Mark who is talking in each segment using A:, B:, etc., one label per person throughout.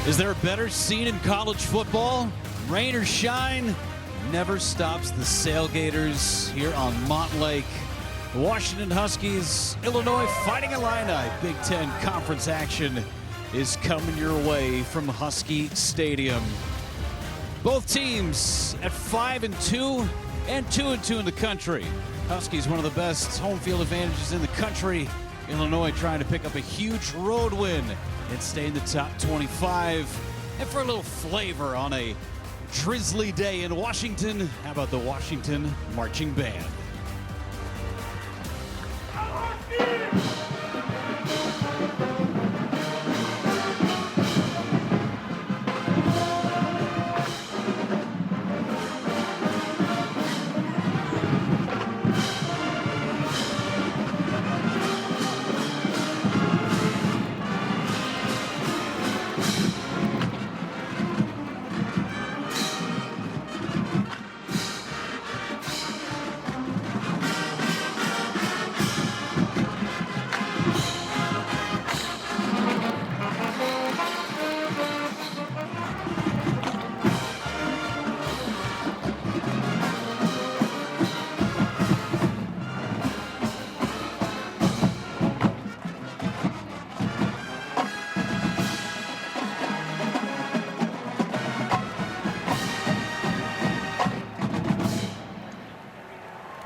A: Is there a better scene in college football? Rain or shine, never stops the Sailgaters here on Montlake. The Washington Huskies, Illinois Fighting Illini. Big Ten Conference action is coming your way from Husky Stadium. Both teams at 5-2 and 2-2 in the country. Huskies, one of the best home field advantages in the country. Illinois trying to pick up a huge road win and stay in the top 25. And for a little flavor on a drizzly day in Washington, how about the Washington Marching Band?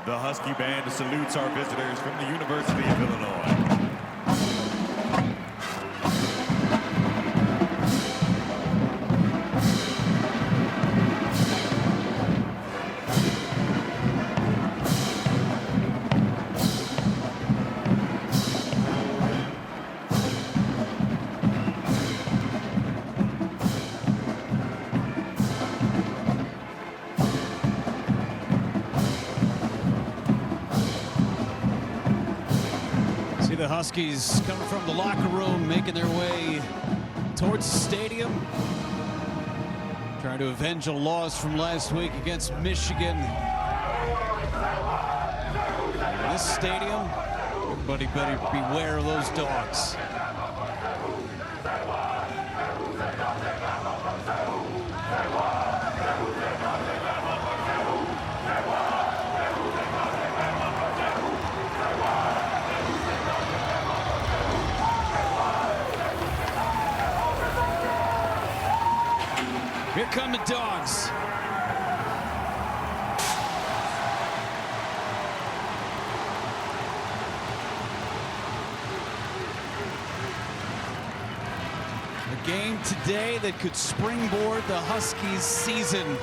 B: The Husky Band salutes our visitors from the University of Illinois.
A: The Huskies coming from the locker room, making their way towards the stadium, trying to avenge a loss from last week against Michigan. In this stadium, everybody better beware of those dogs. Here come the dogs. A game today that could springboard the Huskies' season.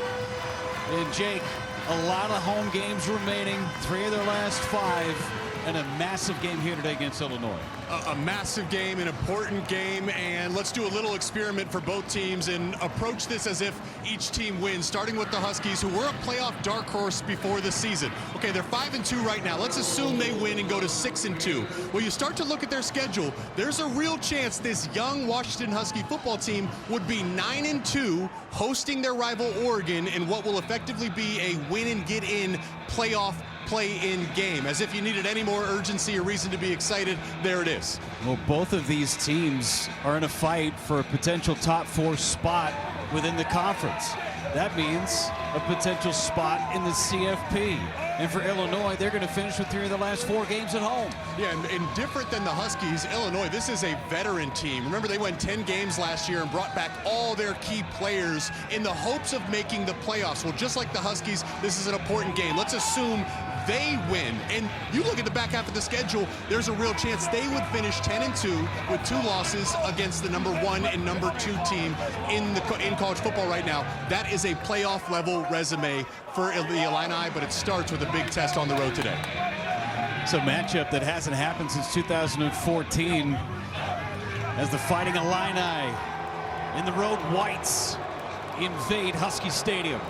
A: And Jake, a lot of home games remaining, 3 of their last 5. And a massive game here today against Illinois.
C: A massive game, an important game, and let's do a little experiment for both teams and approach this as if each team wins, starting with the Huskies, who were a playoff dark horse before the season. Okay, they're 5-2 right now. Let's assume they win and go to 6-2. Well, you start to look at their schedule, there's a real chance this young Washington Husky football team would be 9-2, hosting their rival Oregon in what will effectively be a win-and-get-in playoff play-in game. As if you needed any more urgency or reason to be excited, there it is.
A: Well, both of these teams are in a fight for a potential top 4 spot within the conference. That means a potential spot in the CFP. And for Illinois, they're going to finish with 3 of the last 4 games at home.
C: Yeah, and different than the Huskies, Illinois, this is a veteran team. Remember, they went 10 games last year and brought back all their key players in the hopes of making the playoffs. Well, just like the Huskies, this is an important game. Let's assume they win. And you look at the back half of the schedule, there's a real chance they would finish 10-2 with 2 losses against the number 1 and number 2 team in college football right now. That is a playoff level resume for the Illini, but it starts with a big test on the road today.
A: It's a matchup that hasn't happened since 2014 as the Fighting Illini in the road whites invade Husky Stadium.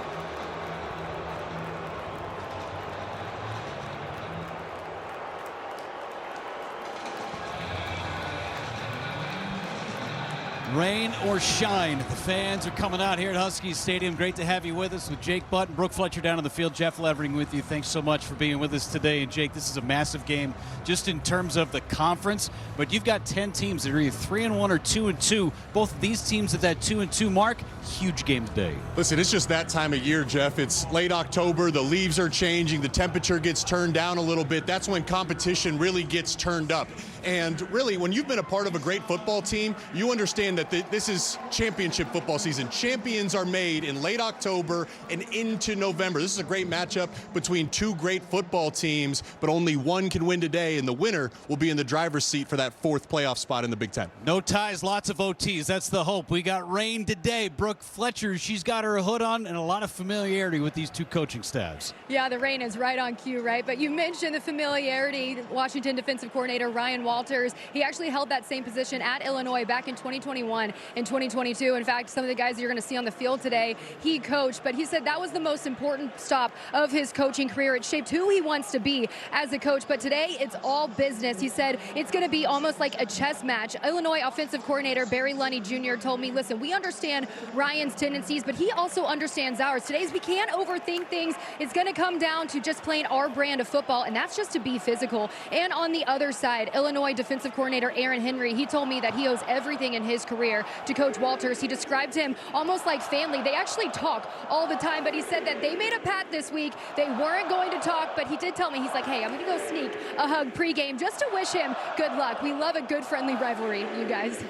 A: Rain or shine, the fans are coming out here at Huskies Stadium. Great to have you with us with Jake Butt and Brooke Fletcher down on the field. Jeff Levering with you. Thanks so much for being with us today. And Jake, this is a massive game just in terms of the conference, but you've got 10 teams that are either 3-1 or 2-2. Both of these teams at that 2-2 mark. Huge game today.
C: Listen, it's just that time of year, Jeff. It's late October. The leaves are changing. The temperature gets turned down a little bit. That's when competition really gets turned up. And really, when you've been a part of a great football team, you understand that this is championship football season. Champions are made in late October and into November. This is a great matchup between two great football teams, but only one can win today, and the winner will be in the driver's seat for that fourth playoff spot in the Big Ten.
A: No ties, lots of OTs. That's the hope. We got rain today. Brooke Fletcher, she's got her hood on and a lot of familiarity with these two coaching staffs.
D: Yeah, the rain is right on cue, right? But you mentioned the familiarity. Washington defensive coordinator Ryan Walters, he actually held that same position at Illinois back in 2021 and 2022. In fact, some of the guys that you're going to see on the field today, he coached, but he said that was the most important stop of his coaching career. It shaped who he wants to be as a coach, but today it's all business. He said it's going to be almost like a chess match. Illinois offensive coordinator Barry Lunney Jr. told me, listen, we understand Ryan's tendencies, but he also understands ours. Today's we can't overthink things. It's going to come down to just playing our brand of football, and that's just to be physical. And on the other side, Illinois defensive coordinator Aaron Henry, he told me that he owes everything in his career to Coach Walters. He described him almost like family. They actually talk all the time, but he said that they made a pact this week. They weren't going to talk, but he did tell me, he's like, hey, I'm going to go sneak a hug pregame just to wish him good luck. We love a good friendly rivalry, you guys.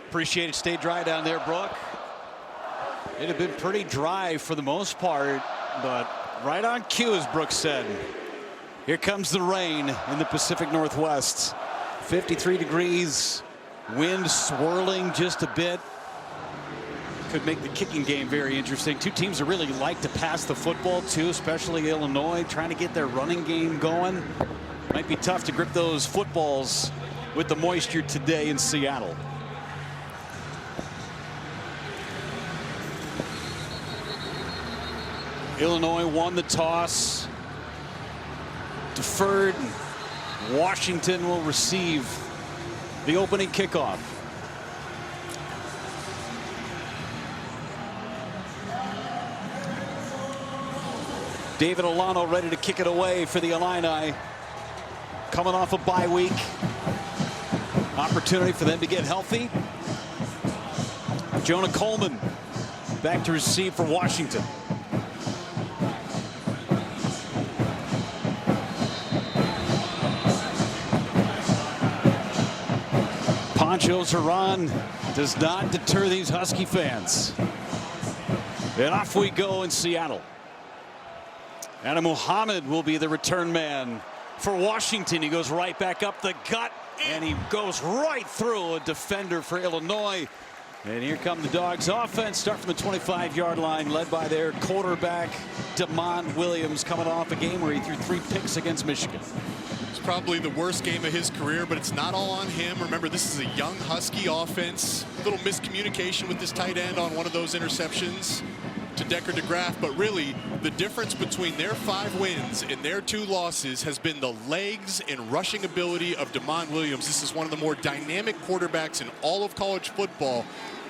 A: Appreciate it. Stay dry down there, Brooke. It had been pretty dry for the most part, but right on cue, as Brooke said. Here comes the rain in the Pacific Northwest. 53 degrees, wind swirling just a bit. Could make the kicking game very interesting. Two teams that really like to pass the football too, especially Illinois, trying to get their running game going. Might be tough to grip those footballs with the moisture today in Seattle. Illinois won the toss, deferred. Washington will receive the opening kickoff. David Alano ready to kick it away for the Illini. Coming off a bye week. Opportunity for them to get healthy. Jonah Coleman back to receive for Washington. Poncho Zeron does not deter these Husky fans. And off we go in Seattle. Adam Muhammad will be the return man for Washington. He goes right back up the gut, and he goes right through a defender for Illinois. And here come the Dogs offense. Start from the 25-yard line, led by their quarterback, DeMond Williams, coming off a game where he threw 3 picks against Michigan.
C: It's probably the worst game of his career, but it's not all on him. Remember, this is a young Husky offense. A little miscommunication with this tight end on one of those interceptions to Decker DeGraff, but really the difference between their 5 wins and their 2 losses has been the legs and rushing ability of DeMond Williams. This is one of the more dynamic quarterbacks in all of college football.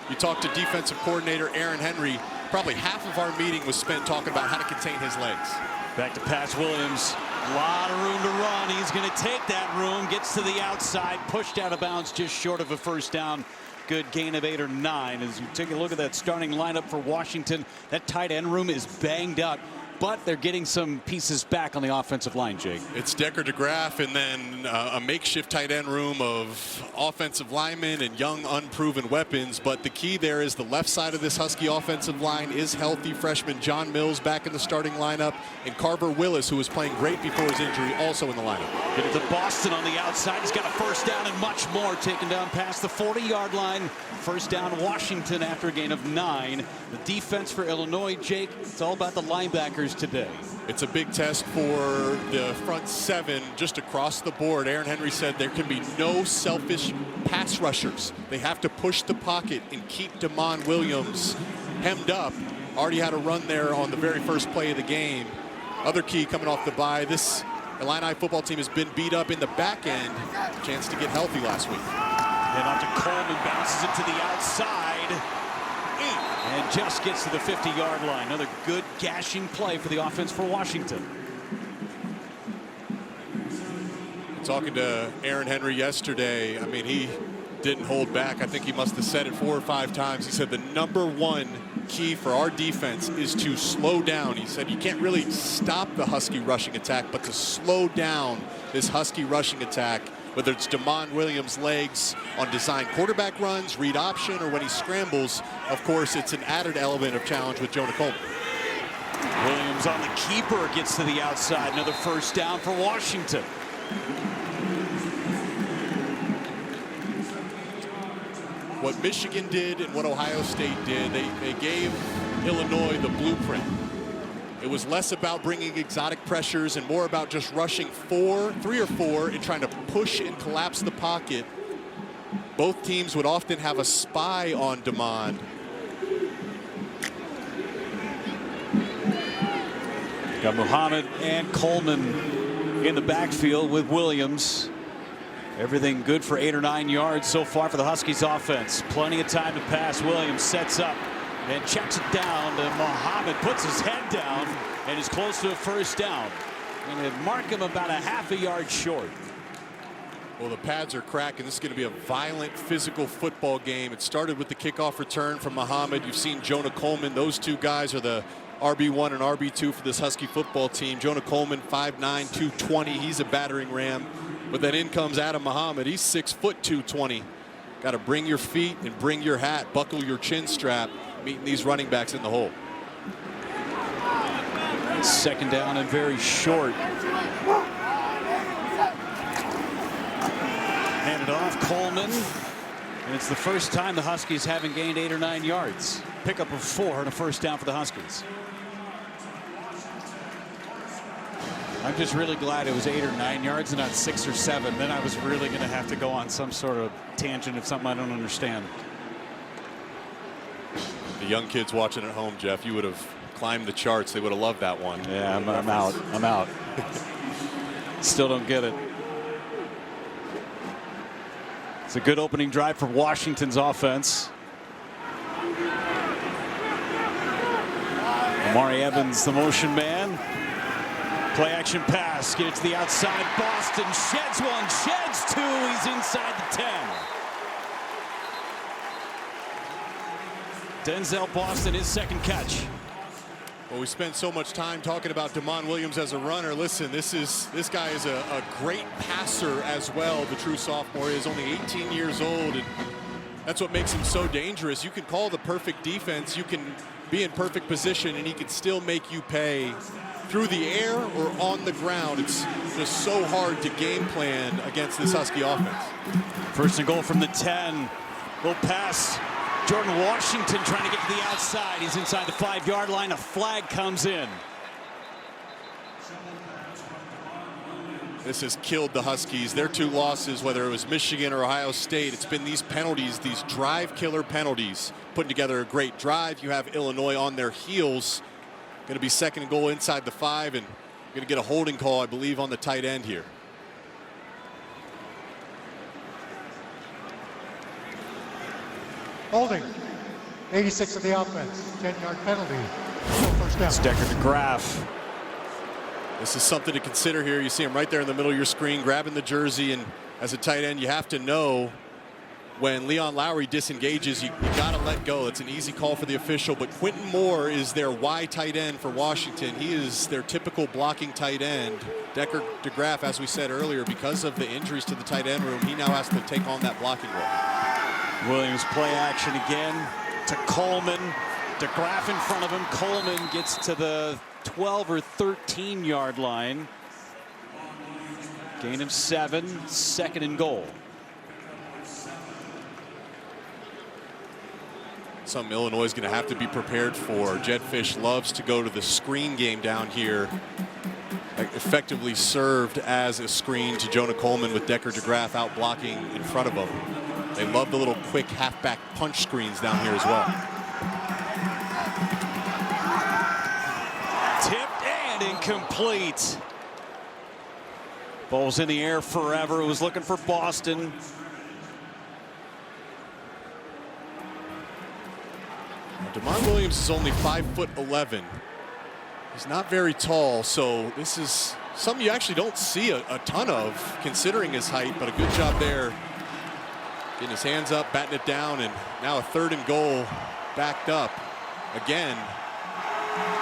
C: You talk to defensive coordinator Aaron Henry, probably half of our meeting was spent talking about how to contain his legs.
A: Back to pass Williams. A lot of room to run. He's going to take that room, gets to the outside, pushed out of bounds just short of a first down. Good gain of 8 or 9. As you take a look at that starting lineup for Washington, that tight end room is banged up, but they're getting some pieces back on the offensive line, Jake.
C: It's Decker DeGraff and then a makeshift tight end room of offensive linemen and young unproven weapons, but the key there is the left side of this Husky offensive line is healthy. Freshman John Mills back in the starting lineup, and Carver Willis, who was playing great before his injury, also in the lineup.
A: Get it to Boston on the outside. He's got a first down and much more, taken down past the 40-yard line. First down Washington after a gain of 9. The defense for Illinois, Jake, it's all about the linebackers today.
C: It's a big test for the front 7 just across the board. Aaron Henry said there can be no selfish pass rushers. They have to push the pocket and keep DeMond Williams hemmed up. Already had a run there on the very first play of the game. Other key coming off the bye, this Illini football team has been beat up in the back end. Chance to get healthy last week.
A: And off to Coleman, bounces it to the outside. just gets to the 50-yard line. Another good gashing play for the offense for Washington.
C: Talking to Aaron Henry yesterday, I mean, he didn't hold back. I think he must have said it 4 or 5 times. He said the #1 key for our defense is to slow down. He said you can't really stop the Husky rushing attack, but to slow down this Husky rushing attack, whether it's Damon Williams' legs on design quarterback runs, read option, or when he scrambles. Of course, it's an added element of challenge with Jonah Coleman.
A: Williams on the keeper gets to the outside. Another first down for Washington.
C: What Michigan did and what Ohio State did, they gave Illinois the blueprint. It was less about bringing exotic pressures and more about just rushing 3 or 4 and trying to push and collapse the pocket. Both teams would often have a spy on Damon.
A: Got Muhammad and Coleman in the backfield with Williams. Everything good for 8 or 9 yards so far for the Huskies offense. Plenty of time to pass. Williams sets up and checks it down to Muhammad. Puts his head down and is close to a first down. And they mark him about a half a yard short.
C: Well, the pads are cracking. This is going to be a violent, physical football game. It started with the kickoff return from Muhammad. You've seen Jonah Coleman. Those 2 guys are the RB1 and RB2 for this Husky football team. Jonah Coleman, 5'9", 220. He's a battering ram. But then in comes Adam Muhammad. He's 6 foot 220. Got to bring your feet and bring your hat, buckle your chin strap, meeting these running backs in the hole.
A: Second down and very short. Handed off Coleman. And it's the first time the Huskies haven't gained 8 or 9 yards. Pickup of 4 and a first down for the Huskies. I'm just really glad it was 8 or 9 yards and not 6 or 7. Then I was really going to have to go on some sort of tangent of something I don't understand.
C: The young kids watching at home, Jeff, you would have climbed the charts. They would have loved that one.
A: Yeah, I'm out. I'm out. Still don't get it. It's a good opening drive for Washington's offense. Amari Evans, the motion man. Play action pass, get it to the outside. Boston sheds 1, sheds 2. He's inside the 10. Denzel Boston, his second catch.
C: Well, we spent so much time talking about Damon Williams as a runner. Listen, this guy is a great passer as well. The true sophomore is only 18 years old, and that's what makes him so dangerous. You can call the perfect defense, you can be in perfect position, and he can still make you pay through the air or on the ground. It's just so hard to game plan against this Husky offense.
A: First and goal from the 10. Little pass. Jordan Washington trying to get to the outside. He's inside the 5-yard line. A flag comes in.
C: This has killed the Huskies. Their 2 losses, whether it was Michigan or Ohio State, it's been these penalties, these drive killer penalties. Putting together a great drive. You have Illinois on their heels. Going to be second and goal inside the 5, and going to get a holding call, I believe, on the tight end here.
E: Holding. 86 of the offense. 10-yard penalty. First down.
A: It's Decker DeGraff.
C: This is something to consider here. You see him right there in the middle of your screen, grabbing the jersey, and as a tight end, you have to know when Leon Lowry disengages, you got to let go. It's an easy call for the official, but Quentin Moore is their Y tight end for Washington. He is their typical blocking tight end. Decker DeGraff, as we said earlier, because of the injuries to the tight end room, he now has to take on that blocking role.
A: Williams play action again to Coleman. DeGraff in front of him. Coleman gets to the 12 or 13-yard line. Gain of 7, second and goal.
C: Something Illinois is going to have to be prepared for. Jed Fish loves to go to the screen game down here. Effectively served as a screen to Jonah Coleman with Decker DeGraff out blocking in front of him. They love the little quick halfback punch screens down here as well.
A: Tipped and incomplete. Ball's in the air forever. It was looking for Boston.
C: DeMond Williams is only 5'11". He's not very tall, so this is something you actually don't see a ton of considering his height, but a good job there. Getting his hands up, batting it down, and now a 3rd and goal backed up. Again,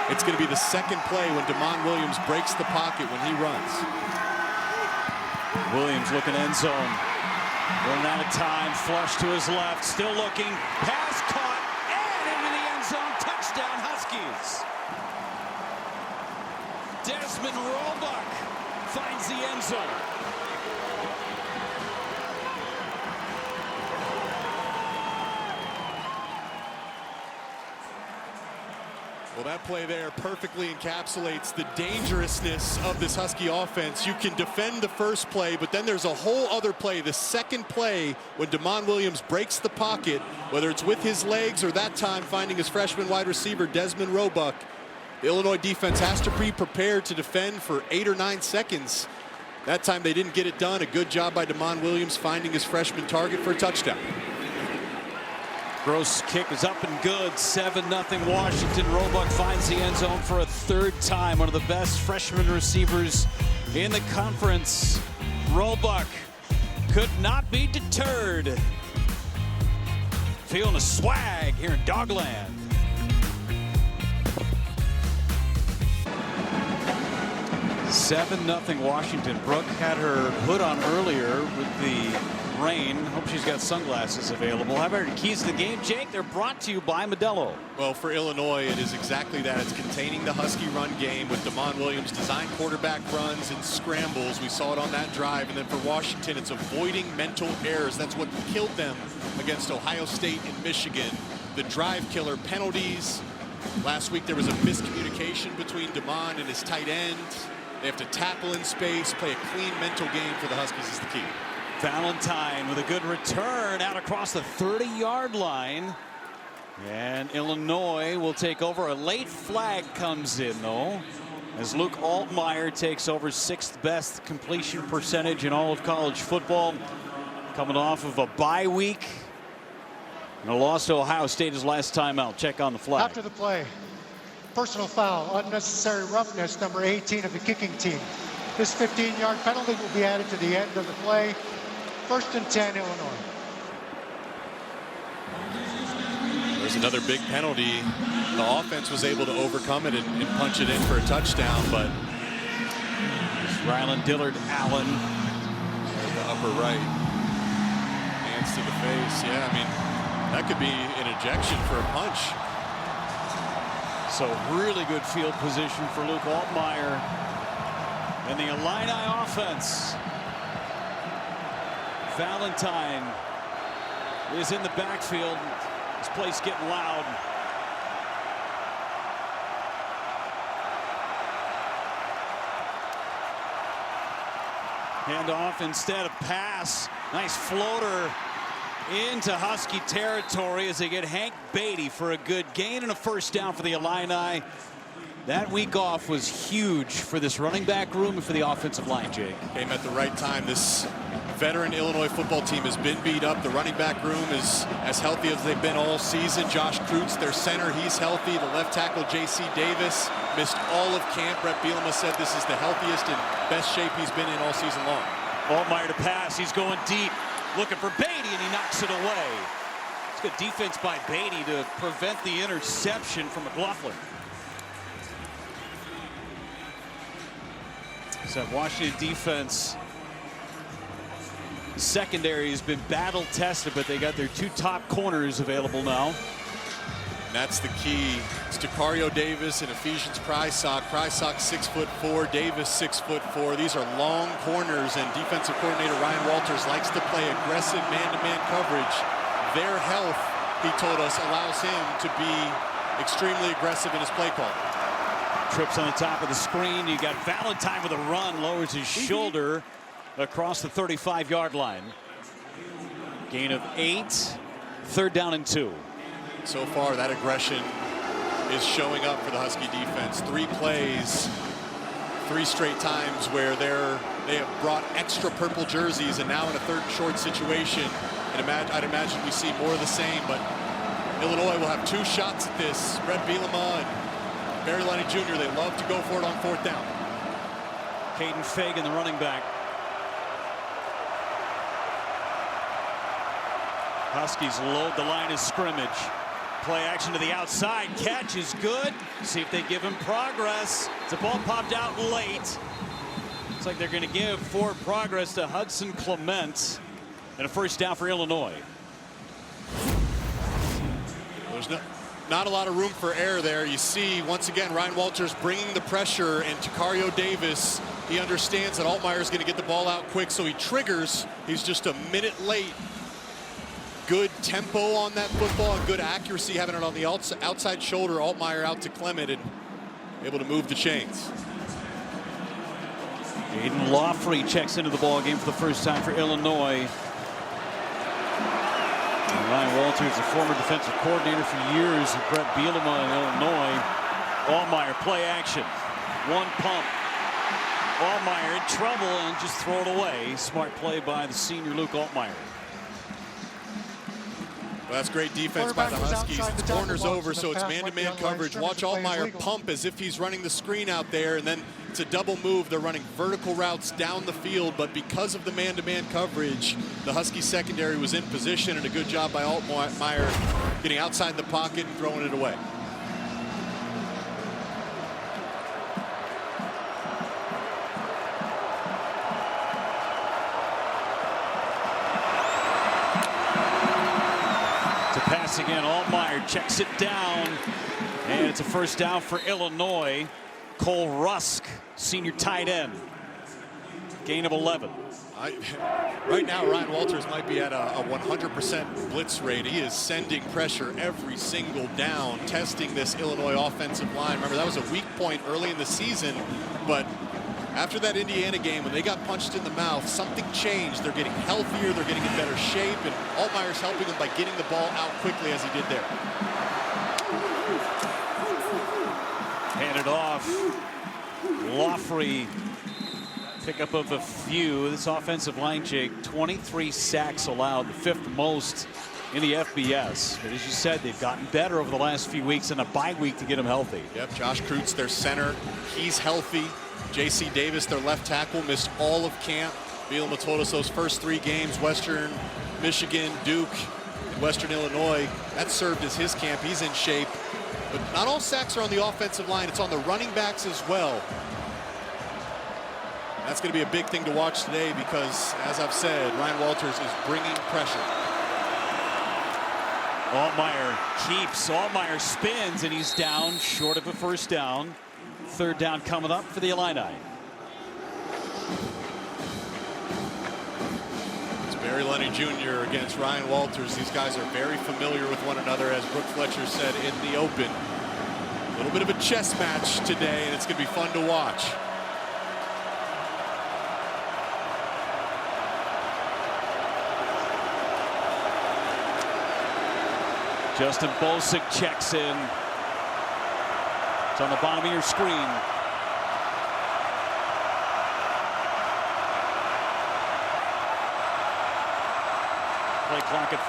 C: it's going to be the second play when DeMond Williams breaks the pocket when he runs.
A: Williams looking end zone. Running out of time, flush to his left, still looking, pass caught, and into the end zone, touchdown Huskies. Desmond Roebuck finds the end zone.
C: Well, that play there perfectly encapsulates the dangerousness of this Husky offense. You can defend the first play, but then there's a whole other play, the second play, when DeMond Williams breaks the pocket, whether it's with his legs or that time finding his freshman wide receiver, Desmond Roebuck. The Illinois defense has to be prepared to defend for 8 or 9 seconds. That time they didn't get it done. A good job by DeMond Williams finding his freshman target for a touchdown.
A: Gross kick is up and good. 7-0 Washington. Roebuck finds the end zone for a 3rd time. One of the best freshman receivers in the conference. Roebuck could not be deterred. Feeling a swag here in Dogland. 7-0 Washington. Brooke had her hood on earlier with the rain. Hope she's got sunglasses available. How about her keys to the game, Jake? They're brought to you by Modelo.
C: Well, for Illinois, it is exactly that. It's containing the Husky run game with DeMond Williams' design quarterback runs and scrambles. We saw it on that drive. And then for Washington, it's avoiding mental errors. That's what killed them against Ohio State and Michigan. The drive killer penalties. Last week, there was a miscommunication between DeMond and his tight end. They have to tackle in space, play a clean mental game for the Huskies is the key.
A: Valentine with a good return out across the 30-yard line. And Illinois will take over. A late flag comes in, though, as Luke Altmaier takes over 6th best completion percentage in all of college football. Coming off of a bye week. And a loss to Ohio State his last time out. Check on the flag.
E: After the play, personal foul, unnecessary roughness, number 18 of the kicking team. This 15-yard penalty will be added to the end of the play. 1st and 10, Illinois.
C: There's another big penalty. The offense was able to overcome it and punch it in for a touchdown, but
A: Ryland Dillard Allen.
C: The upper right. Hands to the face. Yeah, I mean, that could be an ejection for a punch.
A: So really good field position for Luke Altmaier and the Illini offense. Valentine is in the backfield. This place getting loud. Handoff instead of pass. Nice floater into Husky territory as they get Hank Beatty for a good gain and a 1st down for the Illini. That week off was huge for this running back room and for the offensive line, Jake.
C: Came at the right time. This veteran Illinois football team has been beat up. The running back room is as healthy as they've been all season. Josh Kreutz, their center, he's healthy. The left tackle, J.C. Davis, missed all of camp. Brett Bielema said this is the healthiest and best shape he's been in all season long.
A: Altmaier to pass. He's going deep, looking for Beatty, and he knocks it away. It's good defense by Beatty to prevent the interception from McLaughlin. So Washington defense secondary has been battle tested, but they got their 2 top corners available now.
C: And that's the key. It's Dekario Davis and Ephesians Prysock. Prysock 6'4", Davis 6'4". These are long corners, and defensive coordinator Ryan Walters likes to play aggressive man-to-man coverage. Their health, he told us, allows him to be extremely aggressive in his play call.
A: Trips on the top of the screen. You got Valentine with a run, lowers his shoulder across the 35-yard line. Gain of 8, 3rd down and 2.
C: So far, that aggression is showing up for the Husky defense. 3 plays, 3 straight times where they have brought extra purple jerseys, and now in a 3rd and short situation. And I'd imagine we see more of the same, but Illinois will have 2 shots at this. Brett Bielema and Barry Lenny Jr., they love to go for it on 4th down.
A: Caden Fagan, the running back. Huskies load the line of scrimmage. Play action to the outside. Catch is good. See if they give him progress. The ball popped out late. Looks like they're going to give forward progress to Hudson Clement. And a first down for Illinois.
C: There's not a lot of room for error there. You see, once again, Ryan Walters bringing the pressure, and Takario Davis, he understands that Altmaier is going to get the ball out quick, so he triggers. He's just a minute late. Good tempo on that football and good accuracy, having it on the outside shoulder. Altmaier out to Clement and able to move the chains.
A: Aiden Loffrey checks into the ball game for the first time for Illinois. And Ryan Walters, a former defensive coordinator for years with Brett Bielema in Illinois. Altmaier, play action. One pump. Altmaier in trouble and just throw it away. Smart play by the senior Luke Altmaier.
C: Well, that's great defense by the Huskies. It's corners over, so it's man-to-man coverage. Watch Altmaier pump as if he's running the screen out there, and then it's a double move. They're running vertical routes down the field, but because of the man-to-man coverage, the Husky secondary was in position, and a good job by Altmaier getting outside the pocket and throwing it away.
A: Pass again. Altmaier checks it down, and it's a first down for Illinois. Cole Rusk, senior tight end, gain of 11.
C: Right now, Ryan Walters might be at a 100% blitz rate. He is sending pressure every single down, testing this Illinois offensive line. Remember, that was a weak point early in the season, but after that Indiana game, when they got punched in the mouth, something changed. They're getting healthier, they're getting in better shape, and Altmaier's helping them by getting the ball out quickly as he did there.
A: Handed off. Loffrey, pickup of a few. This offensive line, Jake, 23 sacks allowed, the 5th most in the FBS. But as you said, they've gotten better over the last few weeks, and a bye week to get them healthy.
C: Yep, Josh Kreutz, their center, he's healthy. J.C. Davis, their left tackle, missed all of camp. Bielema told us those first 3 games, Western Michigan, Duke, and Western Illinois, that served as his camp. He's in shape. But not all sacks are on the offensive line. It's on the running backs as well. That's going to be a big thing to watch today because, as I've said, Ryan Walters is bringing pressure.
A: Altmaier keeps. Altmaier spins, and he's down short of a first down. 3rd down coming up for the Illini.
C: It's Barry Lenny Jr. against Ryan Walters. These guys are very familiar with one another, as Brooke Fletcher said in the open. A little bit of a chess match today, and it's going to be fun to watch.
A: Justin Bolsick checks in. It's on the bottom of your screen. Play clock at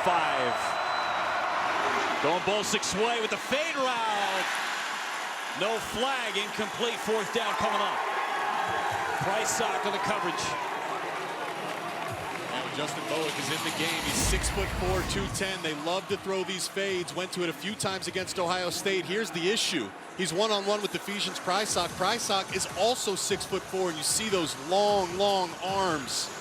A: 5. Going Bolsick's way with the fade route. No flag, incomplete. 4th down coming up. Price-Sock on the coverage.
C: Justin Bowick is in the game. He's 6'4", 210. They love to throw these fades. Went to it a few times against Ohio State. Here's the issue. He's one-on-one with Ephesians Price-Sock. Price-Sock is also 6'4", and you see those long, long arms.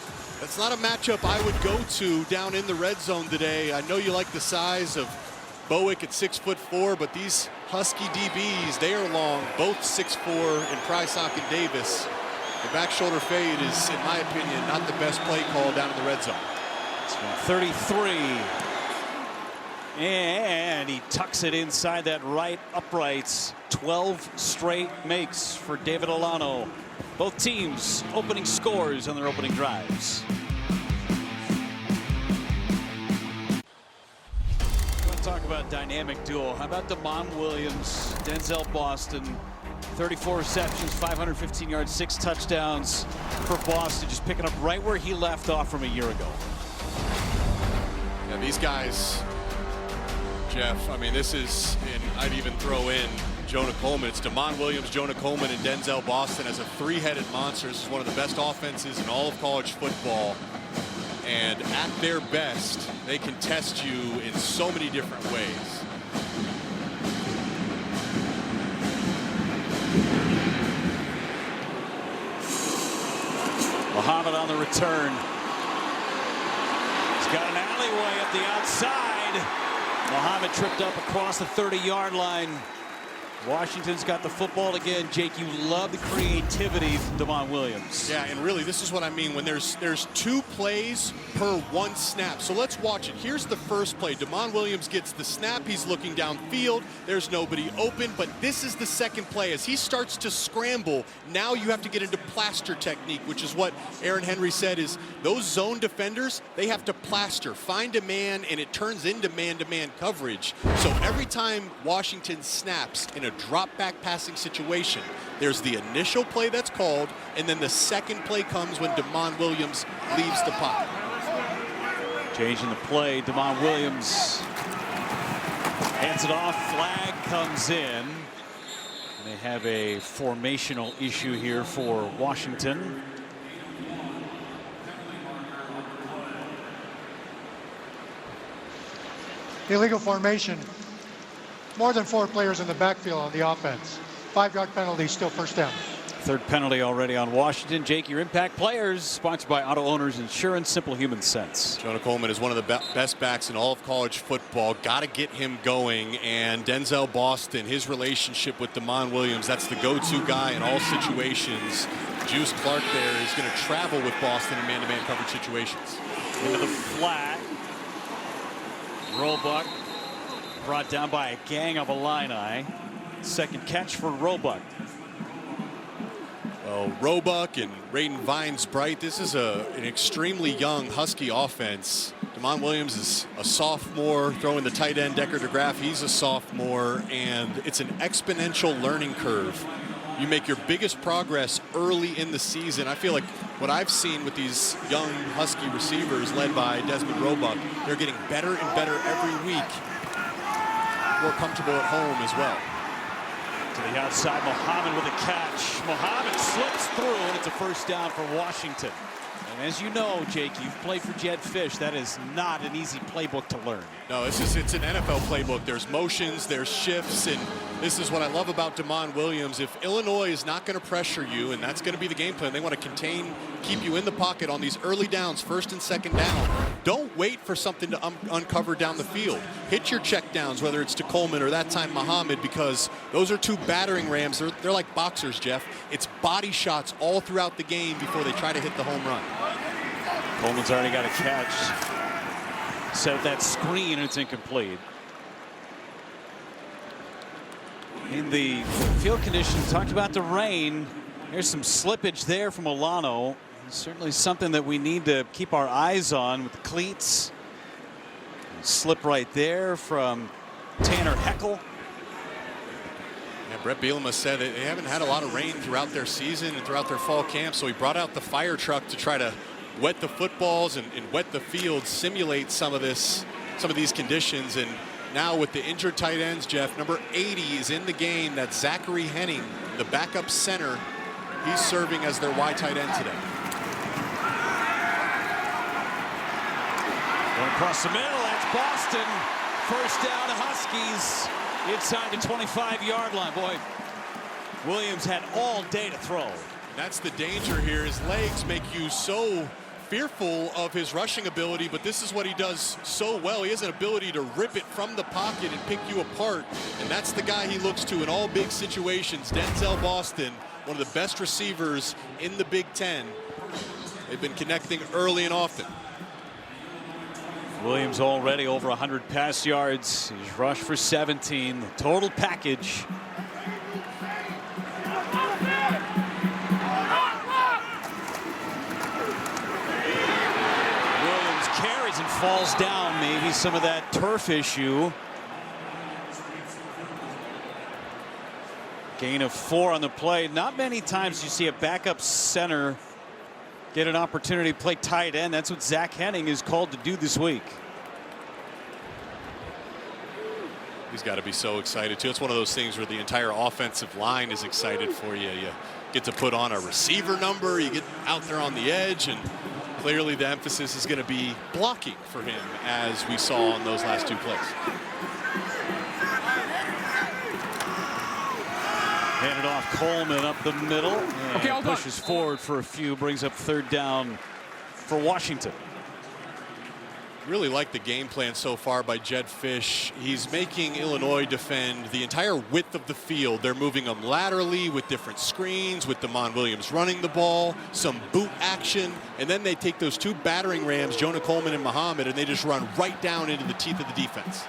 C: That's not a matchup I would go to down in the red zone today. I know you like the size of Bowick at 6'4", but these Husky DBs, they are long, both 6'4", in Price-Sock and Davis. The back shoulder fade is, in my opinion, not the best play call down in the red zone.
A: 33. And he tucks it inside that right uprights. 12 straight makes for David Alano. Both teams opening scores on their opening drives. I want to talk about dynamic duo. How about Damon Williams, Denzel Boston? 34 receptions, 515 yards, 6 touchdowns for Boston, just picking up right where he left off from a year ago.
C: Yeah, these guys Jeff. I mean, this is, and I'd even throw in Jonah Coleman. It's Damon Williams, Jonah Coleman, and Denzel Boston as a three-headed monster. This is one of the best offenses in all of college football. And at their best, they can test you in so many different ways.
A: Muhammad on the return. He's got an alleyway up the outside. Muhammad tripped up across the 30-yard line. Washington's got the football again. Jake, you love the creativity from Damon Williams.
C: Yeah, and really, this is what I mean when there's 2 plays per 1 snap. So let's watch it. Here's the first play. Damon Williams gets the snap. He's looking downfield. There's nobody open, but this is the second play. As he starts to scramble, now you have to get into plaster technique, which is what Aaron Henry said is those zone defenders, they have to plaster, find a man, and it turns into man-to-man coverage. So every time Washington snaps in a drop back passing situation, there's the initial play that's called, and then the second play comes when Damon Williams leaves the pocket.
A: Changing the play, Damon Williams hands it off, flag comes in. They have a formational issue here for Washington.
E: Illegal formation. More than 4 players in the backfield on the offense. 5-yard penalty, still first down.
A: Third penalty already on Washington. Jake, your impact players, sponsored by Auto Owners Insurance, simple human sense.
C: Jonah Coleman is one of the best backs in all of college football. Got to get him going. And Denzel Boston, his relationship with Damon Williams, that's the go-to guy in all situations. Juice Clark there is going to travel with Boston in man-to-man coverage situations.
A: Into the flat. Roebuck brought down by a gang of Illini. Second catch for Roebuck.
C: Well, Roebuck and Raiden Vines-Bright, this is an extremely young Husky offense. Damon Williams is a sophomore, throwing the tight end Decker DeGraff. He's a sophomore, and it's an exponential learning curve. You make your biggest progress early in the season. I feel like what I've seen with these young Husky receivers led by Desmond Roebuck, they're getting better and better every week. More comfortable at home as well.
A: To the outside, Muhammad with a catch. Muhammad slips through, and it's a first down for Washington. And as you know, Jake, you've played for Jed Fish. That is not an easy playbook to learn.
C: No, it's an NFL playbook. There's motions, there's shifts, and this is what I love about Damon Williams. If Illinois is not going to pressure you, and that's going to be the game plan, they want to contain, keep you in the pocket on these early downs, first and second down. Don't wait for something to uncover down the field. Hit your check downs, whether it's to Coleman or that time Muhammad, because those are 2 battering rams. They're like boxers, Jeff. It's body shots all throughout the game before they try to hit the home run.
A: Coleman's already got a catch. Set that screen, and it's incomplete. In the field conditions, talked about the rain. There's some slippage there from Olano. Certainly something that we need to keep our eyes on with the cleats. Slip right there from Tanner Heckel.
C: Yeah, Brett Bielema said that they haven't had a lot of rain throughout their season and throughout their fall camp, so he brought out the fire truck to try to wet the footballs and wet the field, simulate some of these conditions. And now with the injured tight ends, Jeff, number 80 is in the game. That's Zachary Henning, the backup center. He's serving as their Y tight end today.
A: Going across the middle, that's Boston. First down to Huskies inside the 25-yard line. Boy, Williams had all day to throw.
C: That's the danger here. His legs make you so fearful of his rushing ability, but this is what he does so well. He has an ability to rip it from the pocket and pick you apart, and that's the guy he looks to in all big situations. Denzel Boston, one of the best receivers in the Big Ten. They've been connecting early and often.
A: Williams already over 100 pass yards. He's rushed for 17. The total package. Williams carries and falls down. Maybe some of that turf issue. Gain of 4 on the play. Not many times you see a backup center get an opportunity to play tight end. That's what Zach Henning is called to do this week.
C: He's got to be so excited too. It's one of those things where the entire offensive line is excited for you. You get to put on a receiver number, you get out there on the edge, and clearly the emphasis is going to be blocking for him, as we saw on those last two plays.
A: Handed off Coleman up the middle. And pushes forward for a few, brings up third down for Washington.
C: Really like the game plan so far by Jedd Fisch. He's making Illinois defend the entire width of the field. They're moving them laterally with different screens, with Damon Williams running the ball, some boot action, and then they take those two battering rams, Jonah Coleman and Muhammad, and they just run right down into the teeth of the defense.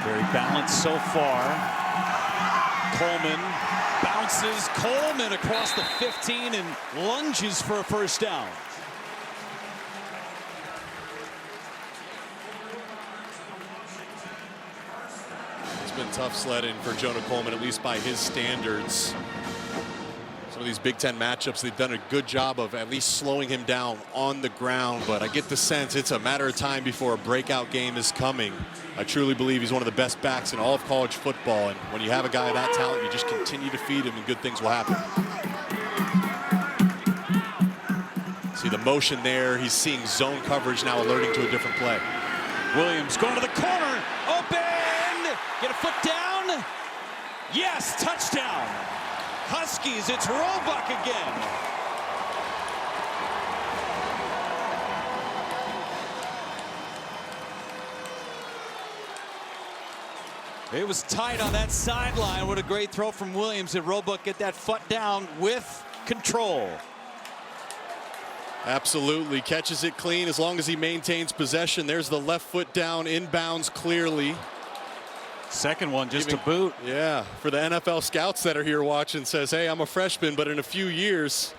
A: Very balanced so far. Coleman bounces. Coleman across the 15 and lunges for a first down.
C: Been tough sledding for Jonah Coleman, at least by his standards. Some of these Big Ten matchups, they've done a good job of at least slowing him down on the ground, but I get the sense it's a matter of time before a breakout game is coming. I truly believe he's one of the best backs in all of college football, and when you have a guy of that talent, you just continue to feed him and good things will happen. See the motion there. He's seeing zone coverage now, alerting to a different play.
A: Williams going to the corner, open! Get a foot down. Yes, touchdown. Huskies, it's Roebuck again. It was tight on that sideline. What a great throw from Williams. And Roebuck get that foot down with control.
C: Absolutely, catches it clean as long as he maintains possession. There's the left foot down, inbounds clearly.
A: Second one just to boot.
C: Yeah, for the NFL scouts that are here watching, says, hey, I'm a freshman, but in a few years.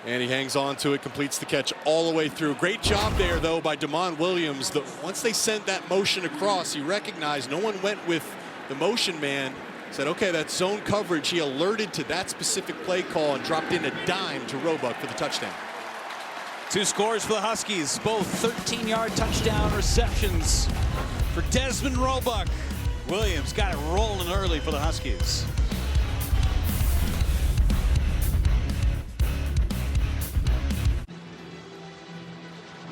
C: And he hangs on to it, completes the catch all the way through. Great job there, though, by Damon Williams. Once they sent that motion across, he recognized no one went with the motion man. Said, okay, that's zone coverage. He alerted to that specific play call and dropped in a dime to Roebuck for the touchdown.
A: Two scores for the Huskies, both 13-yard touchdown receptions for Desmond Roebuck. Williams got it rolling early for the Huskies.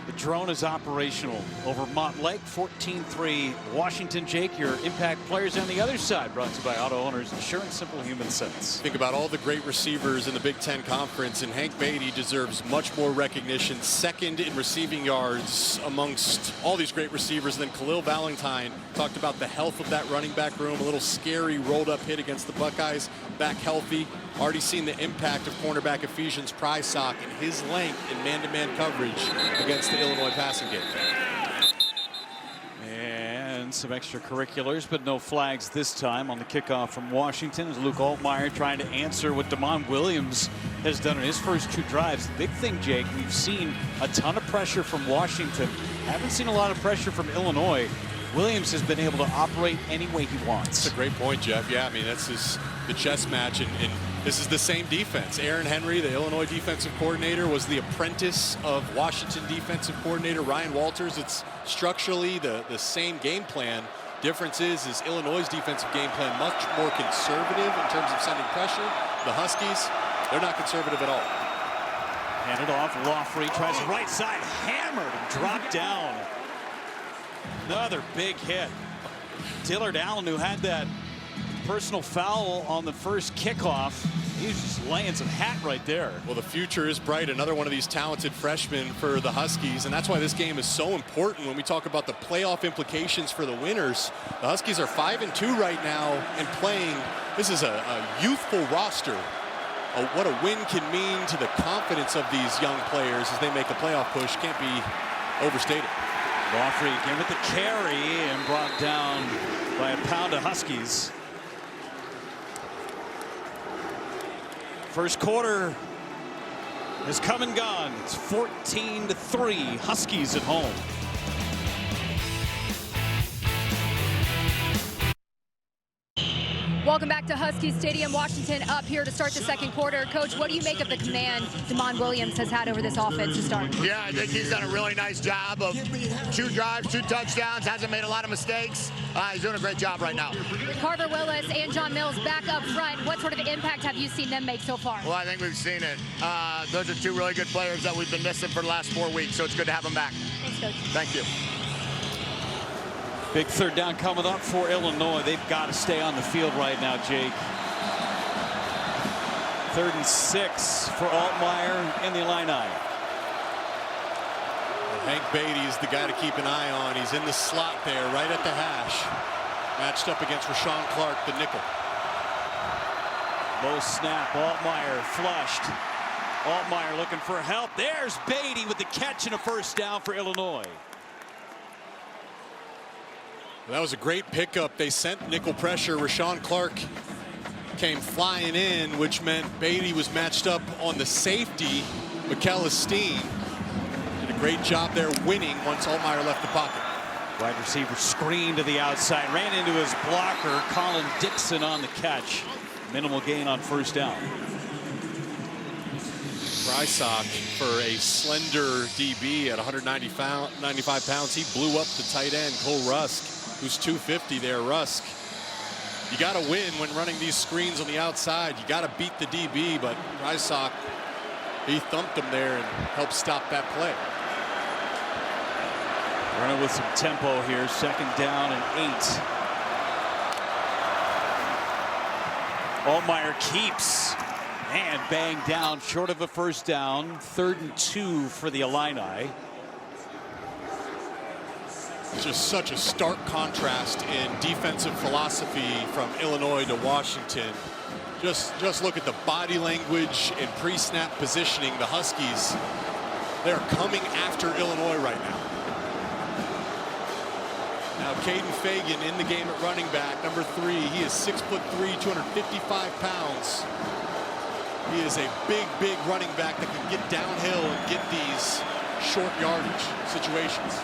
A: The drone is operational over Montlake, 14-3 Washington. Jake, your impact players on the other side, brought to you by Auto Owners Insurance, simple human sense.
C: Think about all the great receivers in the Big Ten Conference, and Hank Beatty deserves much more recognition. Second in receiving yards amongst all these great receivers. And then Khalil Valentine talked about the health of that running back room. A little scary rolled up hit against the Buckeyes. Back healthy. Already seen the impact of cornerback Ephesians Prysock and his length in man-to-man coverage against the Illinois passing game.
A: And some extracurriculars, but no flags this time on the kickoff from Washington as Luke Altmaier trying to answer what Damon Williams has done in his first two drives. The big thing, Jake, we've seen a ton of pressure from Washington. Haven't seen a lot of pressure from Illinois. Williams has been able to operate any way he wants.
C: That's a great point, Jeff. Yeah, I mean, that's the chess match, and this is the same defense. Aaron Henry, the Illinois defensive coordinator, was the apprentice of Washington defensive coordinator Ryan Walters. It's structurally the same game plan. Difference is Illinois' defensive game plan much more conservative in terms of sending pressure. The Huskies, they're not conservative at all.
A: Handed off, Lawfrey tries the right side, hammered and dropped down. Another big hit. Dillard Allen, who had that personal foul on the first kickoff, he's just laying some hat right there.
C: Well, the future is bright. Another one of these talented freshmen for the Huskies, and that's why this game is so important when we talk about the playoff implications for the winners. The Huskies are 5-2 right now and playing. This is a youthful roster. What a win can mean to the confidence of these young players as they make a playoff push can't be overstated.
A: Lawfrey again with the carry and brought down by a pound of Huskies. First quarter has come and gone. It's 14-3 Huskies at home.
D: Welcome back to Husky Stadium. Washington up here to start the second quarter. Coach, what do you make of the command Damon Williams has had over this offense to start?
F: Yeah, I think he's done a really nice job of 2 drives, 2 touchdowns, hasn't made a lot of mistakes. He's doing a great job right now.
D: Carver Willis and John Mills back up front. What sort of impact have you seen them make so far?
F: Well, I think we've seen it. Those are 2 really good players that we've been missing for the last 4 weeks, so it's good to have them back.
D: Thanks, Coach.
F: Thank you.
A: Big third down coming up for Illinois. They've got to stay on the field right now, Jake. 3rd and 6 for Altmaier and the Illini.
C: Hank Beatty is the guy to keep an eye on. He's in the slot there, right at the hash. Matched up against Rashawn Clark, the nickel.
A: Low snap, Altmaier flushed. Altmaier looking for help. There's Beatty with the catch and a first down for Illinois.
C: That was a great pickup. They sent nickel pressure. Rashawn Clark came flying in, which meant Beatty was matched up on the safety, McKellis Steen. Did a great job there winning once Altmaier left the pocket.
A: Wide receiver screen to the outside, ran into his blocker, Colin Dixon on the catch. Minimal gain on first down.
C: Brysock, for a slender DB at 195 pounds, he blew up the tight end, Cole Rusk, who's 250 there. Rusk, you got to win when running these screens on the outside. You got to beat the DB, but Brysock, he thumped him there and helped stop that play.
A: Running with some tempo here. 2nd down and 8. Altmaier keeps and banged down short of a first down. 3rd and 2 for the Illini.
C: Just such a stark contrast in defensive philosophy from Illinois to Washington. Just look at the body language and pre-snap positioning. The Huskies, they're coming after Illinois right now. Now Caden Fagan in the game at running back, number 3. He is 6'3", 255 pounds. He is a big running back that can get downhill and get these short yardage situations.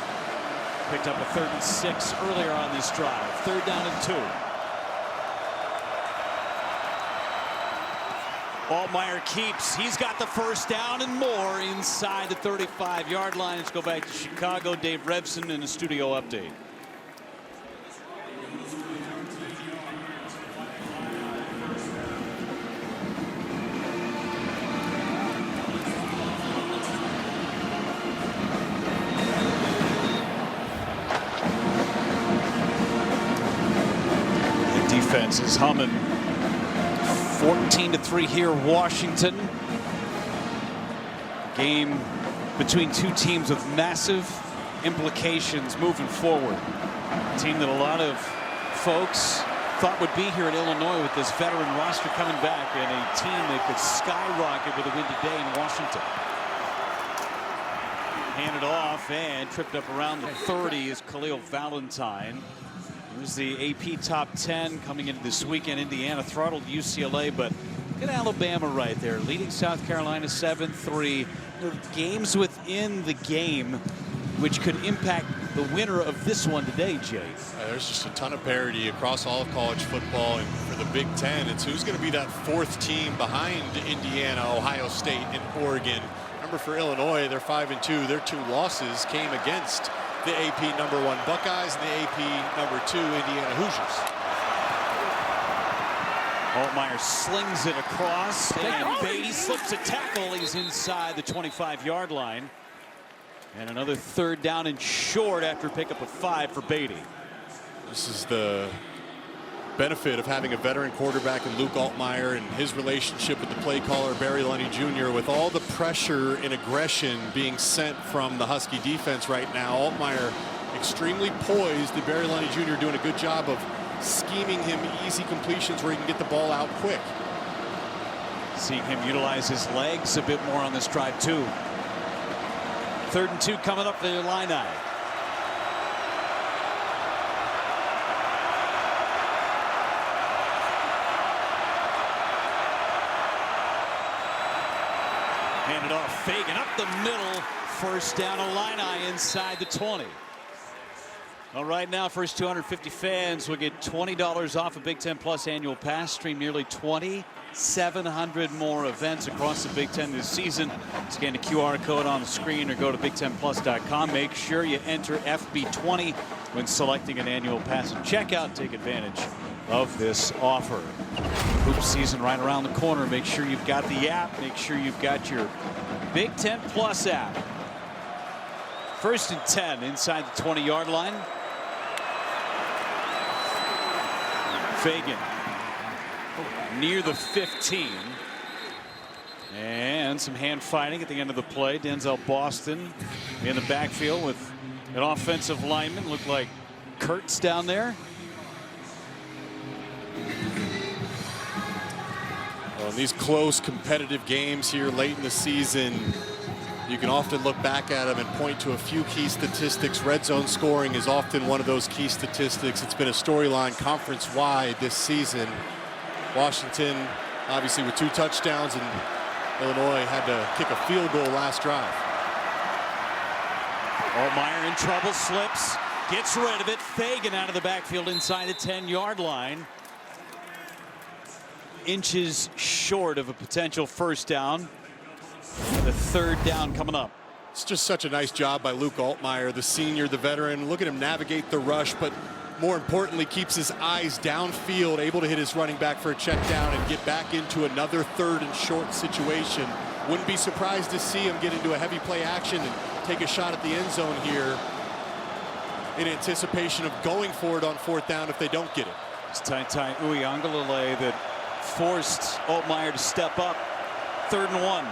A: Picked up a 3rd and 6 earlier on this drive. 3rd down and 2. Altmaier keeps. He's got the first down and more inside the 35-yard line. Let's go back to Chicago. Dave Revson in the studio update. Defense is humming. 14-3 here, Washington. Game between 2 teams with massive implications moving forward. A team that a lot of folks thought would be here in Illinois with this veteran roster coming back, and a team that could skyrocket with a win today in Washington. Handed off and tripped up around the 30 is Khalil Valentine. Here's the AP top 10 coming into this weekend. Indiana throttled UCLA, but look at Alabama right there, leading South Carolina 7-3. Games within the game, which could impact the winner of this one today, Jay.
C: There's just a ton of parity across all of college football, and for the Big Ten, it's who's going to be that 4th team behind Indiana, Ohio State, and Oregon. Remember, for Illinois, they're 5-2. Their 2 losses came against the AP #1 Buckeyes and the AP #2 Indiana Hoosiers.
A: Altmaier slings it across, and Beatty slips a tackle. He's inside the 25-yard line. And another 3rd down and short after pickup of 5 for Beatty.
C: This is the benefit of having a veteran quarterback in Luke Altmaier and his relationship with the play caller Barry Lunny Jr. With all the pressure and aggression being sent from the Husky defense right now, Altmaier extremely poised, and Barry Lunny Jr. doing a good job of scheming him easy completions where he can get the ball out quick.
A: Seeing him utilize his legs a bit more on this drive too. 3rd and 2 coming up for the Illini. Handed off, Fagan up the middle. 1st down, Illini inside the 20. Well, right now, first 250 fans will get $20 off a Big Ten Plus annual pass. Stream nearly 2,700 more events across the Big Ten this season. Scan the QR code on the screen or go to BigTenPlus.com. Make sure you enter FB20 when selecting an annual pass at checkout. Take advantage of this offer. Hoop season right around the corner. Make sure you've got the app. Make sure you've got your Big Ten Plus app. First and 10 inside the 20-yard line. Fagan near the 15. And some hand fighting at the end of the play. Denzel Boston in the backfield with an offensive lineman. Looked like Kurtz down there.
C: Well, in these close competitive games here late in the season, you can often look back at them and point to a few key statistics. Red zone scoring is often one of those key statistics. It's been a storyline conference-wide this season. Washington, obviously, with 2 touchdowns, and Illinois had to kick a field goal last drive.
A: Altmaier in trouble, slips, gets rid of it. Fagan out of the backfield inside the 10-yard line. Inches short of a potential first down. The 3rd down coming up.
C: It's just such a nice job by Luke Altmaier, the senior, the veteran. Look at him navigate the rush, but more importantly, keeps his eyes downfield, able to hit his running back for a check down and get back into another 3rd and short situation. Wouldn't be surprised to see him get into a heavy play action and take a shot at the end zone here in anticipation of going for it on 4th down if they don't get it.
A: It's Tai Uiagalelei that forced Altmaier to step up. 3rd and 1.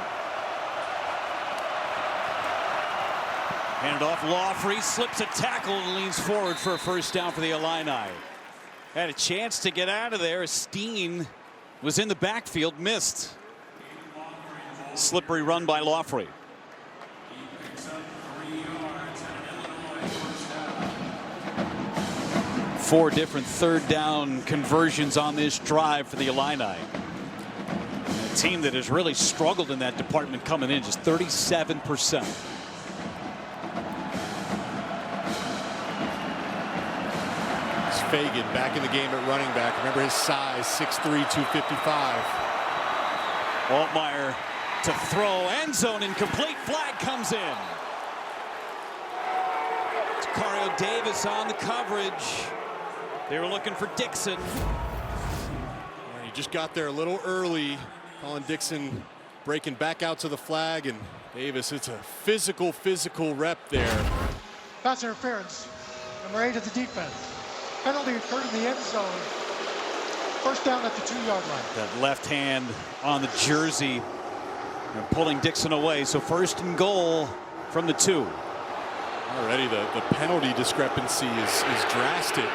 A: Handed off. Lawfrey slips a tackle and leans forward for a first down for the Illini. Had a chance to get out of there. Steen was in the backfield, missed. Slippery run by Lawfrey. Four different 3rd down conversions on this drive for the Illini. A team that has really struggled in that department coming in, just 37%.
C: Fagan back in the game at running back. Remember his size, 6'3", 255.
A: Altmaier to throw, end zone incomplete, flag comes in. Tacario Davis on the coverage. They were looking for Dixon.
C: He just got there a little early. Colin Dixon breaking back out to the flag, and Davis, it's a physical rep there.
E: Pass interference. Number 8 of the defense. Penalty occurred in the end zone. First down at the 2-yard line.
A: That left hand on the jersey and pulling Dixon away. So 1st and goal from the 2.
C: Already the penalty discrepancy is drastic.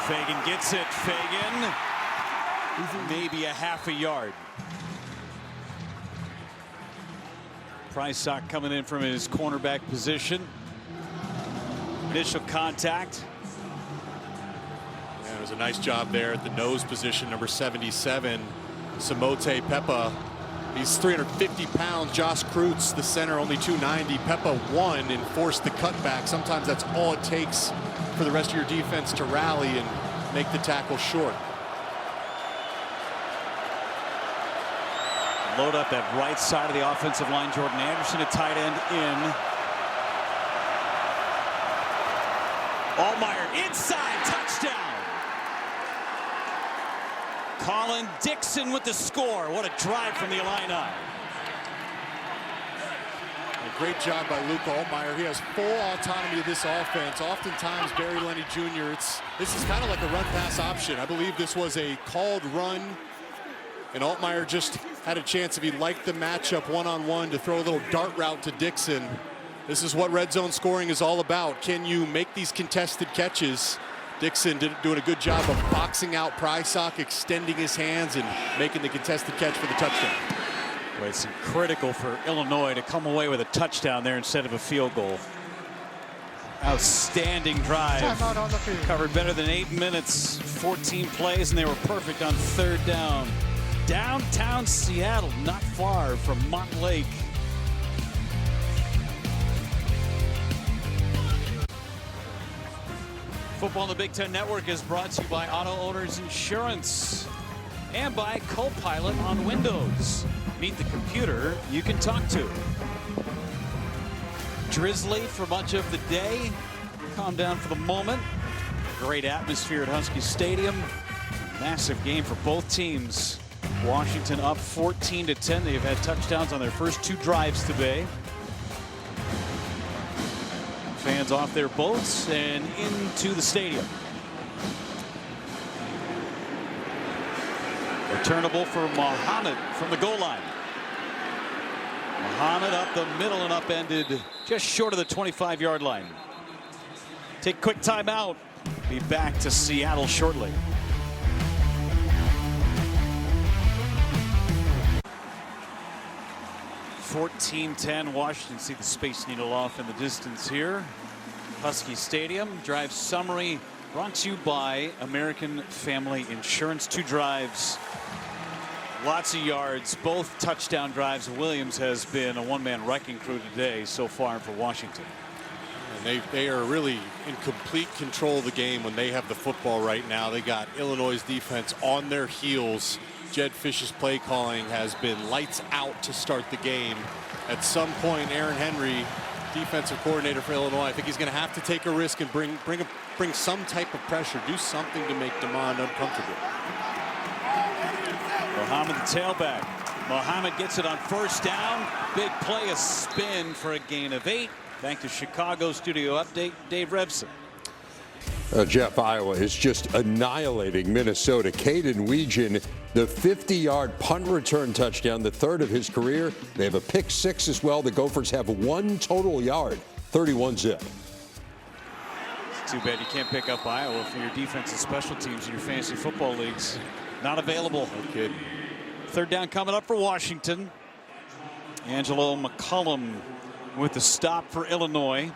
A: Fagan gets it. Fagan, maybe a half a yard. Prysock coming in from his cornerback position. Initial contact.
C: Yeah, it was a nice job there at the nose position, number 77, Samote Pepa. He's 350 pounds. Josh Kreutz, the center, only 290. Pepa won and forced the cutback. Sometimes that's all it takes for the rest of your defense to rally and make the tackle short.
A: Load up that right side of the offensive line. Jordan Anderson, a tight end in. Altmaier inside, touchdown. Colin Dixon with the score. What a drive from the Illini.
C: A great job by Luke Altmaier. He has full autonomy of this offense. Oftentimes, Barry Lenny Jr., this is kind of like a run-pass option. I believe this was a called run, and Altmaier just had a chance, if he liked the matchup one-on-one, to throw a little dart route to Dixon. This is what red zone scoring is all about. Can you make these contested catches? Dixon doing a good job of boxing out Prysock, extending his hands and making the contested catch for the touchdown.
A: But it's critical for Illinois to come away with a touchdown there instead of a field goal. Outstanding drive.
E: Timeout on the field.
A: Covered better than 8 minutes, 14 plays, and they were perfect on third down. Downtown Seattle, not far from Montlake. Football on the Big Ten Network is brought to you by Auto Owners Insurance and by Copilot on Windows. Meet the computer you can talk to. Drizzly for much of the day. Calm down for the moment. Great atmosphere at Husky Stadium. Massive game for both teams. Washington up 14-10. They've had touchdowns on their first 2 drives today. Fans off their boats and into the stadium. Returnable for Muhammad from the goal line. Muhammad up the middle and upended just short of the 25-yard line. Take a quick timeout. Be back to Seattle shortly. (14-10) Washington. See the Space Needle off in the distance here. Husky Stadium. Drive summary brought to you by American Family Insurance. 2 drives. Lots of yards, both touchdown drives. Williams has been a one-man wrecking crew today so far for Washington.
C: And they are really in complete control of the game when they have the football right now. They got Illinois' defense on their heels. Jed Fish's play calling has been lights out to start the game. At some point, Aaron Henry, defensive coordinator for Illinois, I think he's going to have to take a risk and bring some type of pressure, do something to make DeMond uncomfortable.
A: Muhammad, the tailback. Muhammad gets it on first down. Big play, a spin for a gain of 8. Back to Chicago studio update, Dave Revson.
G: Jeff, Iowa is just annihilating Minnesota. Caden Weegan, the 50-yard punt return touchdown, the 3rd of his career. They have a pick 6 as well. The Gophers have 1 total yard, 31-zip.
A: It's too bad you can't pick up Iowa for your defense and special teams in your fantasy football leagues. Not available.
C: No kidding.
A: 3rd down coming up for Washington. Angelo McCullum with the stop for Illinois.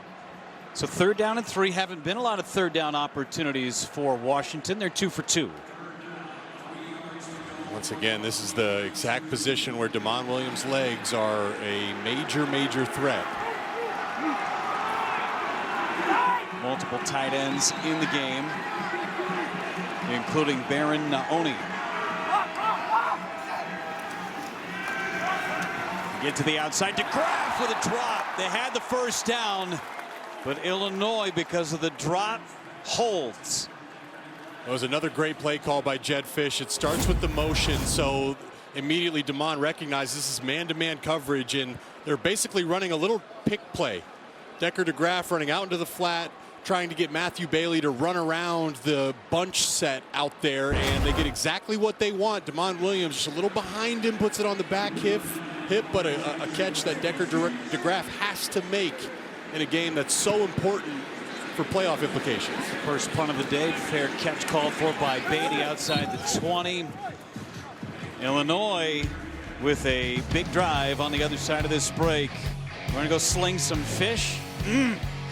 A: So 3rd down and 3. Haven't been a lot of 3rd down opportunities for Washington. They're 2 for 2.
C: Once again, this is the exact position where DeMond Williams' legs are a major threat.
A: Multiple tight ends in the game, including Baron Naoni. Get to the outside. DeGraff with a drop. They had the first down, but Illinois, because of the drop, holds.
C: That was another great play call by Jed Fish. It starts with the motion, so immediately DeMond recognizes this is man-to-man coverage, and they're basically running a little pick play. Decker DeGraff running out into the flat, trying to get Matthew Bailey to run around the bunch set out there, and they get exactly what they want. DeMond Williams just a little behind him, puts it on the back hip, but a catch that Decker DeGraff has to make in a game that's so important for playoff implications.
A: First punt of the day, fair catch called for by Beatty outside the 20. Illinois with a big drive on the other side of this break. We're going to go sling some fish.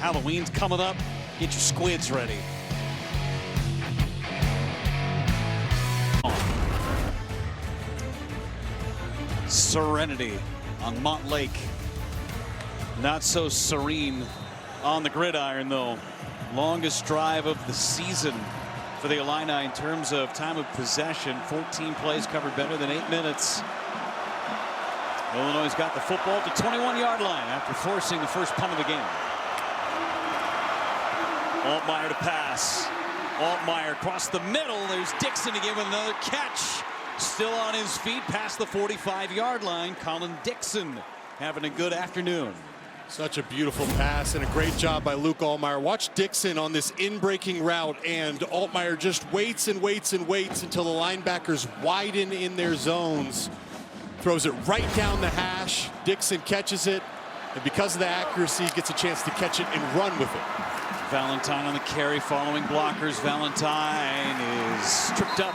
A: Halloween's coming up. Get your squids ready. Serenity on Montlake. Not so serene on the gridiron, though. Longest drive of the season for the Illini in terms of time of possession. 14 plays covered better than 8 minutes. Illinois got the football to 21-yard line after forcing the first punt of the game. Altmaier to pass. Altmaier across the middle. There's Dixon again with another catch. Still on his feet past the 45-yard line. Colin Dixon having a good afternoon.
C: Such a beautiful pass and a great job by Luke Altmaier. Watch Dixon on this in-breaking route, and Altmaier just waits and waits and waits until the linebackers widen in their zones. Throws it right down the hash. Dixon catches it, and because of the accuracy, gets a chance to catch it and run with it.
A: Valentine on the carry following blockers. Valentine is tripped up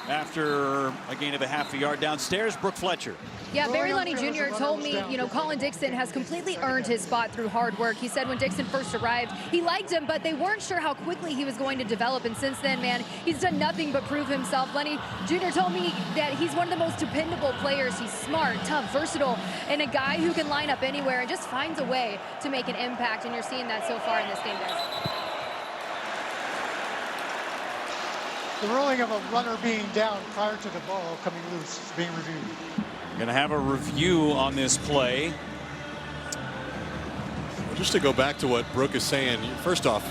A: after a gain of a half a yard downstairs. Brooke Fletcher.
D: Yeah, Barry Lunny Jr. told me, Colin Dixon has completely earned his spot through hard work. He said when Dixon first arrived, he liked him, but they weren't sure how quickly he was going to develop. And since then, man, he's done nothing but prove himself. Lunny Jr. told me that he's one of the most dependable players. He's smart, tough, versatile, and a guy who can line up anywhere and just finds a way to make an impact. And you're seeing that so far in this game, guys.
E: The ruling of a runner being down prior to the ball coming loose is being reviewed.
A: Going to have a review on this play.
C: Well, just to go back to what Brooke is saying, first off,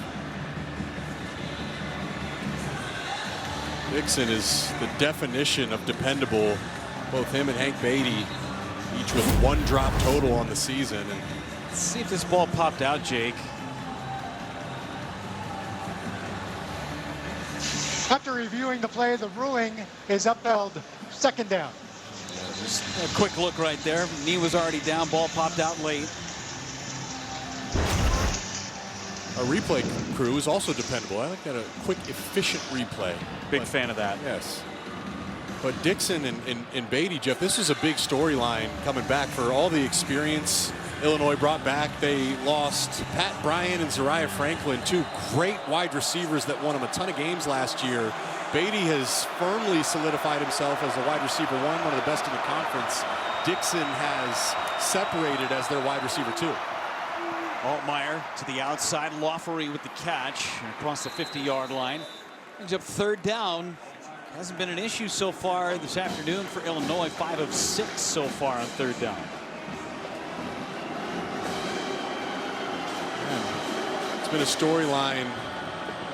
C: Dixon is the definition of dependable. Both him and Hank Beatty, each with 1 drop total on the season. And
A: let's see if this ball popped out, Jake.
E: After reviewing the play, the ruling is upheld. Second down.
A: Just a quick look right there. Knee was already down. Ball popped out late.
C: our replay crew is also dependable. I like that, a quick, efficient replay.
A: Big fan of that.
C: Yes. But Dixon and Beatty, Jeff, this is a big storyline coming back for all the experience Illinois brought back. They lost Pat Bryant and Zariah Franklin, two great wide receivers that won them a ton of games last year. Beatty has firmly solidified himself as a wide receiver one of the best in the conference. Dixon has separated as their wide receiver two.
A: Altmaier to the outside, Loffery with the catch across the 50-yard line. Ends up third down. Hasn't been an issue so far this afternoon for Illinois. 5 of 6 so far on third down.
C: It's been a storyline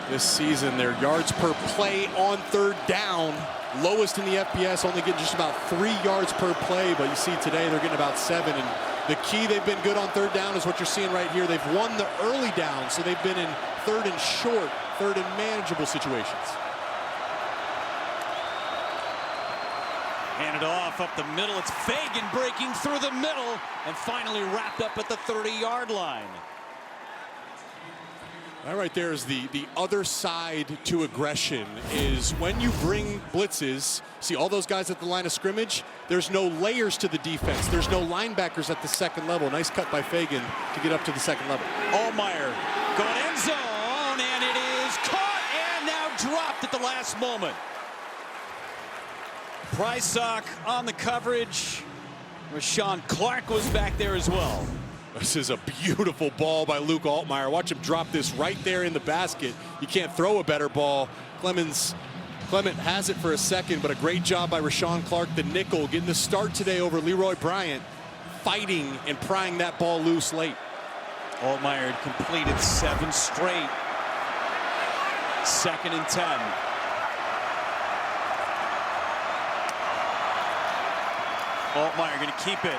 C: this season. Their yards per play on third down, lowest in the FBS, only getting just about 3 yards per play. But you see today they're getting about 7. And the key, they've been good on third down, is what you're seeing right here. They've won the early down, so they've been in third and short, third and manageable situations.
A: Handed off up the middle. It's Fagan breaking through the middle and finally wrapped up at the 30-yard line.
C: That right there is the other side to aggression, is when you bring blitzes, see all those guys at the line of scrimmage, there's no layers to the defense. There's no linebackers at the second level. Nice cut by Fagan to get up to the second level.
A: Altmaier going end zone, and it is caught and now dropped at the last moment. Prysock on the coverage. Rashawn Clark was back there as well.
C: This is a beautiful ball by Luke Altmaier. Watch him drop this right there in the basket. You can't throw a better ball. Clement has it for a second, but a great job by Rashawn Clark, the nickel, getting the start today over Leroy Bryant, fighting and prying that ball loose late.
A: Altmaier completed 7 straight. 2nd and 10. Altmaier going to keep it.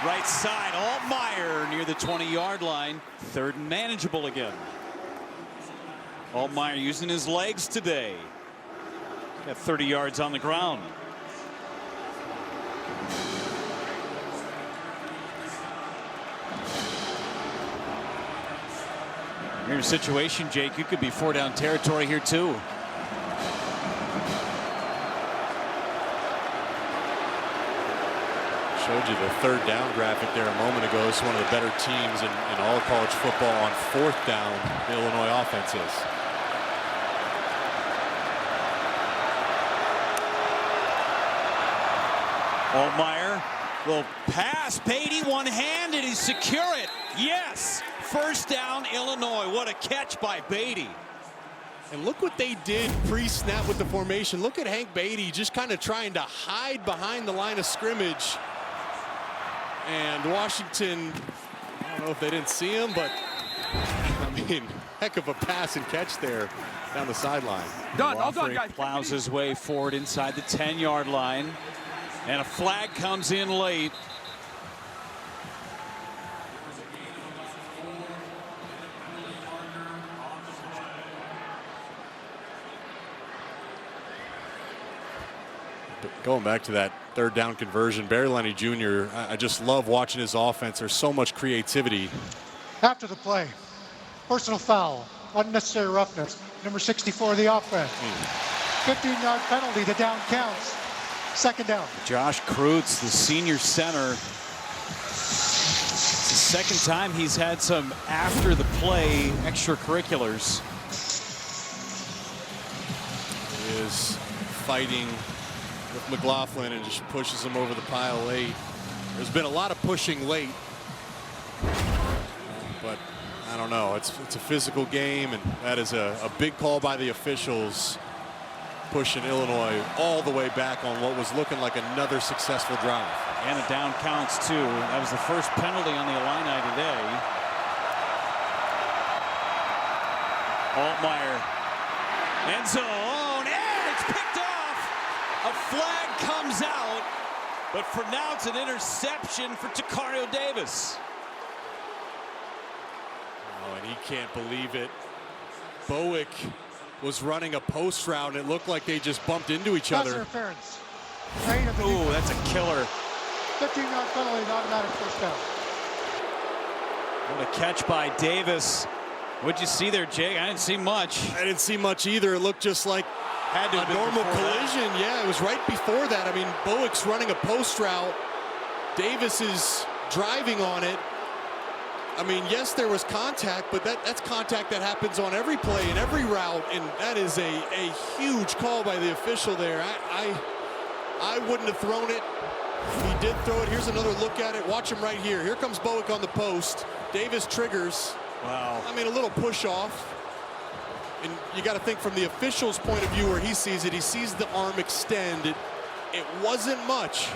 A: Right side, Altmaier near the 20-yard line. 3rd and manageable again. Altmaier using his legs today. Got 30 yards on the ground. Here's a situation, Jake. You could be 4 down territory here too.
C: Showed you the third down graphic there a moment ago. It's one of the better teams in all of college football on 4th down. The Illinois offense is.
A: Altmaier will pass. Beatty one-handed. He's secure it. Yes. 1st down Illinois. What a catch by Beatty.
C: And look what they did pre-snap with the formation. Look at Hank Beatty just kind of trying to hide behind the line of scrimmage. And Washington, I don't know if they didn't see him, but I mean, heck of a pass and catch there down the sideline.
A: All done, guys. Plows his way forward inside the 10-yard line. And a flag comes in late.
C: But going back to that 3rd down conversion, Barry Lunny Jr., I just love watching his offense. There's so much creativity.
E: After the play, personal foul, unnecessary roughness, number 64 of the offense. 15-yard penalty. The down counts. Second down.
A: Josh Kreutz, the senior center. It's the second time he's had some after the play extracurriculars.
C: He is fighting with McLaughlin and just pushes him over the pile late. There's been a lot of pushing late, but I don't know. It's a physical game, and that is a big call by the officials, pushing Illinois all the way back on what was looking like another successful drive.
A: And a down counts too. That was the first penalty on the Illini today. Altmaier, end zone, and it's picked off. A flag comes out, but for now it's an interception for Tacario Davis.
C: Oh, and he can't believe it. Bowick was running a post route, and it looked like they just bumped into each
E: Pass
C: other.
E: interference.
A: Ooh, that's a killer.
E: 15-yard penalty, and automatic first down.
A: What a catch by Davis. What'd you see there, Jake? I didn't see much.
C: I didn't see much either. It looked just like
A: Had to have
C: a
A: been
C: normal
A: before that.
C: collision. Yeah, it was right before that. I mean, Bowick's running a post route. Davis is driving on it. I mean, yes, there was contact, but that's contact that happens on every play and every route, and that is a huge call by the official there. I wouldn't have thrown it. He did throw it. Here's another look at it. Watch him right here. Here comes Bowick on the post. Davis triggers.
A: Wow.
C: I mean, a little push off. And you got to think from the official's point of view where he sees it. He sees the arm extend. It wasn't much.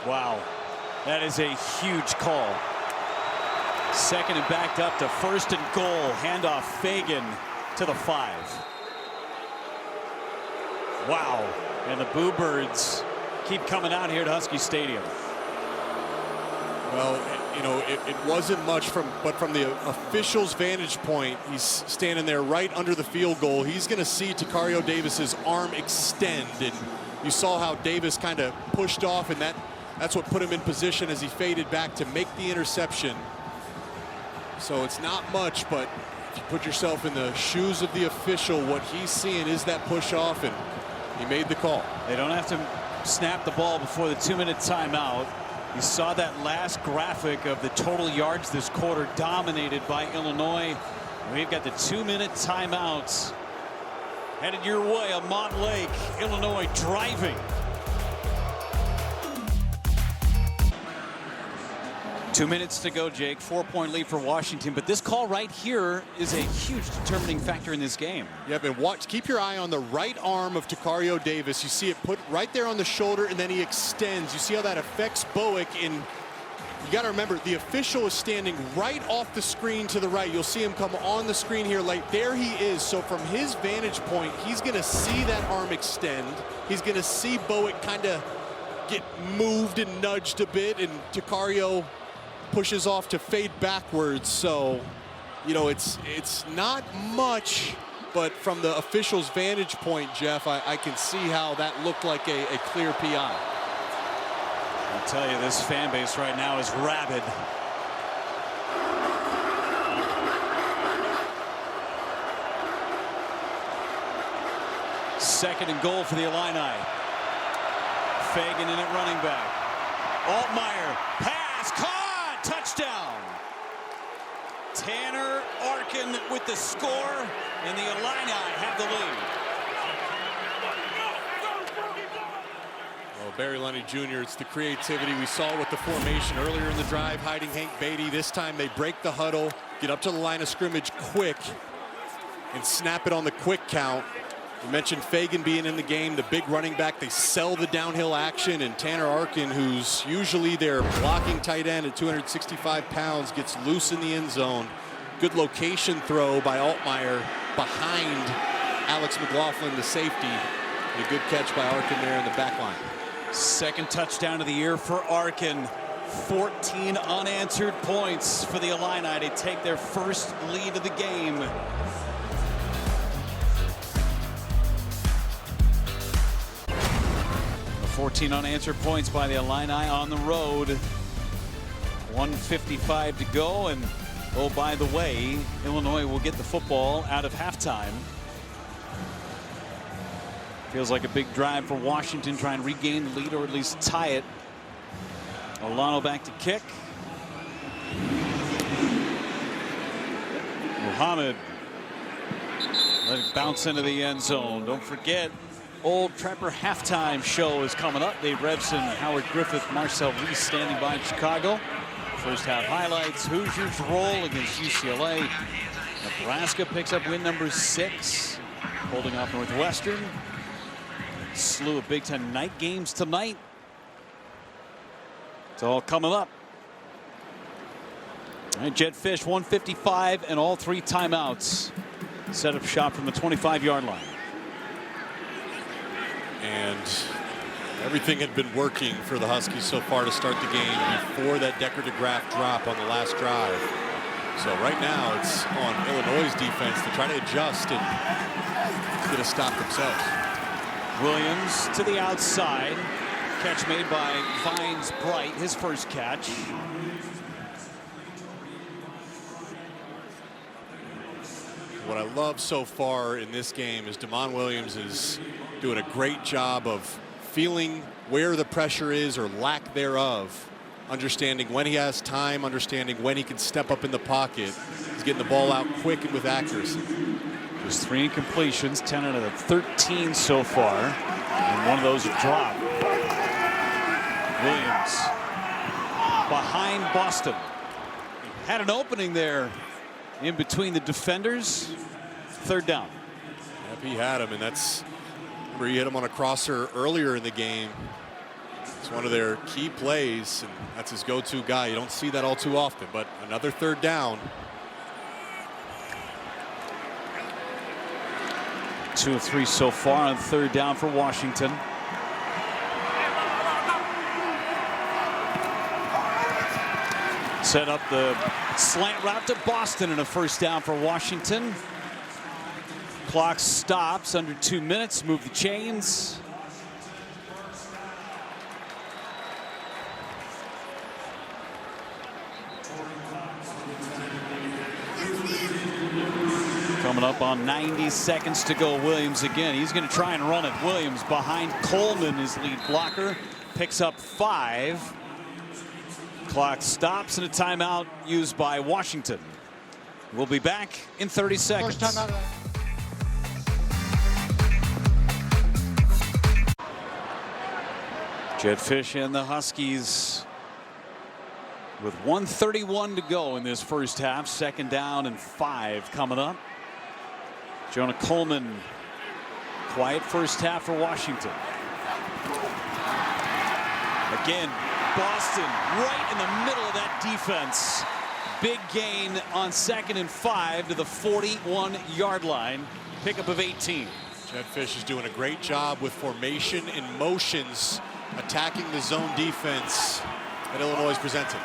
A: Wow. That is a huge call. Second and backed up to first and goal. Handoff Fagan to the 5. Wow. And the Boo Birds keep coming out here to Husky Stadium.
C: Well, you know, it wasn't much but from the official's vantage point, he's standing there right under the field goal. He's going to see Tacario Davis's arm extend, and you saw how Davis kind of pushed off, and that's what put him in position as he faded back to make the interception. So it's not much, but if you put yourself in the shoes of the official, what he's seeing is that push off, and he made the call.
A: They don't have to snap the ball before the 2-minute timeout. You saw that last graphic of the total yards this quarter dominated by Illinois. We've got the 2-minute timeouts headed your way on Montlake. Illinois driving. 2 minutes to go, Jake. 4-point lead for Washington, but this call right here is a huge determining factor in this game.
C: Yep, and watch, keep your eye on the right arm of Tacario Davis. You see it put right there on the shoulder, and then he extends. You see how that affects Bowick, and you got to remember, the official is standing right off the screen to the right. You'll see him come on the screen here late. There he is. So from his vantage point, he's going to see that arm extend. He's going to see Bowick kind of get moved and nudged a bit, and Tacario pushes off to fade backwards. So, you know, it's not much, but from the official's vantage point, Jeff, I can see how that looked like a clear PI.
A: I'll tell you, this fan base right now is rabid. Second and goal for the Illini. Fagan in at running back. Altmaier, pass, caught! Touchdown. Tanner Arkin with the score, and the Illini have the lead.
C: Well, Barry Lunny Jr., it's the creativity we saw with the formation earlier in the drive, hiding Hank Beatty. This time they break the huddle, get up to the line of scrimmage quick, and snap it on the quick count. You mentioned Fagan being in the game, the big running back. They sell the downhill action, and Tanner Arkin, who's usually their blocking tight end at 265 pounds, gets loose in the end zone. Good location throw by Altmaier behind Alex McLaughlin, the safety. And a good catch by Arkin there in the back line.
A: Second touchdown of the year for Arkin. 14 unanswered points for the Illini to take their first lead of the game. 14 unanswered points by the Illini on the road. 1:55 to go, and oh, by the way, Illinois will get the football out of halftime. Feels like a big drive for Washington, trying to regain the lead or at least tie it. Olano back to kick. Muhammad let it bounce into the end zone. Don't forget, Old Trapper halftime show is coming up. Dave Revson, Howard Griffith, Marcel Reese standing by in Chicago. First half highlights. Hoosiers roll against UCLA. Nebraska picks up win number 6, holding off Northwestern. Slew of Big Ten night games tonight. It's all coming up. All right, Jed Fish 155 and all 3 timeouts. Set up shop from the 25-yard line.
C: And everything had been working for the Huskies so far to start the game before that Decker DeGraff drop on the last drive. So right now it's on Illinois' defense to try to adjust and get a stop themselves.
A: Williams to the outside. Catch made by Vines Bright, his first catch.
C: What I love so far in this game is Damon Williams is doing a great job of feeling where the pressure is or lack thereof, understanding when he has time, understanding when he can step up in the pocket. He's getting the ball out quick and with accuracy.
A: Just 3 incompletions, 10 out of the 13 so far, and one of those have dropped. Williams behind Boston. Had an opening there in between the defenders. 3rd down.
C: Yep, he had him, and that's where he hit him on a crosser earlier in the game. It's one of their key plays, and that's his go-to guy. You don't see that all too often, but another 3rd down.
A: 2 of 3 so far on 3rd down for Washington. Set up the slant route to Boston and a 1st down for Washington. Clock stops under 2 minutes. Move the chains. Coming up on 90 seconds to go. Williams again. He's going to try and run it. Williams behind Coleman, his lead blocker. Picks up 5. Clock stops and a timeout used by Washington. We'll be back in 30 seconds.
E: First time out of that.
A: Jed Fish and the Huskies with 1:31 to go in this first half. 2nd down and 5 coming up. Jonah Coleman, quiet first half for Washington. Again, Boston right in the middle of that defense. Big gain on 2nd and 5 to the 41-yard line. Pickup of 18.
C: Jed Fish is doing a great job with formation and motions, attacking the zone defense that Illinois is presenting.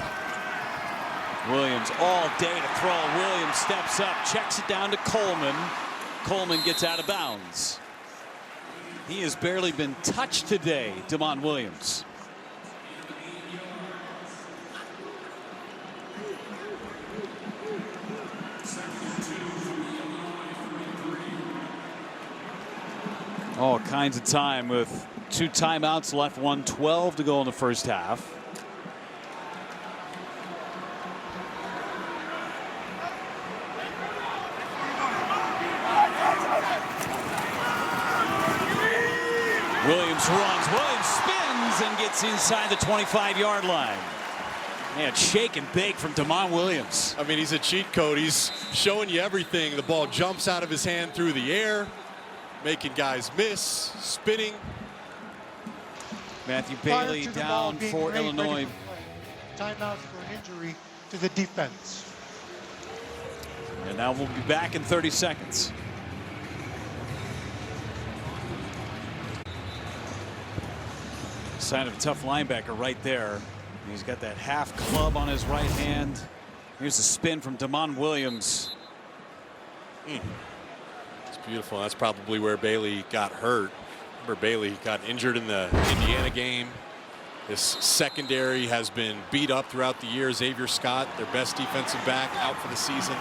A: Williams all day to throw. Williams steps up, checks it down to Coleman. Coleman gets out of bounds. He has barely been touched today, Damon Williams. All kinds of time with 2 timeouts left, 1:12 to go in the first half. Williams runs, Williams spins and gets inside the 25-yard line. Man, shake and bake from Damon Williams.
C: I mean, he's a cheat code. He's showing you everything. The ball jumps out of his hand through the air, making guys miss, spinning.
A: Matthew Bailey down for Illinois.
E: Timeout for an injury to the defense.
A: And now we'll be back in 30 seconds. Sign of a tough linebacker right there. He's got that half club on his right hand. Here's a spin from Damon Williams.
C: It's beautiful. That's probably where Bailey got hurt. Remember, Bailey got injured in the Indiana game. This secondary has been beat up throughout the year. Xavier Scott, their best defensive back, out for the season.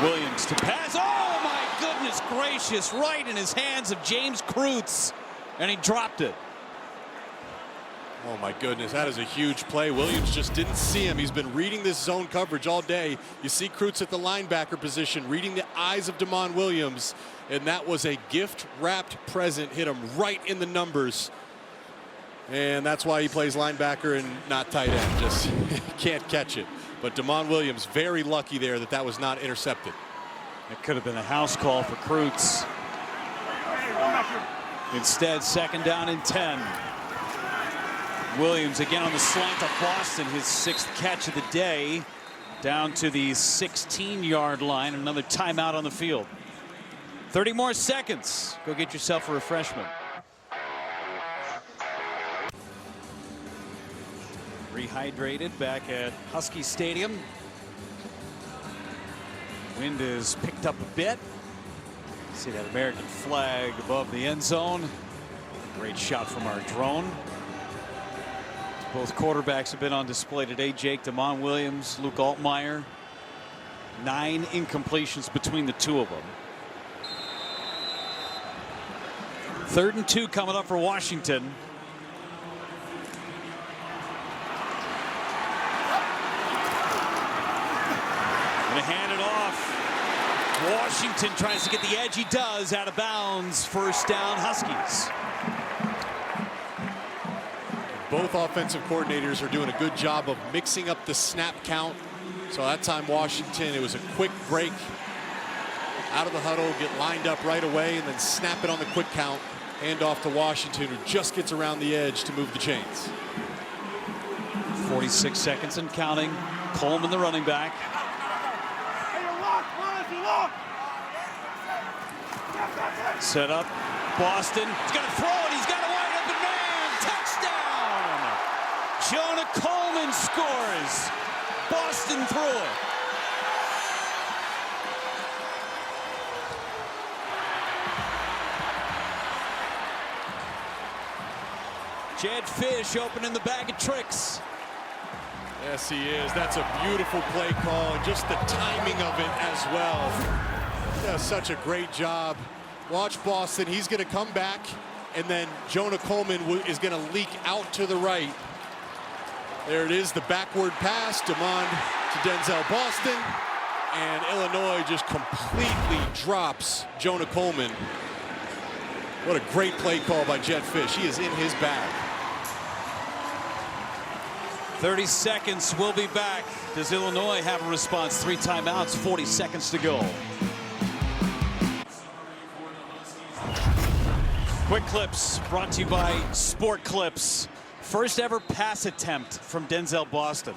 A: Williams to pass. Oh my goodness! goodness gracious, right in his hands of James Kreutz, and he dropped it.
C: Oh my goodness, that is a huge play. Williams just didn't see him. He's been reading this zone coverage all day. You see Kreutz at the linebacker position, reading the eyes of Damon Williams, and that was a gift-wrapped present. Hit him right in the numbers. And that's why he plays linebacker and not tight end. Just can't catch it. But Damon Williams, very lucky there that that was not intercepted.
A: It could have been a house call for Kreutz. Instead, second down and 10. Williams again on the slant of Boston, his 6th catch of the day, down to the 16-yard line. Another timeout on the field. 30 more seconds. Go get yourself a refreshment. Rehydrated back at Husky Stadium. Wind is picked up a bit. See that American flag above the end zone. Great shot from our drone. Both quarterbacks have been on display today. Jake, Damon Williams, Luke Altmaier. 9 incompletions between the two of them. 3rd and 2 coming up for Washington. Gonna hand it off. Washington tries to get the edge. He does. Out of bounds. First down, Huskies.
C: Both offensive coordinators are doing a good job of mixing up the snap count. So that time Washington, it was a quick break out of the huddle, get lined up right away, and then snap it on the quick count. Hand off to Washington, who just gets around the edge to move the chains.
A: 46 seconds and counting. Coleman, the running back. Set up. Boston. He's going to throw it. He's got a wide open man. Touchdown. Jonah Coleman scores. Boston threw it. Jed Fish opening the bag of tricks.
C: Yes, he is. That's a beautiful play call, and just the timing of it as well. Does such a great job. Watch Boston. He's going to come back, and then Jonah Coleman is going to leak out to the right. There it is, the backward pass. Damon to Denzel Boston, and Illinois just completely drops Jonah Coleman. What a great play call by Jed Fish. He is in his bag.
A: 30 seconds. We'll be back. Does Illinois have a response? 3 timeouts, 40 seconds to go. Quick Clips brought to you by Sport Clips. First ever pass attempt from Denzel Boston.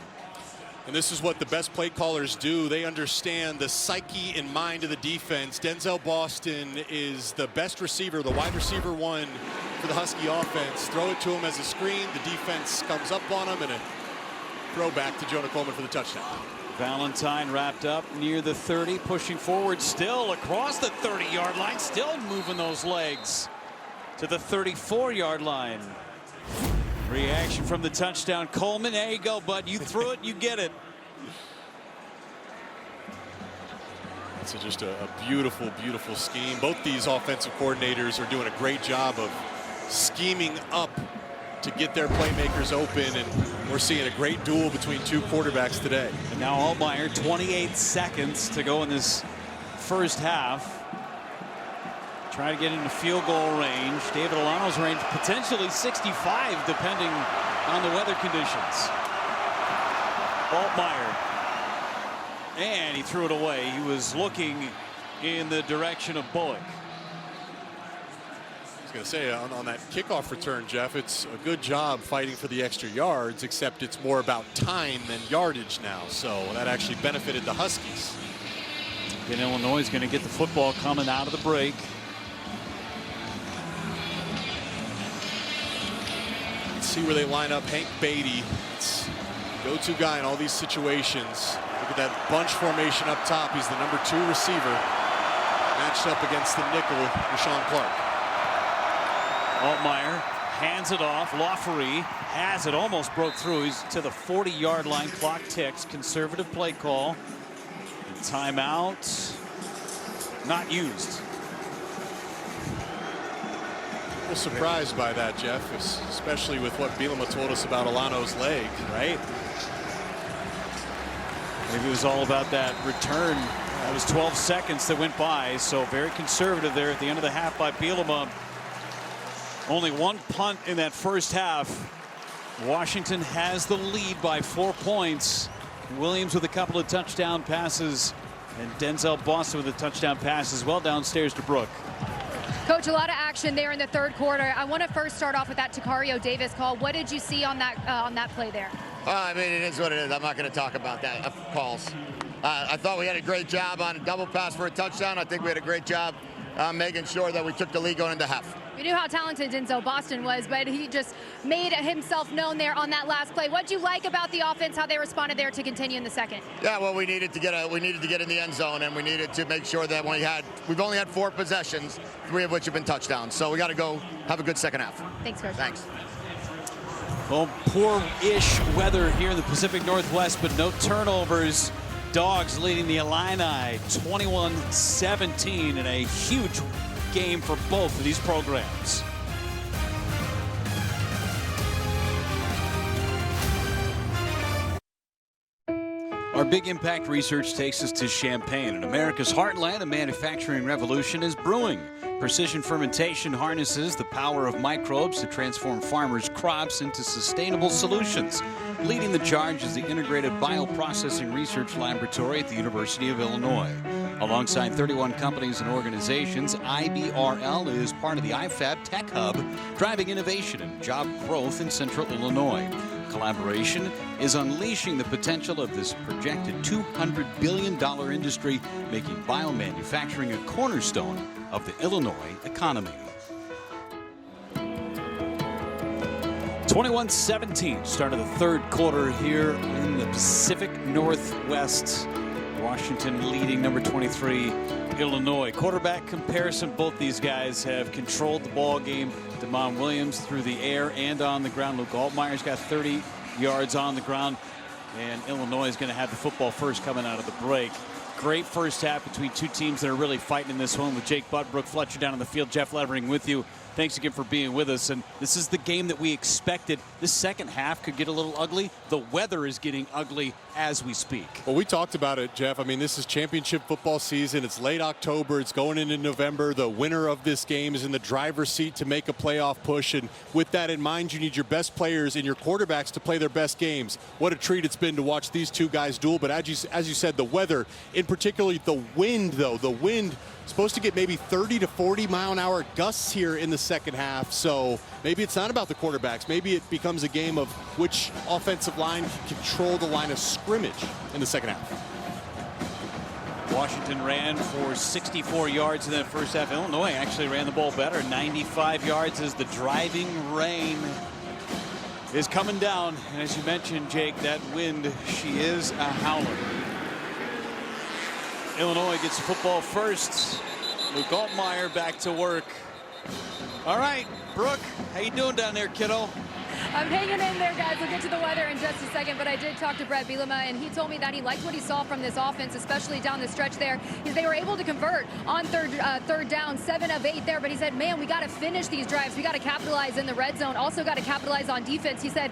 C: And this is what the best play callers do. They understand the psyche and mind of the defense. Denzel Boston is the best receiver, the wide receiver 1 for the Husky offense. Throw it to him as a screen. The defense comes up on him, and a throw back to Jonah Coleman for the touchdown.
A: Valentine wrapped up near the 30, pushing forward, still across the 30-yard line, still moving those legs to the 34-yard line. Reaction from the touchdown. Coleman, there you go, bud. You threw it, you get it.
C: It's just a beautiful, beautiful scheme. Both these offensive coordinators are doing a great job of scheming up to get their playmakers open, and we're seeing a great duel between 2 quarterbacks today.
A: And now Altmaier, 28 seconds to go in this first half. Try to get into field goal range. David Alano's range potentially 65 depending on the weather conditions. Altmaier, and he threw it away. He was looking in the direction of Bullock.
C: I was going to say, on that kickoff return, Jeff, it's a good job fighting for the extra yards, except it's more about time than yardage now. So that actually benefited the Huskies.
A: And Illinois is going to get the football coming out of the break.
C: See where they line up. Hank Beatty, it's go-to guy in all these situations. Look at that bunch formation up top. He's the number 2 receiver, matched up against the nickel, Rashawn Clark.
A: Altmaier hands it off. Lafferty has it, almost broke through. He's to the 40-yard line. Clock ticks. Conservative play call. And timeout not used.
C: little surprised by that, Jeff, especially with what Bielema told us about Alano's leg.
A: Right? Maybe it was all about that return. It was 12 seconds that went by, so very conservative there at the end of the half by Bielema. Only one punt in that first half. Washington has the lead by 4 points. Williams with a couple of touchdown passes, and Denzel Boston with a touchdown pass as well downstairs to Brooke.
D: Coach, a lot of action there in the third quarter. I want to first start off with that Tacario Davis call. What did you see on that play there?
F: I mean, it is what it is. I'm not going to talk about that calls. I thought we had a great job on a double pass for a touchdown. I think we had a great job making sure that we took the lead going into half.
D: We knew how talented Denzel Boston was, but he just made himself known there on that last play. What did you like about the offense, how they responded there to continue in the second?
F: Yeah, well, we needed to get in the end zone, and we needed to make sure that we've only had 4 possessions, 3 of which have been touchdowns. So we got to go have a good second half.
D: Thanks, Coach.
F: Thanks.
A: Well, poor-ish weather here in the Pacific Northwest, but no turnovers. Dogs leading the Illini 21-17 in a huge game for both of these programs. Our Big Impact research takes us to Champaign, and America's heartland. A manufacturing revolution is brewing. Precision fermentation harnesses the power of microbes to transform farmers' crops into sustainable solutions. Leading the charge is the Integrated Bioprocessing Research Laboratory at the University of Illinois. Alongside 31 companies and organizations, IBRL is part of the IFAB Tech Hub, driving innovation and job growth in Central Illinois. Collaboration is unleashing the potential of this projected $200 billion industry, making biomanufacturing a cornerstone of the Illinois economy. 21-17, start of the third quarter here in the Pacific Northwest. Washington leading number 23, Illinois. Quarterback comparison, both these guys have controlled the ball game. Damon Williams through the air and on the ground. Luke Altmaier's got 30 yards on the ground, and Illinois is going to have the football first coming out of the break. Great first half between two teams that are really fighting in this one, with Jake Butt, Brooke Fletcher down on the field. Jeff Levering with you. Thanks again for being with us. And this is the game that we expected. This second half could get a little ugly. The weather is getting ugly as we speak.
C: Well, we talked about it, Jeff. I mean, this is championship football season. It's late October. It's going into November. The winner of this game is in the driver's seat to make a playoff push. And with that in mind, you need your best players and your quarterbacks to play their best games. What a treat it's been to watch these two guys duel. But as you said, the weather, in particular the wind, though, the wind supposed to get maybe 30 to 40 mile an hour gusts here in the second half. So maybe it's not about the quarterbacks. Maybe it becomes a game of which offensive line can control the line of scrimmage in the second half.
A: Washington ran for 64 yards in that first half. Illinois actually ran the ball better, 95 yards as the driving rain is coming down. And as you mentioned, Jake, that wind, she is a howler. Illinois gets the football first. Luke Altmaier back to work. All right, Brooke, how you doing down there, kiddo?
D: I'm hanging in there, guys. We'll get to the weather in just a second, but I did talk to Brett Bielema, and he told me that he liked what he saw from this offense, especially down the stretch there. They were able to convert on third down, 7 of 8 there, but he said, man, we got to finish these drives. We got to capitalize in the red zone. Also got to capitalize on defense. He said,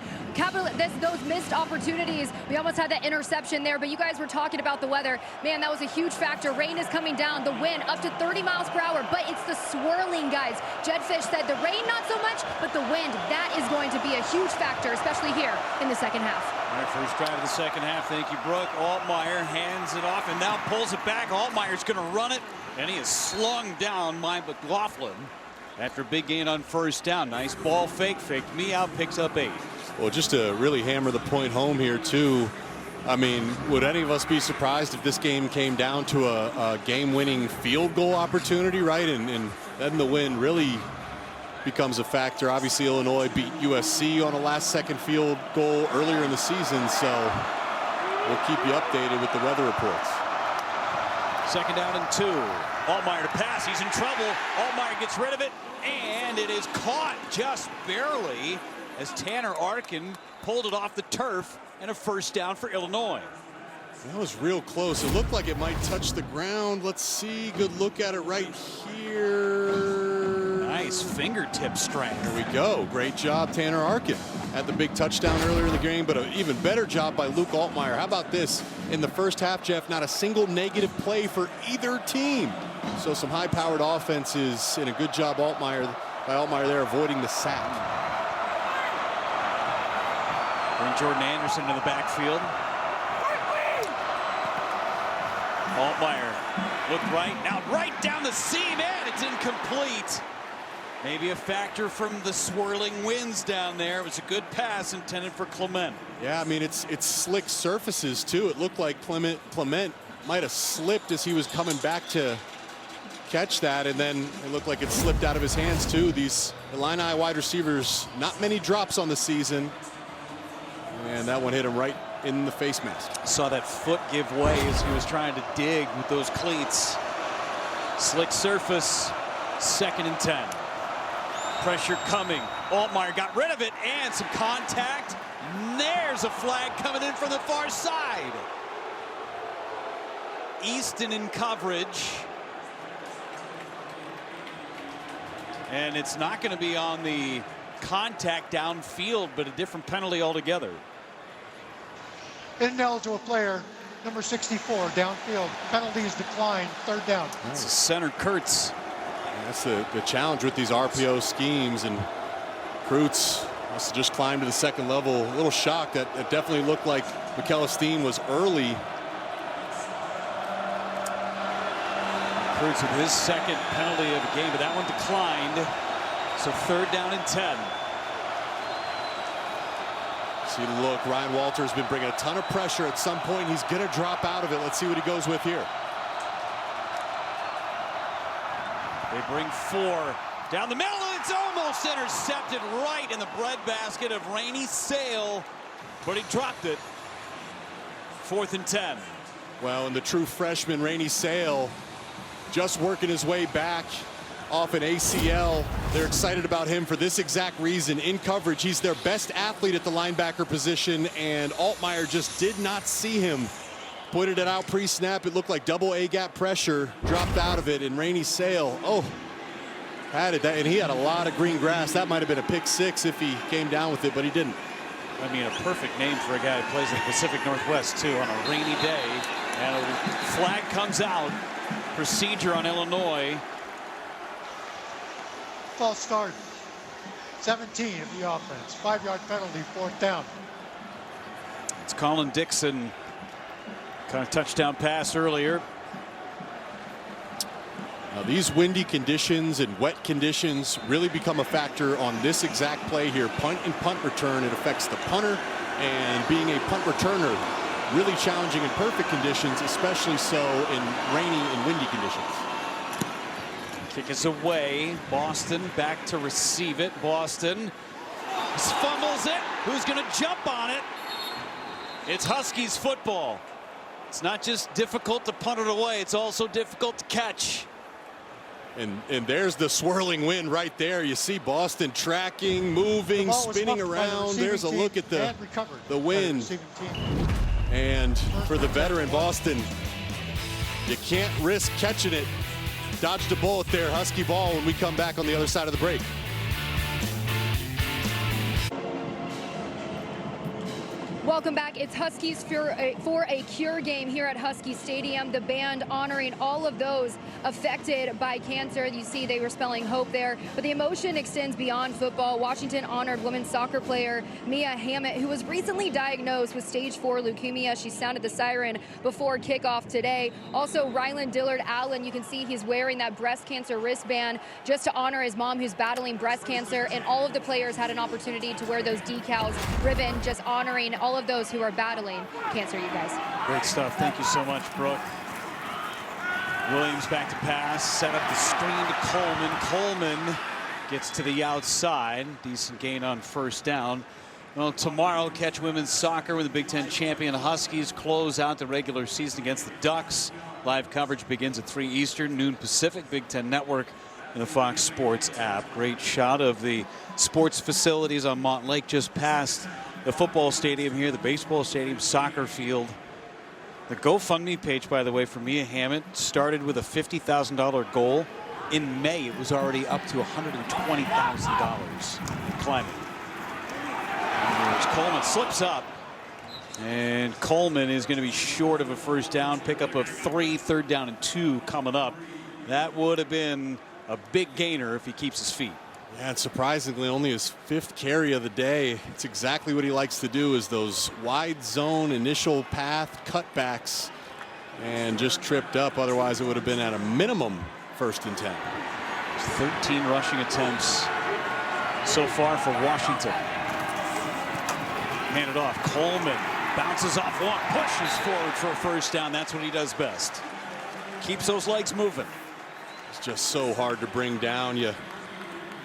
D: those missed opportunities. We almost had that interception there, but you guys were talking about the weather. Man, that was a huge factor. Rain is coming down, the wind up to 30 miles per hour, but it's the swirling, guys. Jed Fish said the rain, not so much, but the wind, that is going to be a huge factor, especially here in the second half.
A: All right, first drive of the second half. Thank you, Brooke. Altmaier hands it off and now pulls it back. Altmaier's going to run it, and he is slung down by McLaughlin after a big gain on first down. Nice ball fake, faked me out, picks up 8.
C: Well, just to really hammer the point home here, too, I mean, would any of us be surprised if this game came down to a game-winning field goal opportunity, right? And then the win really becomes a factor. Obviously, Illinois beat USC on a last-second field goal earlier in the season, so we'll keep you updated with the weather reports.
A: Second down and 2. Altmaier to pass. He's in trouble. Altmaier gets rid of it, and it is caught just barely as Tanner Arkin pulled it off the turf, and a first down for Illinois.
C: That was real close. It looked like it might touch the ground. Let's see. Good look at it right here.
A: Nice fingertip strength.
C: There we go. Great job, Tanner Arkin. Had the big touchdown earlier in the game, but an even better job by Luke Altmaier. How about this? In the first half, Jeff, not a single negative play for either team. So some high-powered offenses, and a good job by Altmaier there, avoiding the sack.
A: Bring Jordan Anderson to the backfield. Altmaier looked right, now right down the seam, and it's incomplete. Maybe a factor from the swirling winds down there. It was a good pass intended for Clement.
C: Yeah, I mean, it's slick surfaces, too. It looked like Clement might have slipped as he was coming back to catch that, and then it looked like it slipped out of his hands, too. These Illini wide receivers, not many drops on the season, and that one hit him right in the face mask.
A: Saw that foot give way as he was trying to dig with those cleats. Slick surface, 2nd and 10. Pressure coming. Altmaier got rid of it, and some contact. There's a flag coming in from the far side. Easton in coverage. And it's not going to be on the contact downfield, but a different penalty altogether.
E: Ineligible player, number 64, downfield. Penalty is declined, 3rd down.
A: That's center Kurtz.
C: That's the challenge with these RPO schemes, and Kreutz must have just climbed to the 2nd level. A little shocked. That it definitely looked like McEllisteen was early.
A: Kreutz with his 2nd penalty of the game, but that one declined. So 3rd down and 10.
C: See the look. Ryan Walters has been bringing a ton of pressure. At some point, he's going to drop out of it. Let's see what he goes with here.
A: They bring 4 down the middle, and it's almost intercepted right in the breadbasket of Rainey Sale, but he dropped it. 4th and 10.
C: Well, and the true freshman, Rainey Sale, just working his way back off an ACL. They're excited about him for this exact reason. In coverage, he's their best athlete at the linebacker position, and Altmaier just did not see him. Pointed it out pre-snap. It looked like double A-gap pressure. Dropped out of it, and Rainey Sale, had it. And he had a lot of green grass. That might have been a pick 6 if he came down with it, but he didn't.
A: I mean, a perfect name for a guy who plays in the Pacific Northwest, too, on a rainy day. And a flag comes out. Procedure on Illinois.
E: False start. 17 of the offense. 5-yard penalty, 4th down.
A: It's Colin Dixon. Kind of touchdown pass earlier.
C: Now these windy conditions and wet conditions really become a factor on this exact play here. Punt and punt return. It affects the punter, and being a punt returner, really challenging in perfect conditions, especially so in rainy and windy conditions.
A: Kick is away. Boston back to receive it. Boston fumbles it. Who's going to jump on it? It's Huskies football. It's not just difficult to punt it away, it's also difficult to catch.
C: And there's the swirling wind right there. You see Boston tracking, moving, spinning around. There's a look at the wind. And for the veteran Boston, you can't risk catching it. Dodged a bullet there. Husky ball when we come back on the other side of the break.
D: Welcome back. It's Huskies for a Cure game here at Husky Stadium. The band honoring all of those affected by cancer. You see they were spelling hope there. But the emotion extends beyond football. Washington honored women's soccer player Mia Hammett, who was recently diagnosed with stage 4 leukemia. She sounded the siren before kickoff today. Also, Ryland Dillard Allen, you can see he's wearing that breast cancer wristband just to honor his mom who's battling breast cancer. And all of the players had an opportunity to wear those decals, ribbon, just honoring all of those who are battling cancer, you guys.
A: Great stuff. Thank you so much, Brooke. Williams back to pass, set up the screen to Coleman. Coleman gets to the outside. Decent gain on 1st down. Well, tomorrow, catch women's soccer when the Big Ten champion Huskies close out the regular season against the Ducks. Live coverage begins at 3 Eastern, noon Pacific, Big Ten Network, and the Fox Sports app. Great shot of the sports facilities on Montlake just past the football stadium here, the baseball stadium, soccer field. The GoFundMe page, by the way, for Mia Hammett started with a $50,000 goal. In May, it was already up to $120,000 climbing. Here's Coleman, slips up. And Coleman is going to be short of a first down. Pickup of 3, 3rd down and 2 coming up. That would have been a big gainer if he keeps his feet.
C: Yeah, and surprisingly, only his 5th carry of the day. It's exactly what he likes to do, is those wide zone initial path cutbacks, and just tripped up. Otherwise, it would have been at a minimum 1st and 10.
A: 13 rushing attempts so far for Washington. Handed off. Coleman bounces off one, pushes forward for a first down. That's what he does best. Keeps those legs moving.
C: It's just so hard to bring down. You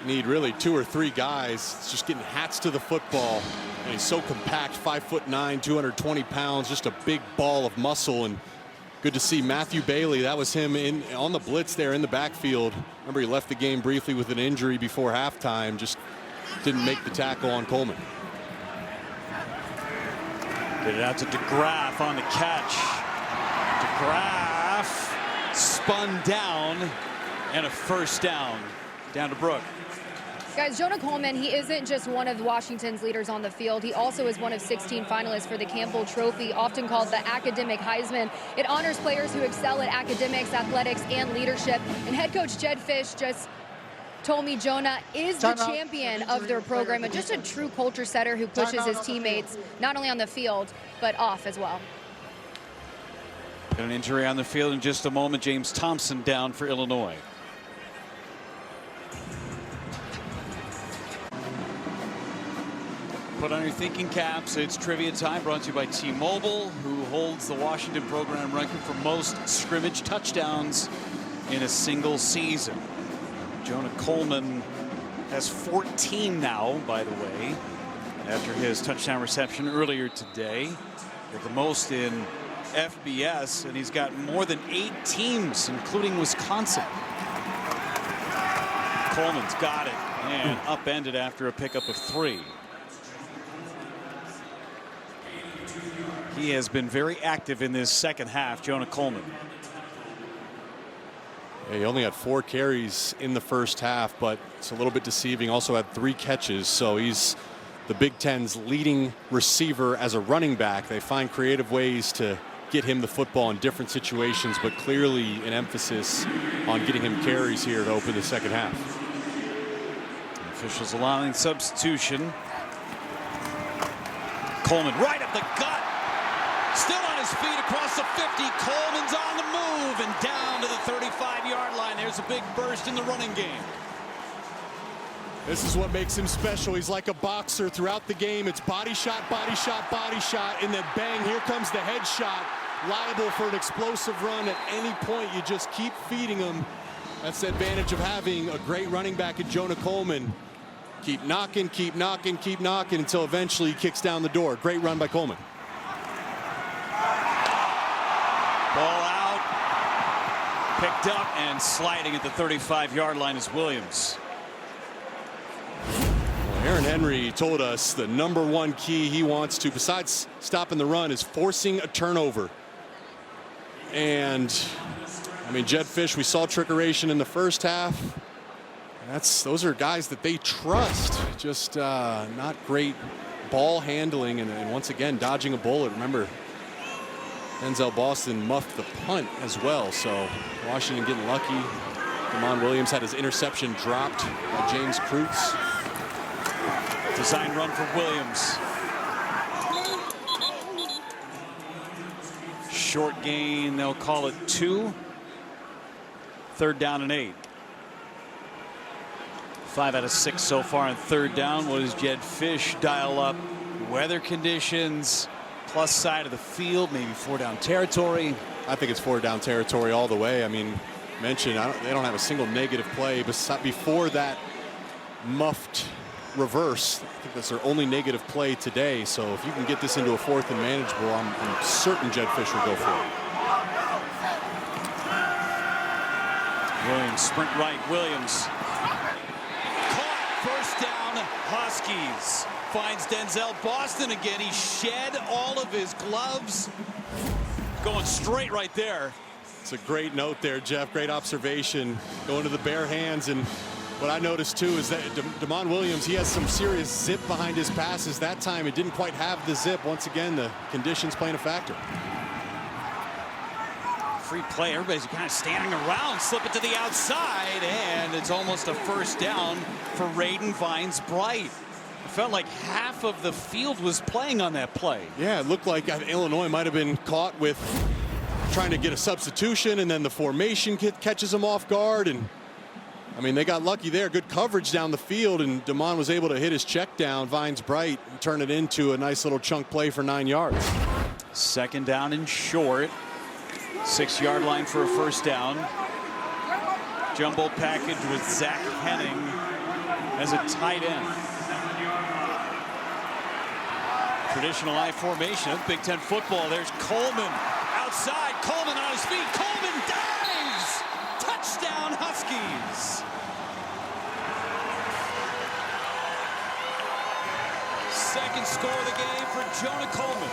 C: need really 2 or 3 guys. It's just getting hats to the football. And he's so compact, 5'9", 220 pounds, just a big ball of muscle. And good to see Matthew Bailey. That was him on the blitz there in the backfield. Remember, he left the game briefly with an injury before halftime. Just didn't make the tackle on Coleman.
A: Get it out to DeGraff on the catch. DeGraff spun down, and a first down. Down to Brooke.
D: Guys, Jonah Coleman, he isn't just one of Washington's leaders on the field. He also is one of 16 finalists for the Campbell Trophy, often called the Academic Heisman. It honors players who excel at academics, athletics, and leadership. And head coach Jed Fish just told me Jonah is the champion of their program and just a true culture setter who pushes his teammates, not only on the field, but off as well.
A: Got an injury on the field in just a moment. James Thompson down for Illinois. Put on your thinking caps. It's trivia time, brought to you by T-Mobile, who holds the Washington program record for most scrimmage touchdowns in a single season. Jonah Coleman has 14 now, by the way, after his touchdown reception earlier today. With the most in FBS, and he's got more than 8 teams, including Wisconsin. Coleman's got it and upended after a pickup of 3. He has been very active in this second half, Jonah Coleman.
C: Yeah, he only had 4 carries in the first half, but it's a little bit deceiving. Also had 3 catches, so he's the Big Ten's leading receiver as a running back. They find creative ways to get him the football in different situations, but clearly an emphasis on getting him carries here to open the second half.
A: Officials allowing substitution. Coleman right up the gut. Still on his feet across the 50. Coleman's on the move and down to the 35-yard line. There's a big burst in the running game.
C: This is what makes him special. He's like a boxer throughout the game. It's body shot, body shot, body shot, and then bang, here comes the head shot. Liable for an explosive run at any point. You just keep feeding him. That's the advantage of having a great running back in Jonah Coleman. Keep knocking, keep knocking, keep knocking until eventually he kicks down the door. Great run by Coleman.
A: Ball out, picked up, and sliding at the 35-yard line is Williams.
C: Well, Aaron Henry told us the #1 key he wants to, besides stopping the run, is forcing a turnover. And, I mean, Jed Fish, we saw trickeration in the first half. Those are guys that they trust. Just not great ball handling, and once again, dodging a bullet. Remember, Denzel Boston muffed the punt as well, so Washington getting lucky. Damon Williams had his interception dropped by James Kreutz.
A: Design run for Williams. Short gain, they'll call it 2. 3rd down and 8. 5 out of 6 so far on 3rd down. What does Jed Fish dial up? Weather conditions, plus side of the field, maybe 4-down territory.
C: I think it's 4-down territory all the way. I mean, mentioned they don't have a single negative play before that muffed reverse. I think that's their only negative play today. So if you can get this into a 4th and manageable, I'm certain Jed Fish will go for it.
A: Williams sprint right. Williams caught. First down, Huskies. Finds Denzel Boston again. He shed all of his gloves. Going straight right there
C: It's a great note there, Jeff. Great observation. Going to the bare hands. And what I noticed, too, is that Damon Williams, he has some serious zip behind his passes. That time, it didn't quite have the zip. Once again, the conditions playing a factor.
A: Free play. Everybody's kind of standing around. Slip it to the outside, and it's almost a first down for Raiden Vines-Bright. It felt like half of the field was playing on that play.
C: Yeah, it looked like Illinois might have been caught with trying to get a substitution, and then the formation catches them off guard. And I mean, they got lucky there. Good coverage down the field, and Damon was able to hit his check down, Vines-Bright, and turn it into a nice little chunk play for 9 yards.
A: Second down and short. 6-yard line for a first down. Jumbo package with Zach Henning as a tight end. Traditional I formation of Big Ten football. There's Coleman outside. Coleman on his feet. Coleman dives. Touchdown Huskies. Second score of the game for Jonah Coleman.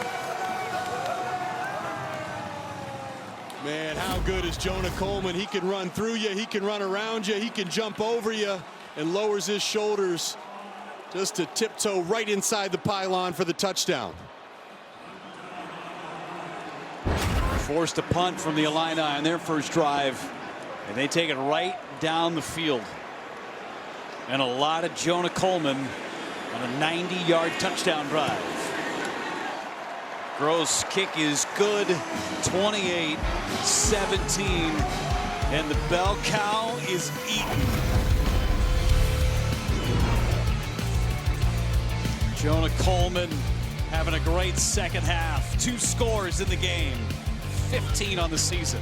C: Man, how good is Jonah Coleman? He can run through you, he can run around you, he can jump over you, and lowers his shoulders just to tiptoe right inside the pylon for the touchdown.
A: Forced a punt from the Illini on their first drive, and they take it right down the field. And a lot of Jonah Coleman on a 90-yard touchdown drive. Gross kick is good, 28-17, and the bell cow is eaten. Jonah Coleman having a great second half. 2 scores in the game, 15 on the season.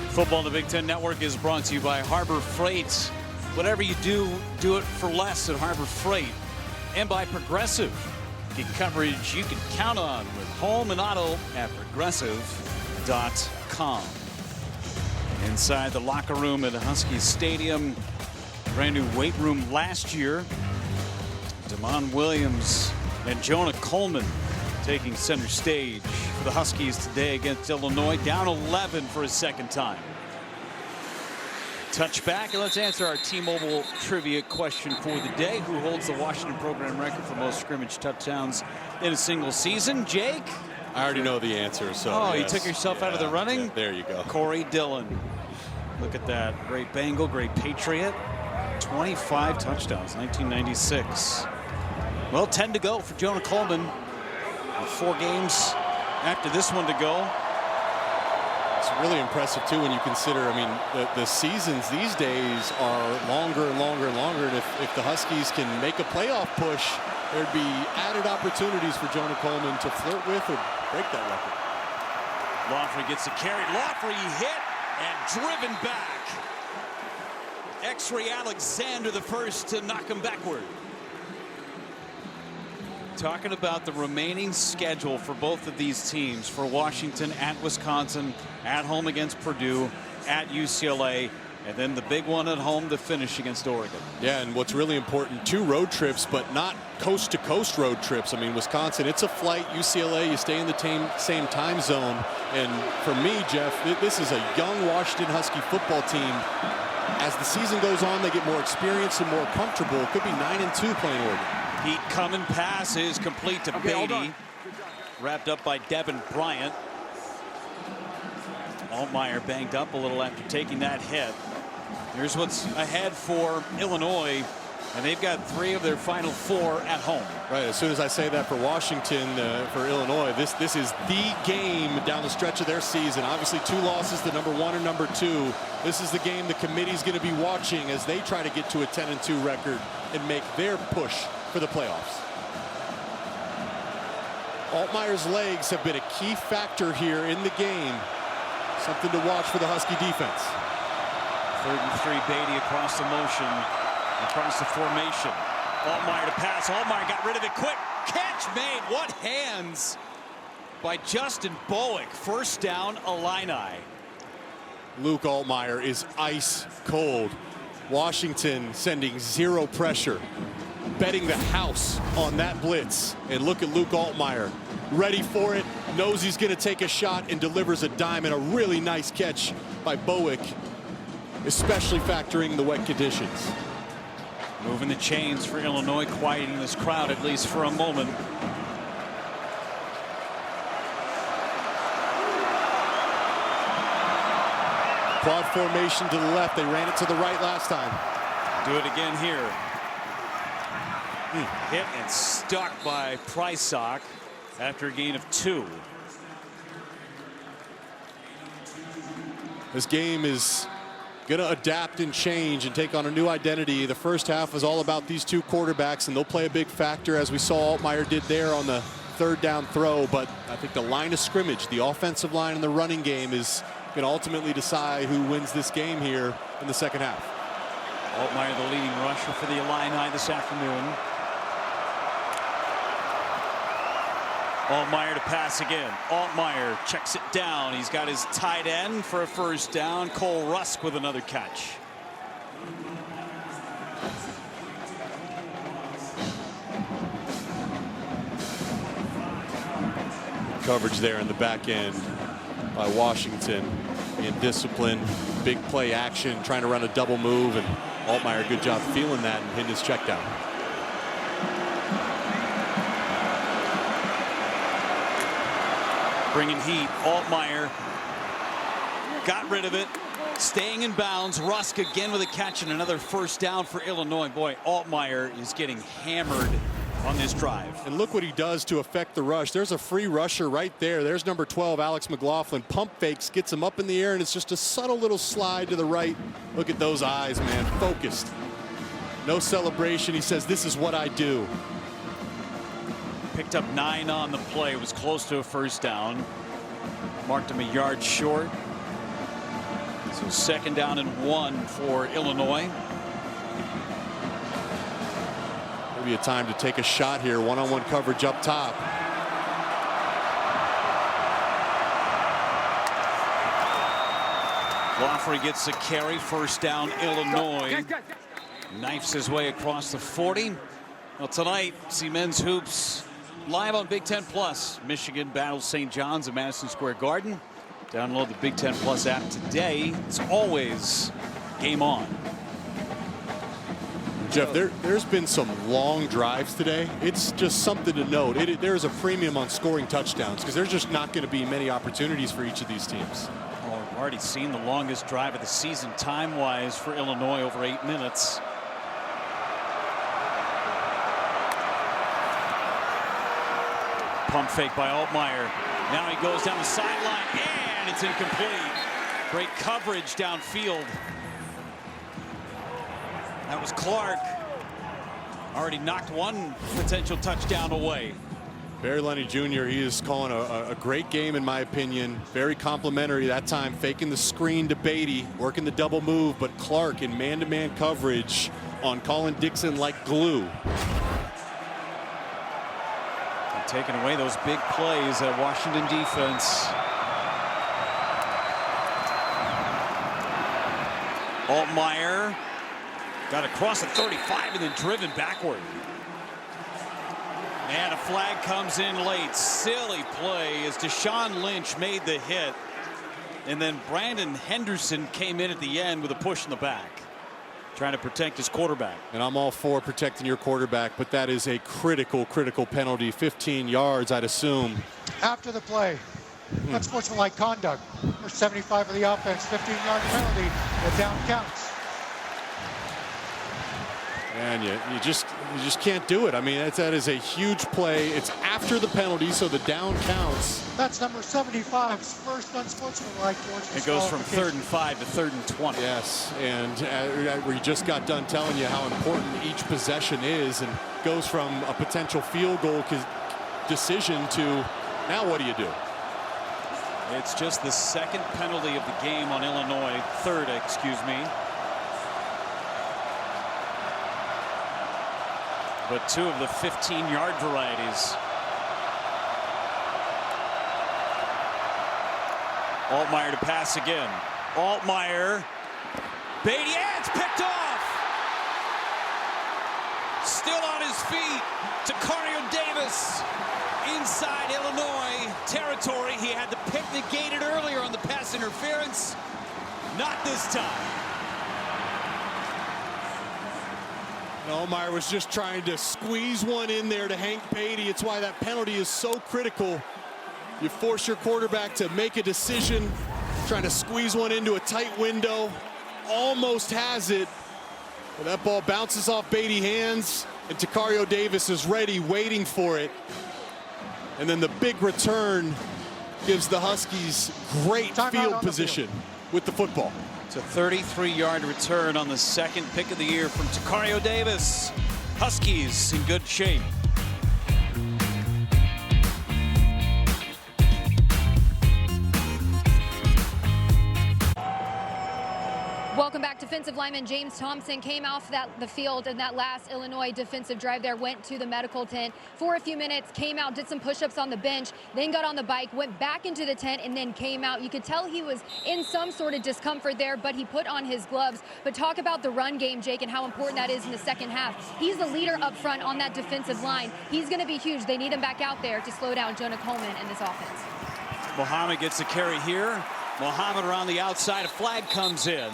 A: Football on the Big Ten Network is brought to you by Harbor Freight. Whatever you do, do it for less at Harbor Freight. And by Progressive. Get coverage you can count on with home and auto at progressive.com. Inside the locker room at the Huskies Stadium. Brand new weight room last year. Damon Williams and Jonah Coleman taking center stage for the Huskies today against Illinois. Down 11 for a second time. Touchback, and let's answer our T-Mobile trivia question for the day. Who holds the Washington program record for most scrimmage touchdowns in a single season? Jake?
C: I already know the answer. So
A: oh,
C: yes.
A: You took yourself out of the running?
C: Yeah, there you go.
A: Corey Dillon. Look at that. Great Bengal, great Patriot. 25 touchdowns, 1996. Well, 10 to go for Jonah Coleman. 4 games after this one to go.
C: It's really impressive, too, when you consider, I mean, the seasons these days are longer and longer and longer. And if the Huskies can make a playoff push, there'd be added opportunities for Jonah Coleman to flirt with or break that record.
A: Lawfrey gets the carry. Lawfrey hit and driven back. X-Ray Alexander the first to knock him backward. Talking about the remaining schedule for both of these teams, for Washington at Wisconsin, at home against Purdue, at UCLA, and then the big one at home to finish against Oregon.
C: Yeah, and what's really important, 2 road trips, but not coast-to-coast road trips. I mean, Wisconsin, it's a flight. UCLA, you stay in the same time zone. And for me, Jeff, this is a young Washington Husky football team. As the season goes on, they get more experience and more comfortable. It could be 9-2 playing Oregon.
A: Heat coming pass is complete to Beatty. Wrapped up by Devin Bryant. Altmaier banged up a little after taking that hit. Here's what's ahead for Illinois, and they've got 3 of their final 4 at home.
C: Right, as soon as I say that for Washington, for Illinois, this is the game down the stretch of their season. Obviously 2 losses to number 1 and number 2. This is the game the committee's going to be watching as they try to get to a 10-2 record and make their push for the playoffs. Altmaier's legs have been a key factor here in the game. Something to watch for the Husky defense.
A: 3rd and 3, Beatty across the motion, across the formation. Altmaier to pass. Altmaier got rid of it quick. Catch made. What hands by Justin Bowick. First down, Illini.
C: Luke Altmaier is ice cold. Washington sending 0 pressure. Betting the house on that blitz. And look at Luke Altmaier ready for it, knows he's going to take a shot, and delivers a dime, and a really nice catch by Bowick, especially factoring the wet conditions.
A: Moving the chains for Illinois, quieting this crowd at least for a moment.
C: Quad formation to the left. They ran it to the right last time.
A: Do it again here. Hit and stuck by Prysock after a gain of 2.
C: This game is going to adapt and change and take on a new identity. The first half was all about these two quarterbacks, and they'll play a big factor, as we saw Altmaier did there on the third down throw. But I think the line of scrimmage, the offensive line and the running game, is going to ultimately decide who wins this game here in the second half.
A: Altmaier, the leading rusher for the Illini this afternoon. Altmaier to pass again. Altmaier checks it down. He's got his tight end for a first down. Cole Rusk with another catch.
C: Coverage there in the back end by Washington. Being disciplined, big play action, trying to run a double move, and Altmaier, good job feeling that and hitting his check down.
A: Bringing heat. Altmaier got rid of it, staying in bounds. Rusk again with a catch and another first down for Illinois. Boy, Altmaier is getting hammered on this drive.
C: And look what he does to affect the rush. There's a free rusher right there. There's number 12, Alex McLaughlin. Pump fakes, gets him up in the air, and it's just a subtle little slide to the right. Look at those eyes, man. Focused. No celebration. He says, this is what I do.
A: Picked up 9 on the play. Was close to a first down. Marked him a yard short. So second down and 1 for Illinois.
C: Maybe a time to take a shot here. One-on-one coverage up top.
A: Laughley gets the carry. First down, Illinois. Knifes his way across the 40. Well, tonight, see men's hoops live on Big Ten Plus. Michigan battles St. John's at Madison Square Garden. Download the Big Ten Plus app today. It's always game on.
C: Jeff, there's been some long drives today. It's just something to note. There's a premium on scoring touchdowns because there's just not going to be many opportunities for each of these teams.
A: Oh, we've already seen the longest drive of the season time-wise for Illinois, over 8 minutes. Pump fake by Altmaier. Now he goes down the sideline, and it's incomplete. Great coverage downfield. That was Clark. Already knocked one potential touchdown away.
C: Barry Lenny Jr., he is calling a great game, in my opinion. Very complimentary that time, faking the screen to Beatty, working the double move, but Clark in man-to-man coverage on Colin Dixon like glue.
A: Taking away those big plays at Washington defense. Altmaier got across the 35 and then driven backward. And a flag comes in late. Silly play as Deshaun Lynch made the hit. And then Brandon Henderson came in at the end with a push in the back, trying to protect his quarterback.
C: And I'm all for protecting your quarterback, but that is a critical penalty. 15 yards, I'd assume.
E: After the play, unsportsmanlike conduct. First 75 of the offense, 15-yard penalty. The down counts.
C: And you just can't do it. I mean, that is a huge play. It's after the penalty, so the down counts.
E: That's number 75's first unsportsmanlike.
A: It goes from 3rd and 5 to 3rd and 20.
C: Yes, and we just got done telling you how important each possession is, and goes from a potential field goal decision to now what do you do?
A: It's just the second penalty of the game on Illinois. Third, excuse me. But 2 of the 15-yard varieties. Altmaier to pass again. Altmaier. Beatty, and it's picked off. Still on his his feet. Tacario Davis inside Illinois territory. He had the pick negated earlier on the pass interference. Not this time.
C: Allmeyer was just trying to squeeze one in there to Hank Beatty. It's why that penalty is so critical. You force your quarterback to make a decision, trying to squeeze one into a tight window. Almost has it. But that ball bounces off Beatty's hands, and Tacario Davis is ready, waiting for it. And then the big return gives the Huskies great field position with the football.
A: It's a 33-yard return on the second pick of the year from Tacario Davis. Huskies in good shape.
D: Welcome back. Defensive lineman James Thompson came off the field in that last Illinois defensive drive there, went to the medical tent for a few minutes, came out, did some push-ups on the bench, then got on the bike, went back into the tent, and then came out. You could tell he was in some sort of discomfort there, but he put on his gloves. But talk about the run game, Jake, and how important that is in the second half. He's the leader up front on that defensive line. He's going to be huge. They need him back out there to slow down Jonah Coleman in this offense.
A: Muhammad gets the carry here. Muhammad around the outside. A flag comes in.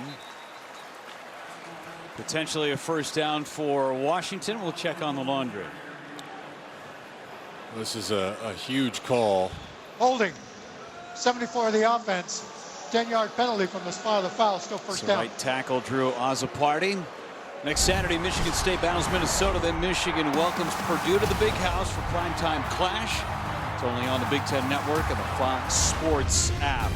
A: Potentially a first down for Washington. We'll check on the laundry.
C: This is a huge call.
E: Holding. 74 of the offense. 10-yard penalty from the spot of the foul. Still first down.
A: Right tackle Drew Azapardi. Next Saturday, Michigan State battles Minnesota. Then Michigan welcomes Purdue to the Big House for primetime clash. It's only on the Big Ten Network and the Fox Sports app.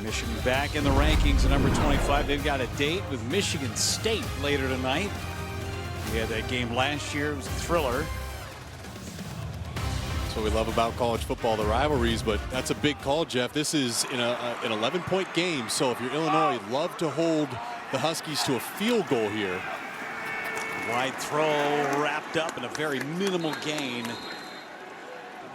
A: Michigan back in the rankings at number 25. They've got a date with Michigan State later tonight. We had that game last year. It was a thriller.
C: That's what we love about college football, the rivalries, but that's a big call, Jeff. This is in an 11-point game, so if you're Illinois, you'd love to hold the Huskies to a field goal here.
A: Wide throw wrapped up in a very minimal gain.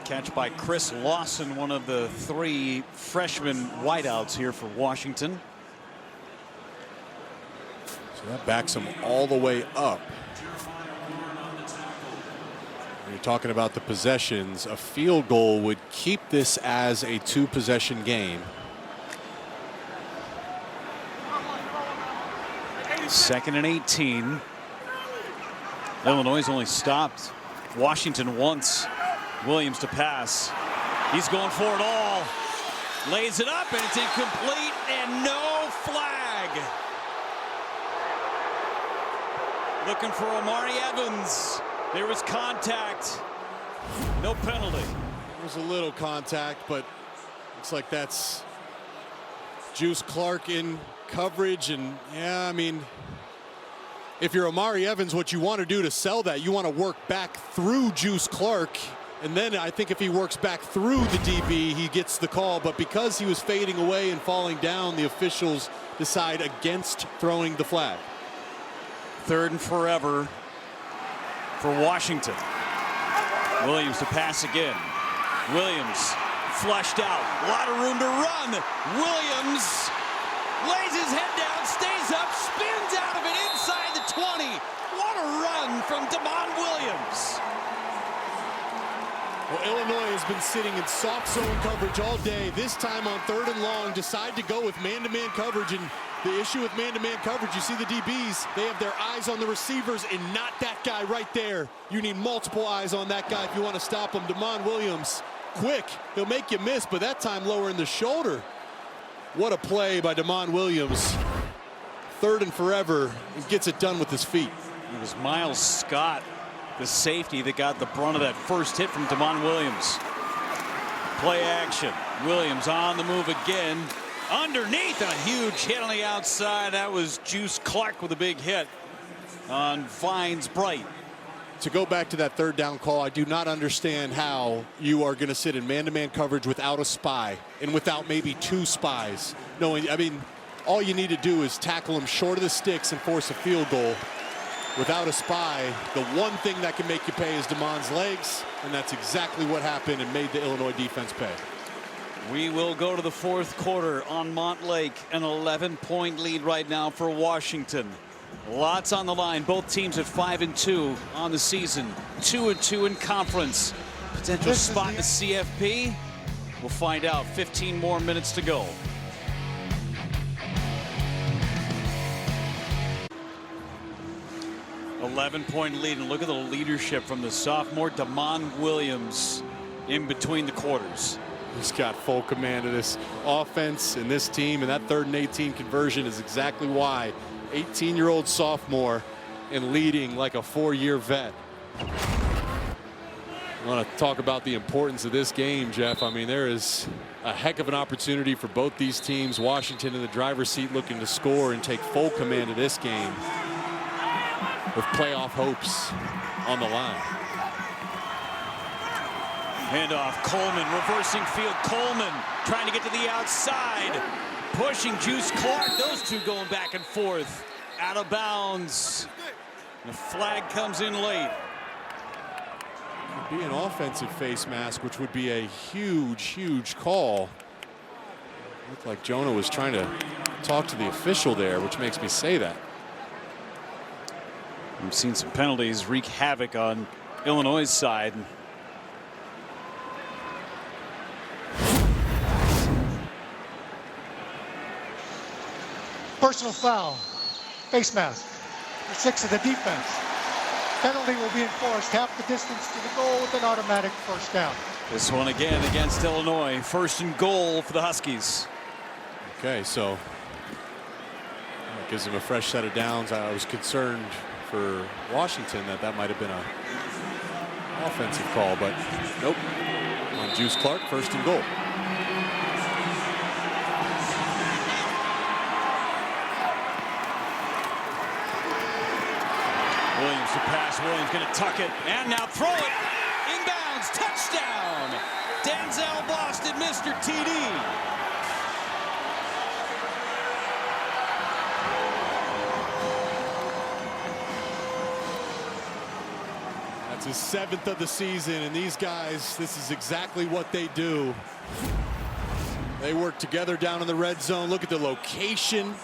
A: Catch by Chris Lawson, one of the three freshman wideouts here for Washington.
C: So that backs him all the way up. When you're talking about the possessions, a field goal would keep this as a two-possession game.
A: Second and 18. Illinois has only stopped Washington once. Williams to pass. He's going for it all. Lays it up, and it's incomplete, and no flag. Looking for Omari Evans. There was contact. No penalty.
C: There was a little contact, but looks like that's Juice Clark in coverage. And yeah, I mean, if you're Omari Evans, what you want to do to sell that, you want to work back through Juice Clark. And then I think if he works back through the DB, he gets the call. But because he was fading away and falling down, the officials decide against throwing the flag.
A: Third and forever for Washington. Williams to pass again. Williams flushed out. A lot of room to run. Williams lays his head down, stays up, spins out of it inside the 20. What a run from Damon Williams.
C: Well, Illinois has been sitting in soft zone coverage all day. This time on third and long, decide to go with man-to-man coverage. And the issue with man-to-man coverage, you see the DBs, they have their eyes on the receivers and not that guy right there. You need multiple eyes on that guy if you want to stop him. Damon Williams, quick. He'll make you miss, but that time lowering the shoulder. What a play by Damon Williams. Third and forever, and gets it done with his feet.
A: It was Miles Scott, the safety, that got the brunt of that first hit from Damon Williams. Play action. Williams on the move again. Underneath, and a huge hit on the outside. That was Juice Clark with a big hit on Vines Bright.
C: To go back to that third down call, I do not understand how you are going to sit in man-to-man coverage without a spy and without maybe two spies. Knowing, I mean, all you need to do is tackle him short of the sticks and force a field goal. Without a spy, the one thing that can make you pay is Damon's legs, and that's exactly what happened and made the Illinois defense pay.
A: We will go to the fourth quarter on Montlake. An 11-point lead right now for Washington. Lots on the line. Both teams at 5-2 on the season. 2-2 in conference. Potential spot in the CFP. We'll find out. 15 more minutes to go. .11 lead, and look at the leadership from the sophomore Damon Williams in between the quarters.
C: He's got full command of this offense and this team, and that 3rd and 18 conversion is exactly why. 18-year-old sophomore and leading like a 4-year vet. I want to talk about the importance of this game, Jeff. I mean, there is a heck of an opportunity for both these teams. Washington in the driver's seat looking to score and take full command of this game with playoff hopes on the line.
A: Handoff, Coleman, reversing field. Coleman trying to get to the outside. Pushing Juice Clark. Those two going back and forth. Out of bounds. The flag comes in late.
C: Could be an offensive face mask, which would be a huge, huge call. Looked like Jonah was trying to talk to the official there, which makes me say that.
A: We've seen some penalties wreak havoc on Illinois' side.
E: Personal foul. Face mask. For 6 of the defense. Penalty will be enforced half the distance to the goal with an automatic first down.
A: This one again against Illinois. 1st and goal for the Huskies.
C: Okay, so that gives him a fresh set of downs. I was concerned for Washington that might have been an offensive call, but nope. On Juice Clark, 1st and goal.
A: Williams to pass. Williams going to tuck it and now throw it. Inbounds. Touchdown. Denzel Boston, Mr. TD.
C: That's his 7th of the season, and these guys, this is exactly what they do. They work together down in the red zone. Look at the location.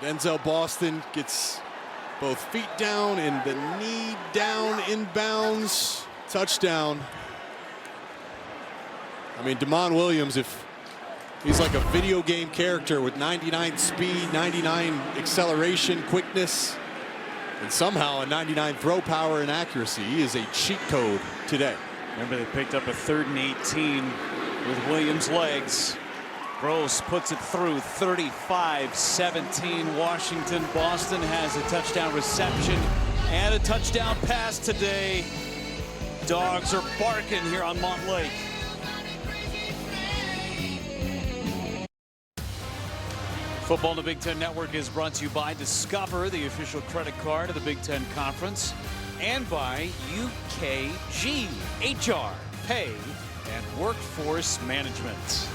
C: Denzel Boston gets both feet down and the knee down, inbounds, touchdown. I mean, Damon Williams, if he's like a video game character with 99 speed, 99 acceleration, quickness, and somehow a 99 throw power and accuracy, he is a cheat code today.
A: Remember, they picked up a 3rd and 18 with Williams' legs. Gross puts it through. 35-17 Washington. Boston has a touchdown reception and a touchdown pass today. Dogs are barking here on Montlake. Football in the Big Ten Network is brought to you by Discover, the official credit card of the Big Ten Conference, and by UKG, HR, Pay, and Workforce Management.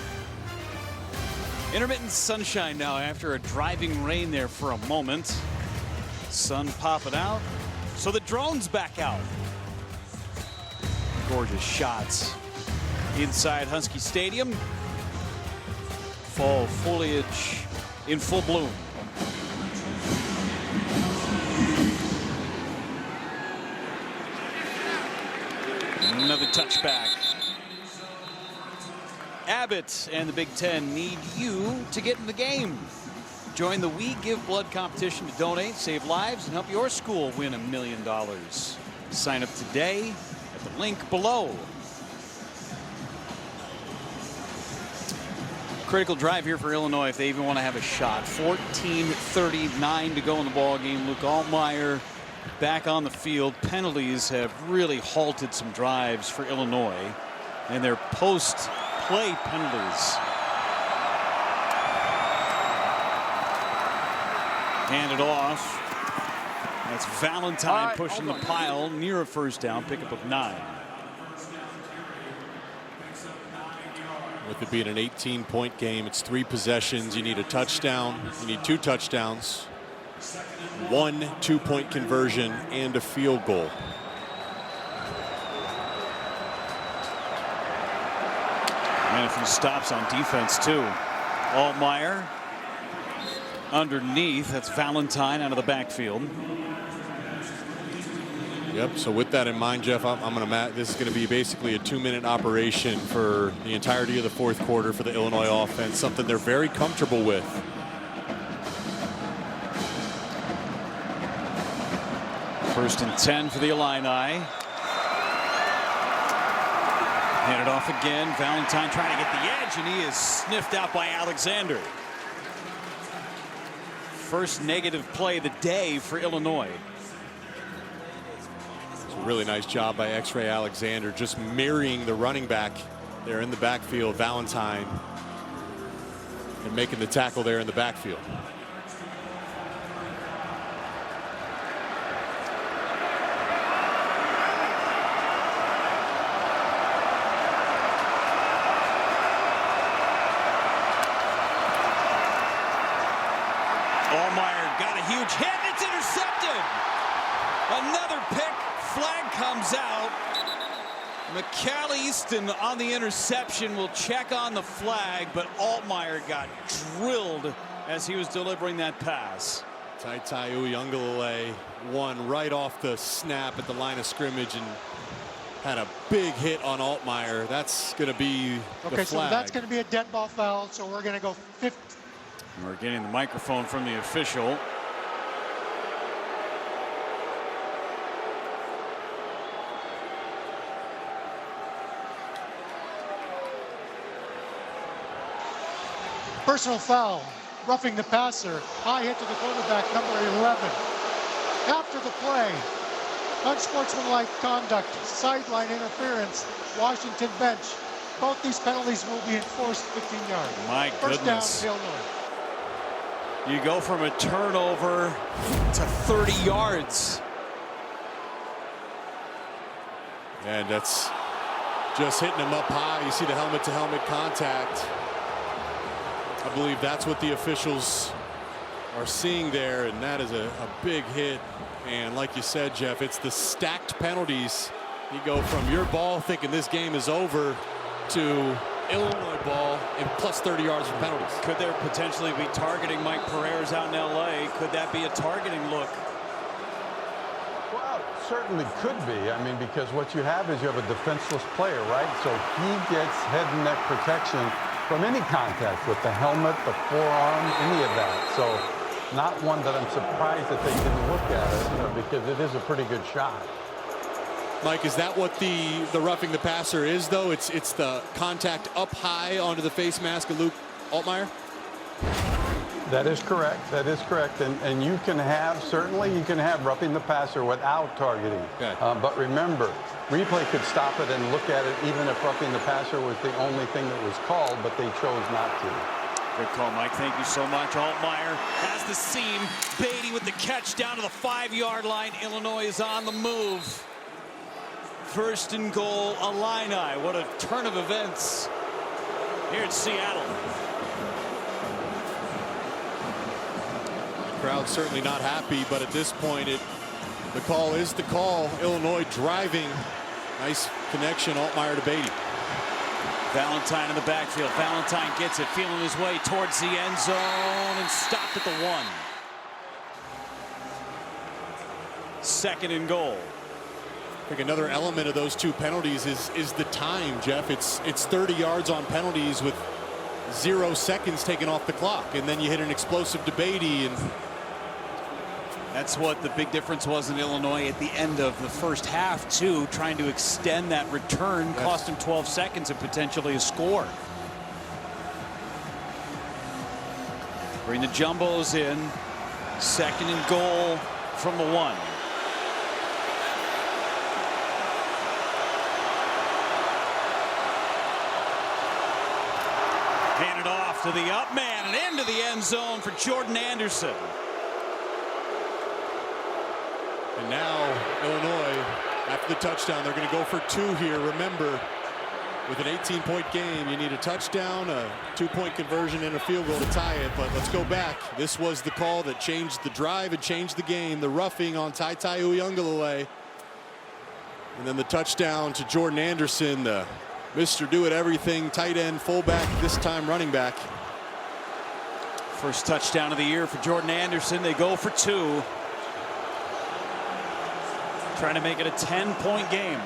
A: Intermittent sunshine now after a driving rain there for a moment. Sun popping out, so the drone's back out. Gorgeous shots inside Husky Stadium. Fall foliage in full bloom. Another touchback. Abbott and the Big Ten need you to get in the game. Join the We Give Blood competition to donate, save lives, and help your school win $1 million. Sign up today at the link below. Critical drive here for Illinois if they even want to have a shot. 14:39 to go in the ball game. Luke Altmaier back on the field. Penalties have really halted some drives for Illinois, and their post-play penalties. Handed off. That's Valentine pushing the pile near a first down. Pickup of 9.
C: With it being an 18-point game, it's 3 possessions. You need a touchdown. You need 2 touchdowns, 1 2-point conversion, and a field goal.
A: And a few stops on defense, too. Altmaier underneath. That's Valentine out of the backfield.
C: Yep. So with that in mind, Jeff, this is going to be basically a 2-minute operation for the entirety of the fourth quarter for the Illinois offense, something they're very comfortable with.
A: First and 10 for the Illini. Hand it off again. Valentine trying to get the edge, and he is sniffed out by Alexander. First negative play of the day for Illinois.
C: It's a really nice job by X-Ray Alexander, just mirroring the running back there in the backfield, Valentine, and making the tackle there in the backfield.
A: Huge hit. It's intercepted. Another pick. Flag comes out. McCallie on the interception will check on the flag, but Altmaier got drilled as he was delivering that pass.
C: Taitai Uyunglele won right off the snap at the line of scrimmage and had a big hit on Altmaier. That's going to be the flag.
E: So that's going to be a dead ball foul. So we're going to go 50.
A: We're getting the microphone from the official.
E: Personal foul, roughing the passer, high hit to the quarterback, number 11. After the play, unsportsmanlike conduct, sideline interference, Washington bench. Both these penalties will be enforced 15 yards.
A: My
E: First
A: goodness.
E: down, Illinois.
A: You go from a turnover to 30 yards.
C: And that's just hitting him up high. You see the helmet-to-helmet contact. I believe that's what the officials are seeing there, and that is a big hit. And like you said, Jeff, it's the stacked penalties. You go from your ball thinking this game is over to Illinois ball and plus 30 yards for penalties.
A: Could there potentially be targeting Mike Pereira's out in LA? Could that be a targeting look?
H: Well, certainly could be. I mean, because what you have is you have a defenseless player, right? So he gets head and neck protection from any contact with the helmet, the forearm, any of that. So not one that I'm surprised that they didn't look at it, because it is a pretty good shot.
C: Mike, is that what the roughing the passer is, though? It's the contact up high onto the face mask of Luke Altmaier?
H: That is correct. That is correct. And you can have, certainly you can have roughing the passer without targeting.
C: Okay.
H: But remember, replay could stop it and look at it even if roughing the passer was the only thing that was called, but they chose not to.
A: Good call, Mike. Thank you so much. Altmaier has the seam. Beatty with the catch down to the 5-yard line. Illinois is on the move. First and goal, Illini. What a turn of events here in Seattle.
C: The crowd's certainly not happy, but at this point, the call is the call. Illinois driving. Nice connection, Altmaier to Beatty.
A: Valentine in the backfield. Valentine gets it, feeling his way towards the end zone and stopped at the 1. Second and goal.
C: I think another element of those two penalties is the time, Jeff. It's 30 yards on penalties with 0 seconds taken off the clock, and then you hit an explosive to Beatty, and
A: that's what the big difference was in Illinois at the end of the first half, too. Trying to extend that return cost him 12 seconds and potentially a score. Bring the jumbos in. Second and goal from the 1. Hand it off to the up man and into the end zone for Jordan Anderson.
C: And now Illinois, after the touchdown, they're going to go for 2 here. Remember, with an 18-point game, you need a touchdown, a 2-point conversion, and a field goal to tie it. But let's go back. This was the call that changed the drive and changed the game. The roughing on Taitai Uyunglele. And then the touchdown to Jordan Anderson, the Mr. Do-It-Everything tight end, fullback, this time running back.
A: First touchdown of the year for Jordan Anderson. They go for 2. Trying to make it a 10-point game.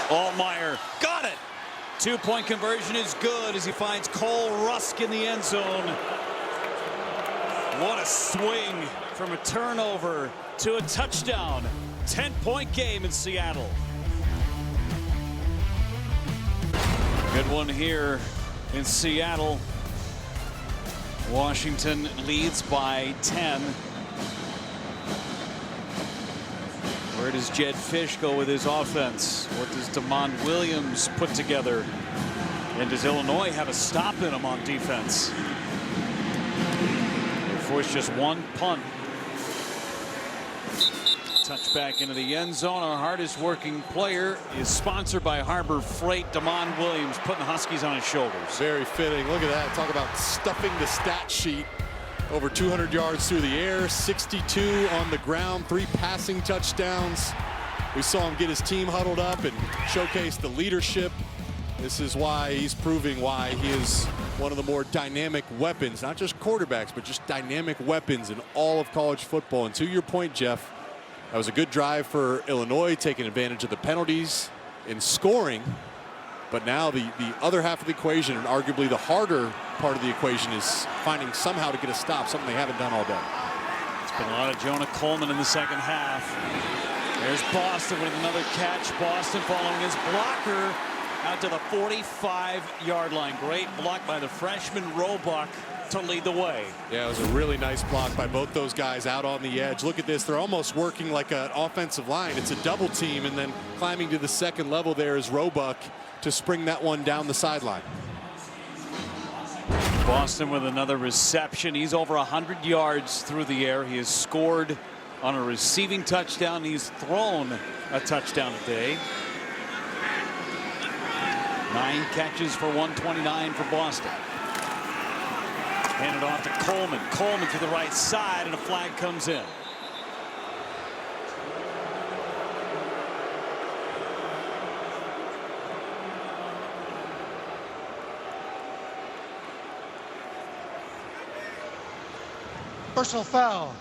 A: Altmaier got it. 2-point conversion is good as he finds Cole Rusk in the end zone. What a swing from a turnover to a touchdown. 10-point game in Seattle. Good one here in Seattle. Washington leads by 10. Where does Jed Fish go with his offense? What does Damon Williams put together? And does Illinois have a stop in them on defense? They forced just one punt. Touchback into the end zone. Our hardest working player is sponsored by Harbor Freight. Damon Williams putting the Huskies on his shoulders.
C: Very fitting. Look at that. Talk about stuffing the stat sheet. Over 200 yards through the air, 62 on the ground, 3 passing touchdowns. We saw him get his team huddled up and showcase the leadership. This is why he's proving why he is one of the more dynamic weapons, not just quarterbacks, but just dynamic weapons in all of college football. And to your point, Jeff, that was a good drive for Illinois, taking advantage of the penalties in scoring. But now the other half of the equation, and arguably the harder part of the equation, is finding somehow to get a stop, something they haven't done all day.
A: It's been a lot of Jonah Coleman in the second half. There's Boston with another catch. Boston following his blocker out to the 45-yard line. Great block by the freshman Roebuck to lead the way.
C: Yeah, it was a really nice block by both those guys out on the edge. Look at this. They're almost working like an offensive line. It's a double team, and then climbing to the second level there is Roebuck to spring that one down the sideline.
A: Boston with another reception. He's over 100 yards through the air. He has scored on a receiving touchdown. He's thrown a touchdown today. 9 catches for 129 for Boston. Handed off to Coleman. Coleman to the right side, and a flag comes in.
E: Personal foul.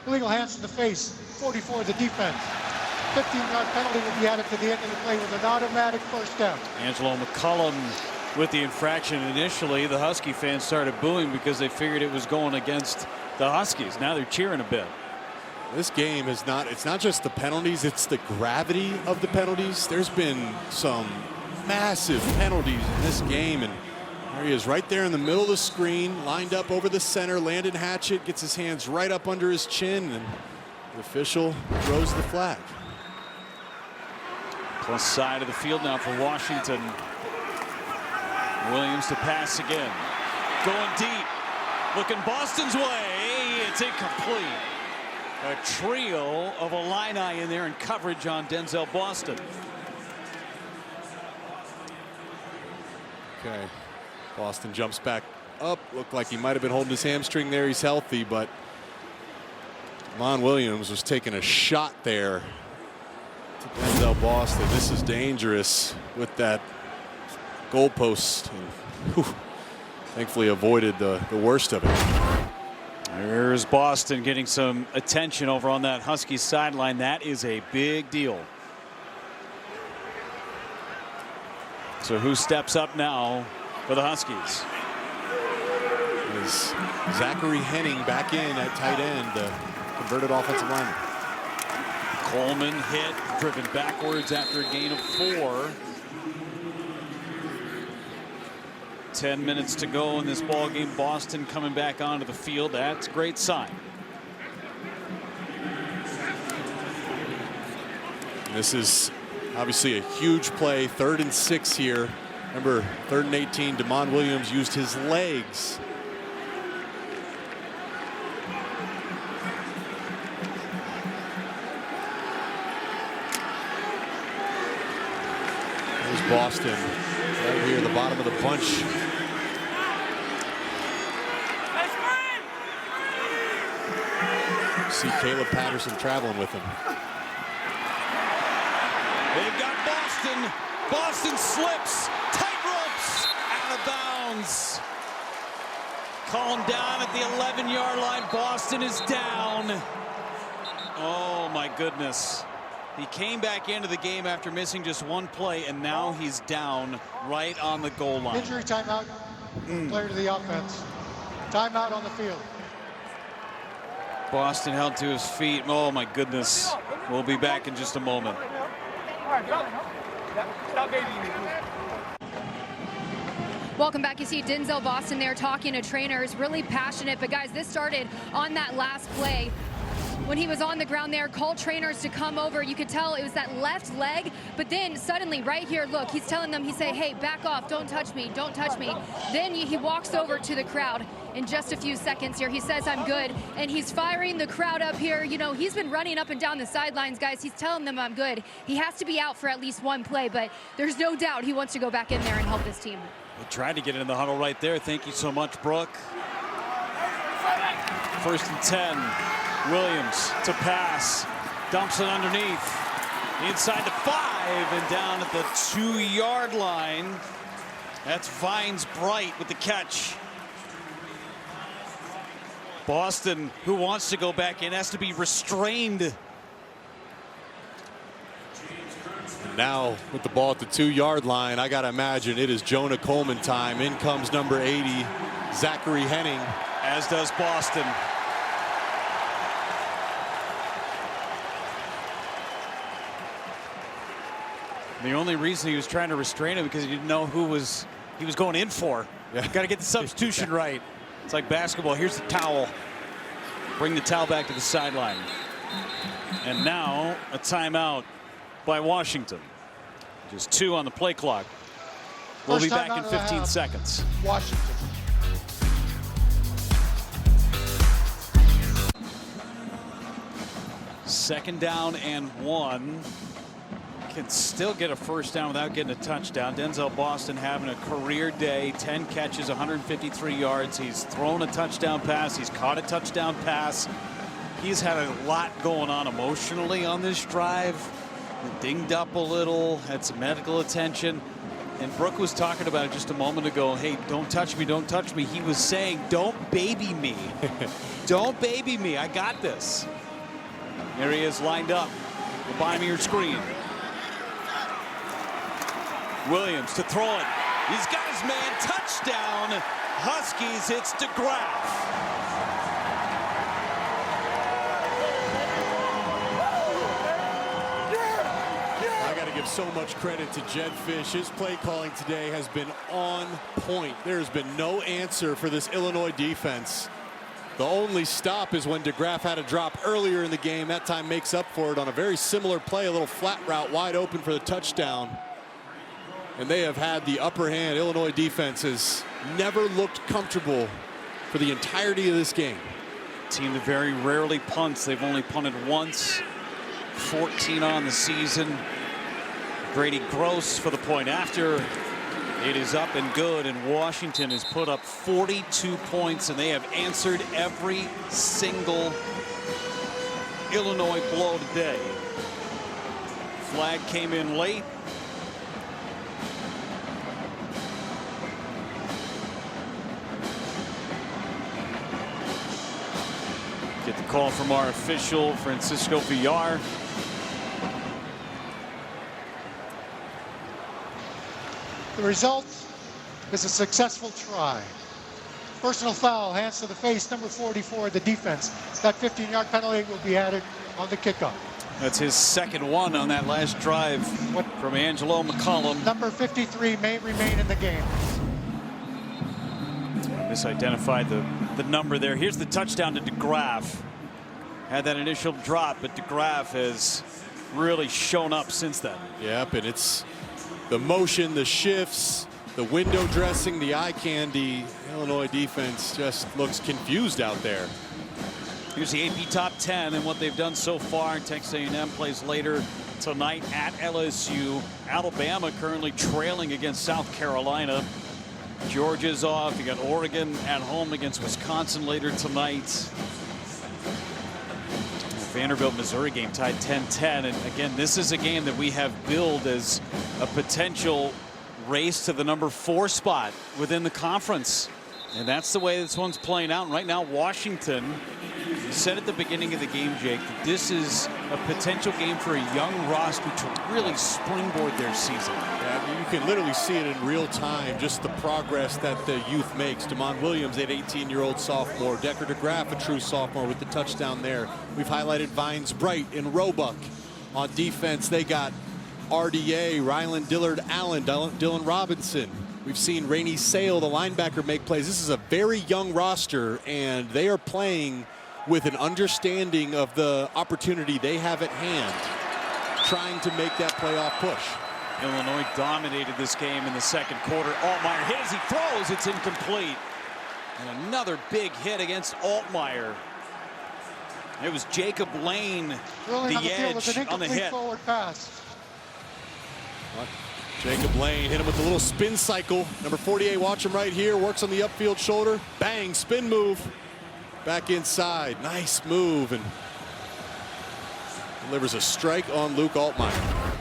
E: Illegal hands in the face. 44 the defense. 15-yard penalty will be added to the end of the play with an automatic first down.
A: Angelo McCullum with the infraction. Initially, the Husky fans started booing because they figured it was going against the Huskies. Now they're cheering a bit.
C: This game is not, it's not just the penalties, it's the gravity of the penalties. There's been some massive penalties in this game, and there he is right there in the middle of the screen, lined up over the center. Landon Hatchett gets his hands right up under his chin, and the official throws the flag.
A: Plus side of the field now for Washington. Williams to pass again. Going deep. Looking Boston's way. It's incomplete. A trio of Illini in there in coverage on Denzel Boston.
C: Okay. Boston jumps back up. Looked like he might have been holding his hamstring there. He's healthy, but Damon Williams was taking a shot there to Denzel Boston. This is dangerous with that goalpost. Thankfully avoided the worst of it.
A: There's Boston getting some attention over on that Huskies sideline. That is a big deal. So who steps up now for the Huskies?
C: Is Zachary Henning back in at tight end, the converted offensive lineman.
A: Coleman hit, driven backwards after a gain of 4. 10 minutes to go in this ball game. Boston coming back onto the field. That's a great sign.
C: This is obviously a huge play. 3rd and 6 here. Remember, 3rd and 18. Damon Williams used his legs. There's Boston right here, the bottom of the bunch. See Caleb Patterson traveling with him.
A: They've got Boston. Boston slips. Tight ropes. Out of bounds. Calling down at the 11-yard line. Boston is down. Oh, my goodness. He came back into the game after missing just one play, and now he's down right on the goal line.
E: Injury timeout. Player to the offense. Timeout on the field.
A: Boston held to his feet. Oh, my goodness. We'll be back in just a moment.
D: Welcome back. You see Denzel Boston there talking to trainers, really passionate. But guys, this started on that last play. When he was on the ground there, called trainers to come over. You could tell it was that left leg, but then suddenly right here, look, he's telling them, hey, back off, don't touch me, don't touch me. Then he walks over to the crowd in just a few seconds here. He says, I'm good, and he's firing the crowd up here. You know, he's been running up and down the sidelines, guys. He's telling them I'm good. He has to be out for at least one play, but there's no doubt he wants to go back in there and help this team.
A: He tried to get in the huddle right there. Thank you so much, Brooke. 1st and 10. Williams to pass, dumps it underneath, inside the 5 and down at the 2-yard line. That's Vines Bright with the catch. Boston, who wants to go back in, has to be restrained.
I: Now with the ball at the 2-yard line, I got to imagine it is Jonah Coleman time. In comes number 80, Zachary Henning.
A: As does Boston. The only reason he was trying to restrain him because he didn't know who he was going in for. Yeah. Got to get the substitution right. It's like basketball. Here's the towel. Bring the towel back to the sideline. And now a timeout by Washington. Just 2 on the play clock. We'll be back in 15 seconds.
E: Washington.
A: Second down and 1. Can still get a first down without getting a touchdown. Denzel Boston having a career day. 10 catches, 153 yards. He's thrown a touchdown pass. He's caught a touchdown pass. He's had a lot going on emotionally on this drive. Dinged up a little, had some medical attention. And Brooke was talking about it just a moment ago. Hey, don't touch me, don't touch me. He was saying, don't baby me. Don't baby me, I got this. There he is lined up. The bottom of your screen. Williams to throw it. He's got his man. Touchdown. Huskies. Hits DeGraff.
I: I got to give so much credit to Jed Fish. His play calling today has been on point. There's been no answer for this Illinois defense. The only stop is when DeGraff had a drop earlier in the game. That time makes up for it on a very similar play, a little flat route wide open for the touchdown. And they have had the upper hand. Illinois defense has never looked comfortable for the entirety of this game.
A: Team that very rarely punts. They've only punted once. 14 on the season. Grady Gross for the point after. It is up and good, and Washington has put up 42 points, and they have answered every single Illinois blow today. Flag came in late. Get the call from our official, Francisco Villar.
E: The result is a successful try. Personal foul, hands to the face, number 44, the defense. That 15-yard penalty will be added on the kickoff.
A: That's his second one on that last drive from Angelo McCollum.
E: Number 53 may remain in the game.
A: Misidentified the number there. Here's the touchdown to DeGraff. Had that initial drop, but DeGraff has really shown up since then.
I: Yep, and it's the motion, the shifts, the window dressing, the eye candy. Illinois defense just looks confused out there.
A: Here's the AP top 10 and what they've done so far. Texas A&M plays later tonight at LSU. Alabama currently trailing against South Carolina. Georgia's off. You got Oregon at home against Wisconsin later tonight. Vanderbilt, Missouri game tied 10-10. And again, this is a game that we have billed as a potential race to the number 4 spot within the conference. And that's the way this one's playing out. And right now, Washington, you said at the beginning of the game, Jake, that this is a potential game for a young roster to really springboard their season.
I: Yeah, I mean, you can literally see it in real time, just the progress that the youth makes. Damon Williams, an 18-year-old sophomore. Decker DeGraff, a true sophomore with the touchdown there. We've highlighted Vines Bright in Roebuck. On defense, they got RDA, Ryland Dillard Allen, Dylan Robinson. We've seen Rainey Sale, the linebacker, make plays. This is a very young roster, and they are playing with an understanding of the opportunity they have at hand, trying to make that playoff push.
A: Illinois dominated this game in the second quarter. Altmaier hit as he throws. It's incomplete. And another big hit against Altmaier. It was Jacob Lane,
E: Rolling
A: the
E: on the field with
A: edge
E: an
A: on the hit.
E: forward pass.
I: Jacob Lane hit him with a little spin cycle. Number 48, watch him right here. Works on the upfield shoulder. Bang, spin move. Back inside. Nice move. And delivers a strike on Luke Altmaier.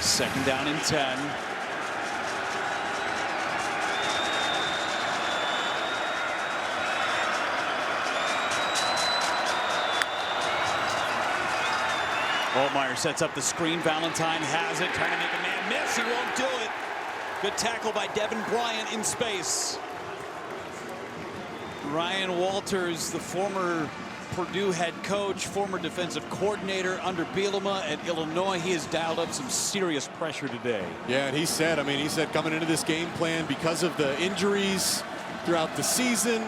A: Second down and 10. Altmaier sets up the screen. Valentine has it, trying to make a man miss. He won't do it. Good tackle by Devin Bryant in space. Ryan Walters, the former Purdue head coach, former defensive coordinator under Bielema at Illinois. He has dialed up some serious pressure today.
I: Yeah, and he said coming into this game plan, because of the injuries throughout the season,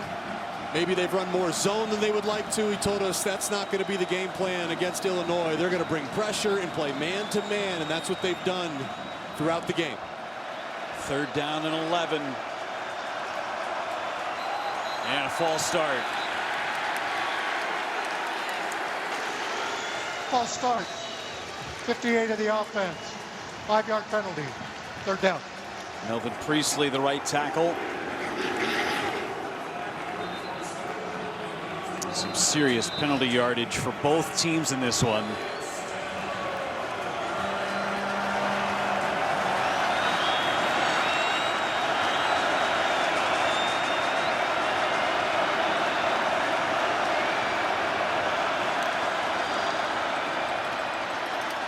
I: maybe they've run more zone than they would like to. He told us that's not going to be the game plan against Illinois. They're going to bring pressure and play man-to-man, and that's what they've done throughout the game.
A: Third down and 11. And a false start.
E: False start. 58 of the offense. 5-yard penalty. Third down.
A: Melvin Priestley, the right tackle. Some serious penalty yardage for both teams in this one.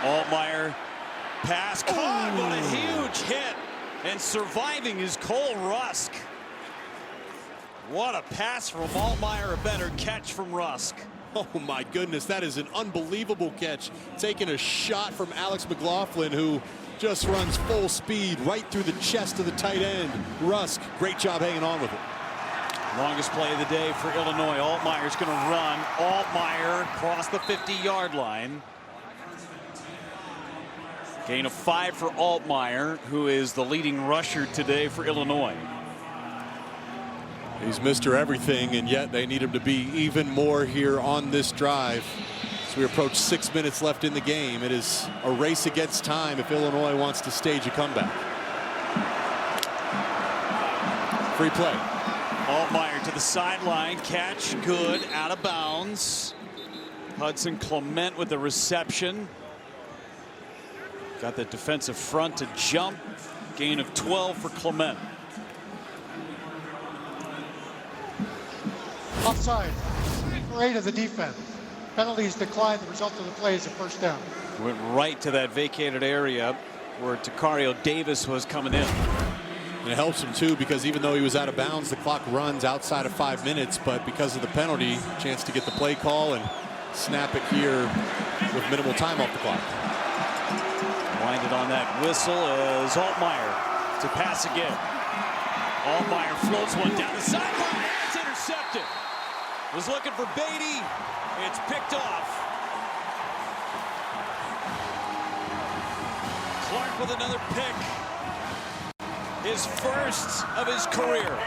A: Altmaier, pass caught. What a huge hit. And surviving is Cole Rusk. What a pass from Altmaier, a better catch from Rusk.
I: Oh my goodness, that is an unbelievable catch. Taking a shot from Alex McLaughlin, who just runs full speed right through the chest of the tight end. Rusk, great job hanging on with it.
A: Longest play of the day for Illinois. Altmaier's going to run. Altmaier across the 50-yard line. Gain of 5 for Altmaier, who is the leading rusher today for Illinois.
I: He's Mr. Everything, and yet they need him to be even more here on this drive. As we approach 6 minutes left in the game, it is a race against time if Illinois wants to stage a comeback. Free play.
A: Altmaier to the sideline, catch good, out of bounds. Hudson Clement with the reception. Got the defensive front to jump. Gain of 12 for Clement.
E: Offside. For 8 of the defense. Penalties declined. The result of the play is a first down.
A: Went right to that vacated area where Takario Davis was coming in.
I: And it helps him too, because even though he was out of bounds, the clock runs outside of 5 minutes, but because of the penalty, chance to get the play call and snap it here with minimal time off the clock.
A: Winded on that whistle as Altmaier to pass again. Altmaier floats one down the sideline. It's intercepted. Was looking for Beatty. It's picked off. Clark with another pick. His first of his career.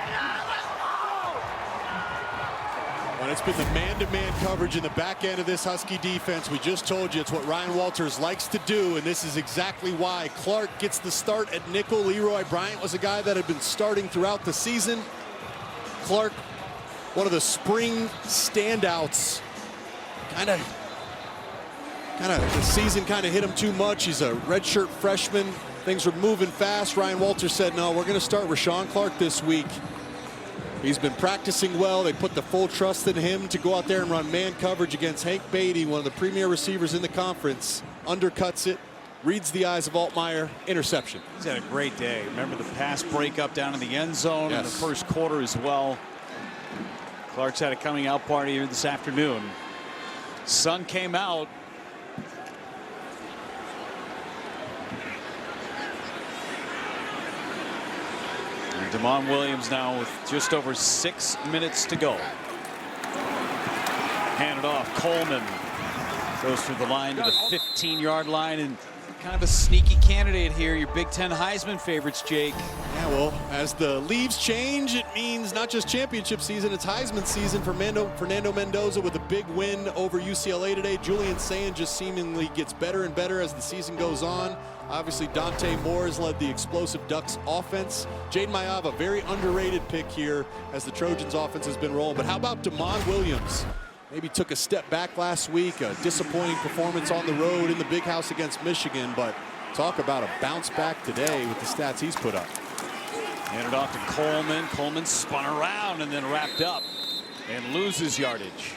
I: And it's been the man-to-man coverage in the back end of this Husky defense. We just told you it's what Ryan Walters likes to do, and this is exactly why. Clark gets the start at nickel. Leroy Bryant was a guy that had been starting throughout the season. Clark, one of the spring standouts, kind of the season kind of hit him too much. He's a redshirt freshman. Things were moving fast. Ryan Walters said, no, we're going to start Rashawn Clark this week. He's been practicing well. They put the full trust in him to go out there and run man coverage against Hank Beatty, one of the premier receivers in the conference. Undercuts it, reads the eyes of Altmaier, interception.
A: He's had a great day. Remember the pass breakup down in the end zone in the first quarter as well. Clark's had a coming out party here this afternoon. Sun came out. Damon Williams now with just over 6 minutes to go. Handed off. Coleman goes through the line to the 15-yard line, and kind of a sneaky candidate here. Your Big Ten Heisman favorites, Jake.
I: Yeah, well, as the leaves change, it means not just championship season, it's Heisman season for Fernando Mendoza with a big win over UCLA today. Julian Sayin just seemingly gets better and better as the season goes on. Obviously, Dante Moore has led the explosive Ducks offense. Jaden Mayava, very underrated pick here as the Trojans offense has been rolling. But how about Damon Williams? Maybe took a step back last week, a disappointing performance on the road in the big house against Michigan, but talk about a bounce back today with the stats he's put up.
A: Handed off to Coleman. Coleman spun around and then wrapped up and loses yardage.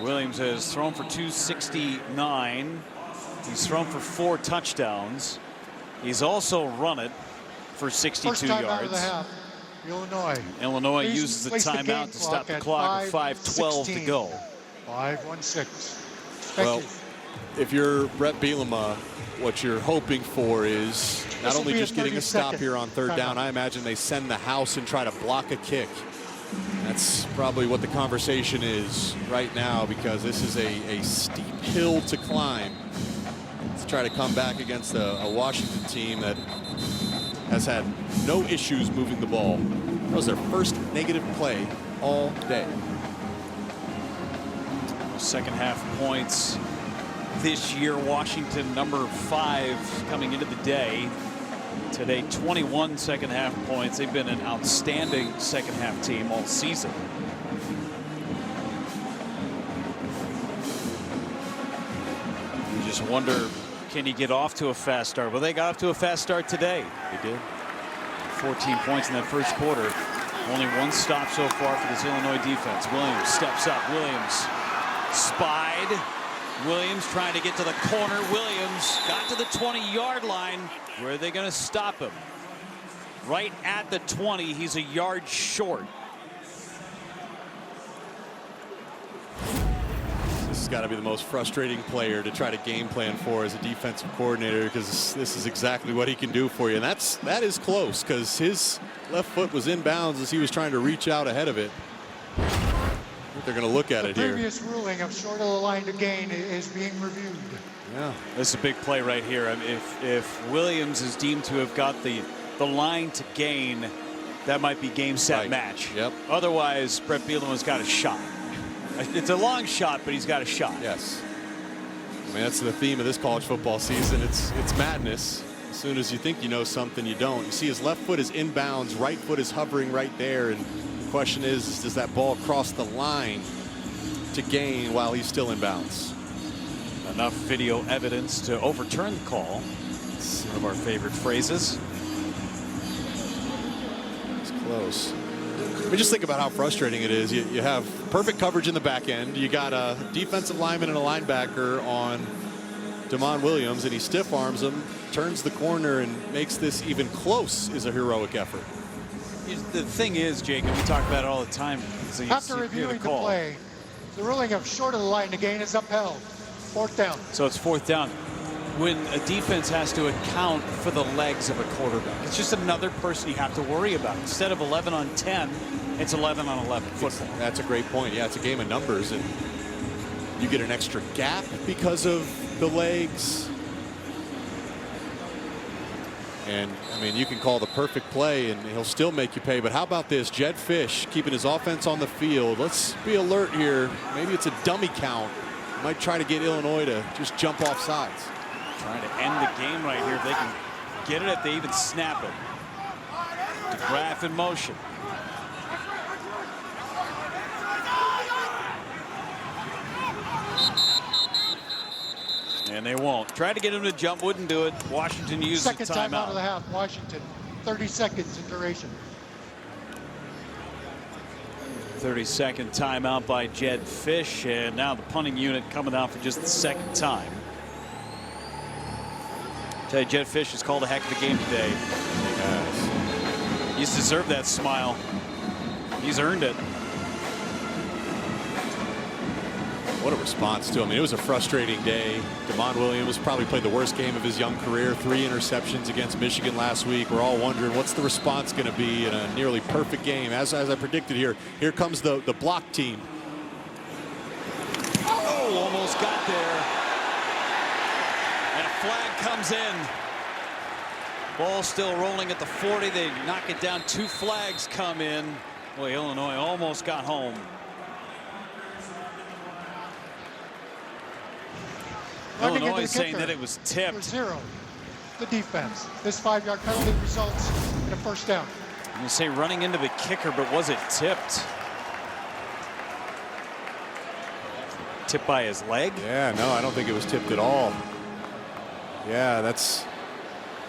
A: Williams has thrown for 269. He's thrown for 4 touchdowns. He's also run it for 62
E: First time
A: yards.
E: out of the half,
A: Illinois uses the timeout to stop the clock with 5:12 to go.
E: 5-1-6.
I: Well, if you're Brett Bielema, what you're hoping for is not only just getting a stop here on third down. I imagine they send the house and try to block a kick. That's probably what the conversation is right now, because this is a steep hill to climb to try to come back against a Washington team that has had no issues moving the ball. That was their first negative play all day.
A: Second half points this year. Washington number 5 coming into the day. Today 21 second half points. They've been an outstanding second half team all season. You just wonder, can you get off to a fast start? Well, they got off to a fast start today. They did. 14 points in that first quarter. Only 1 stop so far for this Illinois defense. Williams steps up. Williams spied. Williams trying to get to the corner. Williams got to the 20-yard line. Where are they going to stop him? Right at the 20. He's a yard short.
I: This has got to be the most frustrating player to try to game plan for as a defensive coordinator, because this is exactly what he can do for you. And that is close, because his left foot was in bounds as he was trying to reach out ahead of it. They're going to look at it here.
E: The previous ruling of short of the line to gain is being reviewed.
I: Yeah,
A: this is a big play right here. I mean, if Williams is deemed to have got the line to gain, that might be game, set, match.
I: Yep.
A: Otherwise, Brett Bielema's got a shot. It's a long shot, but he's got a shot.
I: Yes. I mean, that's the theme of this college football season. It's madness. As soon as you think you know something, you don't. You see his left foot is inbounds, right foot is hovering right there, and the question is does that ball cross the line to gain while he's still in bounds?
A: Enough video evidence to overturn the call. It's one of our favorite phrases.
I: It's close. I mean, just think about how frustrating it is. You have perfect coverage in the back end. You got a defensive lineman and a linebacker on Damon Williams, and he stiff arms him, turns the corner, and makes this even close is a heroic effort.
A: The thing is, Jake, and we talk about it all the time.
E: After reviewing the play, the ruling of short of the line to gain is upheld. 4th down.
A: So it's 4th down. When a defense has to account for the legs of a quarterback, it's just another person you have to worry about. Instead of 11 on 10, it's 11 on 11 football.
I: That's a great point. Yeah, it's a game of numbers, and you get an extra gap because of the legs. And, I mean, you can call the perfect play, and he'll still make you pay. But how about this? Jedd Fisch keeping his offense on the field. Let's be alert here. Maybe it's a dummy count. Might try to get Illinois to just jump off sides.
A: Trying to end the game right here. If they can get it, if they even snap it. DeGraff in motion. And they won't. Tried to get him to jump, wouldn't do it. Washington used the
E: Second time out of the
A: timeout.
E: half, Washington. 30 seconds in duration.
A: 30-second timeout by Jed Fish, and now the punting unit coming out for just the second time. Tell you, Jed Fish has called a heck of a game today. He's deserved that smile. He's earned it.
I: What a response to him. I mean, it was a frustrating day. Damon Williams probably played the worst game of his young career. 3 interceptions against Michigan last week. We're all wondering what's the response going to be in a nearly perfect game. As I predicted here, here comes the block team.
A: Oh, almost got there. And a flag comes in. Ball still rolling at the 40. They knock it down. 2 flags come in. Boy, Illinois almost got home. Illinois saying that it was tipped.
E: 0. The defense. This 5-yard penalty results in a first down.
A: I'm going to say running into the kicker, but was it tipped? Tipped by his leg?
I: Yeah, no, I don't think it was tipped at all. Yeah, that's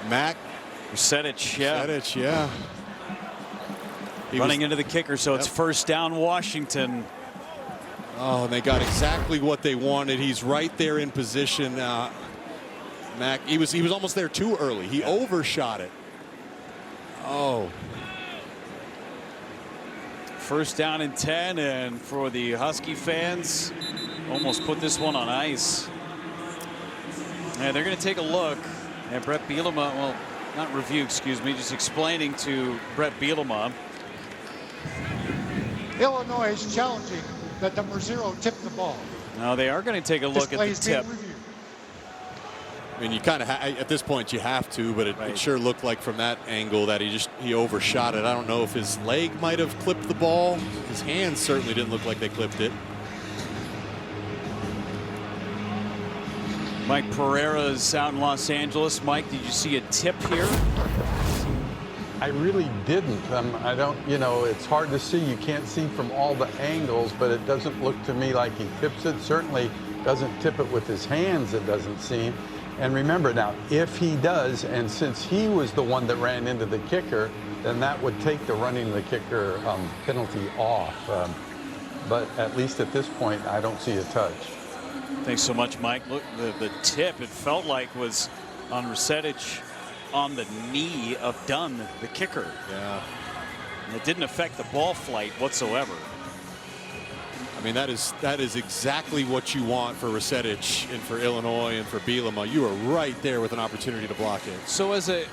I: Mac.
A: Rusetich, yeah.
I: Rusetich, yeah.
A: Running into the kicker, so it's first down Washington.
I: Oh, and they got exactly what they wanted. He's right there in position. Mac, he was almost there too early. He overshot it. Oh.
A: First down and 10, and for the Husky fans, almost put this one on ice. And they're going to take a look at Brett Bielema. Well, not review, excuse me, just explaining to Brett Bielema.
E: Illinois is challenging that number 0 tipped the ball.
A: Now they are going to take a look at the tip.
I: I mean, you kind of at this point you have to, but it sure looked like from that angle that he overshot it. I don't know if his leg might have clipped the ball. His hands certainly didn't look like they clipped it.
A: Mike Pereira's out in Los Angeles. Mike, did you see a tip here?
H: I really didn't. I don't, it's hard to see. You can't see from all the angles, but it doesn't look to me like he tips it. Certainly doesn't tip it with his hands, it doesn't seem. And remember now, if he does, and since he was the one that ran into the kicker, then that would take the running the kicker penalty off. But at least at this point, I don't see a touch.
A: Thanks so much, Mike. Look, the tip, it felt like was on Rusetich on the knee of Dunn, the kicker.
I: Yeah.
A: And it didn't affect the ball flight whatsoever.
I: I mean, that is exactly what you want for Rusetich and for Illinois and for Bielema. You are right there with an opportunity to block it.
A: So as a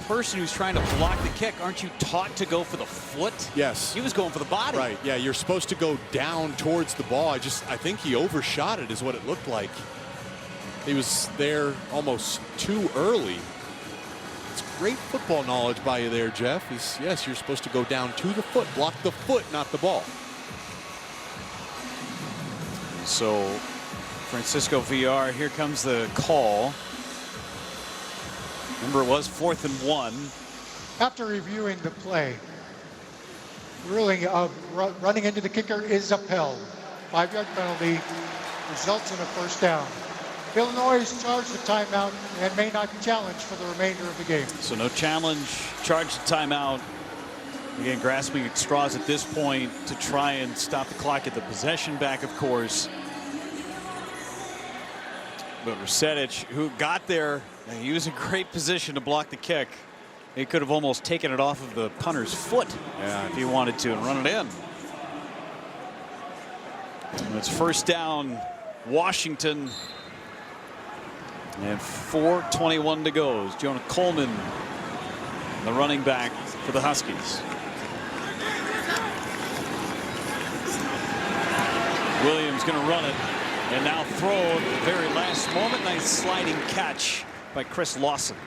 A: person who's trying to block the kick, aren't you taught to go for the foot?
I: Yes.
A: He was going for the body.
I: Right. Yeah, you're supposed to go down towards the ball. I think he overshot it is what it looked like. He was there almost too early. It's great football knowledge by you there, Jeff. Yes, you're supposed to go down to the foot, block the foot, not the ball.
A: So Francisco VR, here comes the call. Remember, it was 4th and 1.
E: After reviewing the play, ruling of running into the kicker is upheld. 5-yard penalty results in a first down. Illinois is charged with timeout and may not challenge for the remainder of the game.
A: So no challenge, charged timeout. Again, grasping at straws at this point to try and stop the clock, at the possession back, of course. But Rusetich, who got there, he was in great position to block the kick. He could have almost taken it off of the punter's foot if he wanted to and run it in. And it's first down, Washington. And 4:21 to go. Jonah Coleman, the running back for the Huskies. Williams going to run it and now throw at the very last moment. Nice sliding catch by Chris Lawson.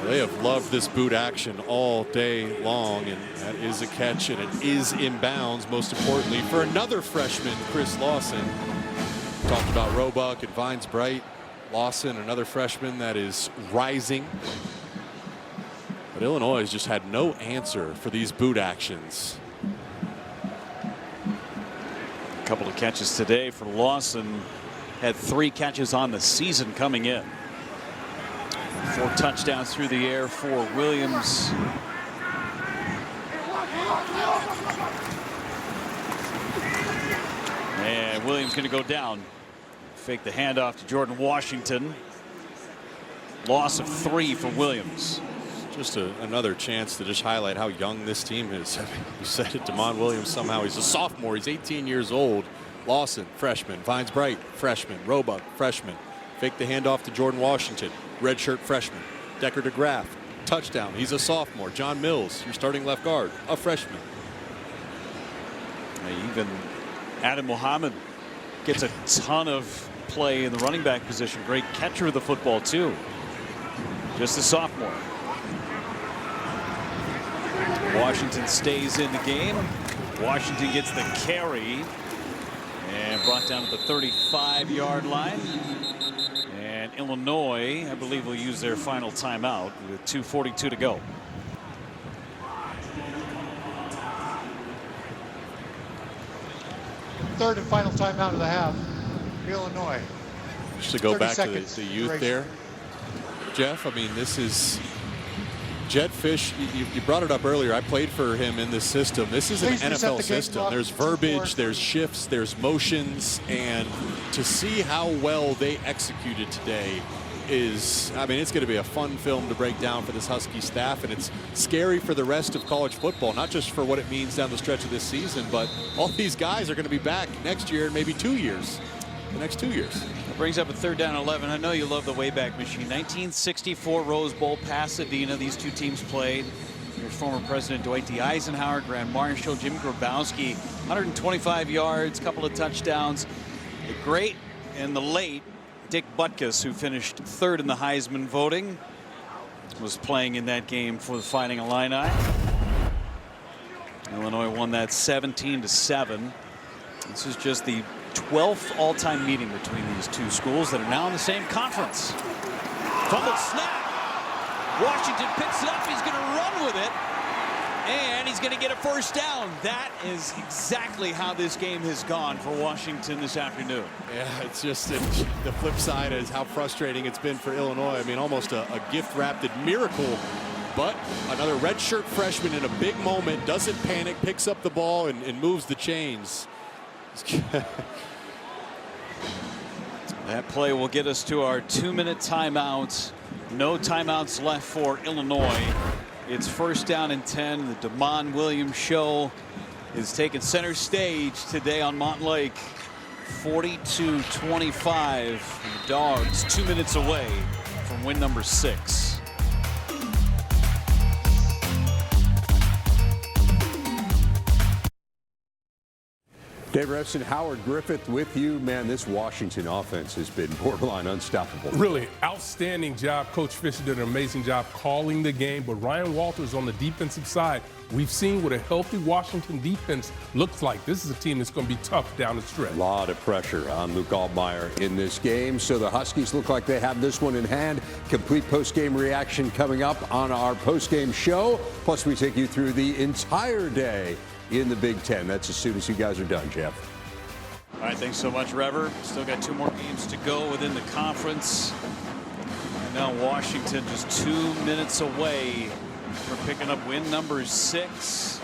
I: They have loved this boot action all day long, and that is a catch, and it is inbounds, most importantly, for another freshman, Chris Lawson. Talked about Roebuck and Vines Bright. Lawson, another freshman that is rising. But Illinois has just had no answer for these boot actions.
A: couple of catches today for Lawson. Had 3 catches on the season coming in. 4 touchdowns through the air for Williams. And Williams going to go down. Fake the handoff to Jordan Washington. Loss of 3 for Williams.
I: Just another chance to just highlight how young this team is. I mean, you said it, Damon Williams, somehow he's a sophomore. He's 18 years old. Lawson, freshman. Vines Bright, freshman. Roebuck, freshman. Fake the handoff to Jordan Washington, redshirt freshman. Decker DeGraff, touchdown. He's a sophomore. John Mills, your starting left guard, a freshman.
A: Even Adam Muhammad gets a ton of play in the running back position. Great catcher of the football, too. Just a sophomore. Washington stays in the game. Washington gets the carry and brought down to the 35-yard line. And Illinois, I believe, will use their final timeout with 2:42 to go.
E: Third and final timeout of the half. Illinois.
I: Just to go back to the youth there, Jeff, I mean, this is Jedd Fisch. You brought it up earlier. I played for him in this system. This is an NFL system. There's verbiage, there's shifts, there's motions, and to see how well they executed today is, I mean, it's going to be a fun film to break down for this Husky staff, and it's scary for the rest of college football, not just for what it means down the stretch of this season, but all these guys are going to be back next year and maybe 2 years, the next 2 years.
A: That brings up a 3rd down and 11. I know you love the Wayback Machine. 1964 Rose Bowl, Pasadena. These two teams played. Here's former President Dwight D. Eisenhower, Grand Marshal Jim Grabowski. 125 yards, couple of touchdowns. The great and the late Dick Butkus, who finished 3rd in the Heisman voting, was playing in that game for the Fighting Illini. Illinois won that 17-7. This is just the 12th all-time meeting between these two schools that are now in the same conference. Fumbled snap. Washington picks it up. He's going to run with it. And he's going to get a 1st down. That is exactly how this game has gone for Washington this afternoon.
I: Yeah, it's just the flip side is how frustrating it's been for Illinois. I mean, almost a gift-wrapped miracle. But another redshirt freshman in a big moment, doesn't panic, picks up the ball and moves the chains.
A: That play will get us to our 2-minute timeout. No timeouts left for Illinois. It's 1st down and 10. The Damon Williams show is taking center stage today on Montlake. 42-25. The Dogs 2 minutes away from win number 6.
G: Dave Revson, Howard Griffith with you. Man, this Washington offense has been borderline unstoppable.
J: Really outstanding job. Coach Fisher did an amazing job calling the game, but Ryan Walters on the defensive side, we've seen what a healthy Washington defense looks like. This is a team that's going to be tough down the stretch.
G: A lot of pressure on Luke Altmaier in this game, so the Huskies look like they have this one in hand. Complete post-game reaction coming up on our post-game show. Plus, we take you through the entire day in the Big Ten. That's as soon as you guys are done, Jeff.
A: All right, thanks so much, Rever. Still got 2 more games to go within the conference. And now Washington just 2 minutes away from picking up win number 6.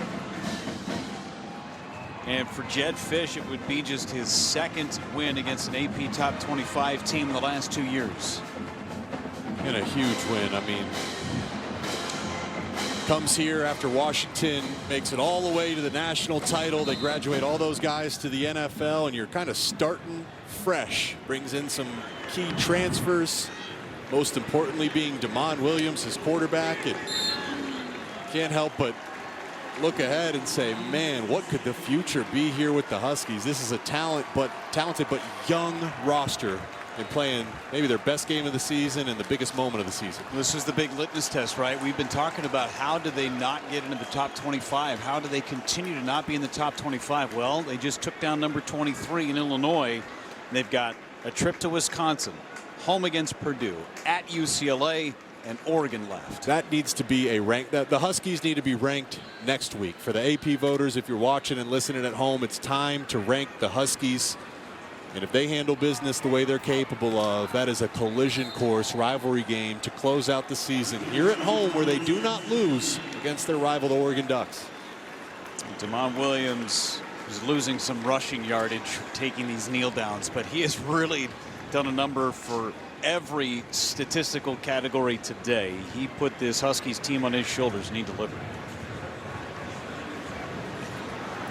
A: And for Jedd Fisch, it would be just his 2nd win against an AP top 25 team in the last 2 years.
I: And a huge win. I mean, comes here after Washington makes it all the way to the national title. They graduate all those guys to the NFL, and you're kind of starting fresh. Brings in some key transfers, most importantly being Damon Williams, his quarterback. And can't help but look ahead and say, man, what could the future be here with the Huskies? This is a talented but young roster, and playing maybe their best game of the season and the biggest moment of the season.
A: This is the big litmus test, right? We've been talking about how do they not get into the top 25? How do they continue to not be in the top 25? Well, they just took down number 23 in Illinois. They've got a trip to Wisconsin, home against Purdue, at UCLA, and Oregon left.
I: That needs to be a rank. The Huskies need to be ranked next week. For the AP voters, if you're watching and listening at home, it's time to rank the Huskies. And if they handle business the way they're capable of, that is a collision course rivalry game to close out the season here at home, where they do not lose against their rival, the Oregon Ducks.
A: Damon Williams is losing some rushing yardage taking these kneel downs, but he has really done a number for every statistical category today. He put this Huskies team on his shoulders, and he delivered.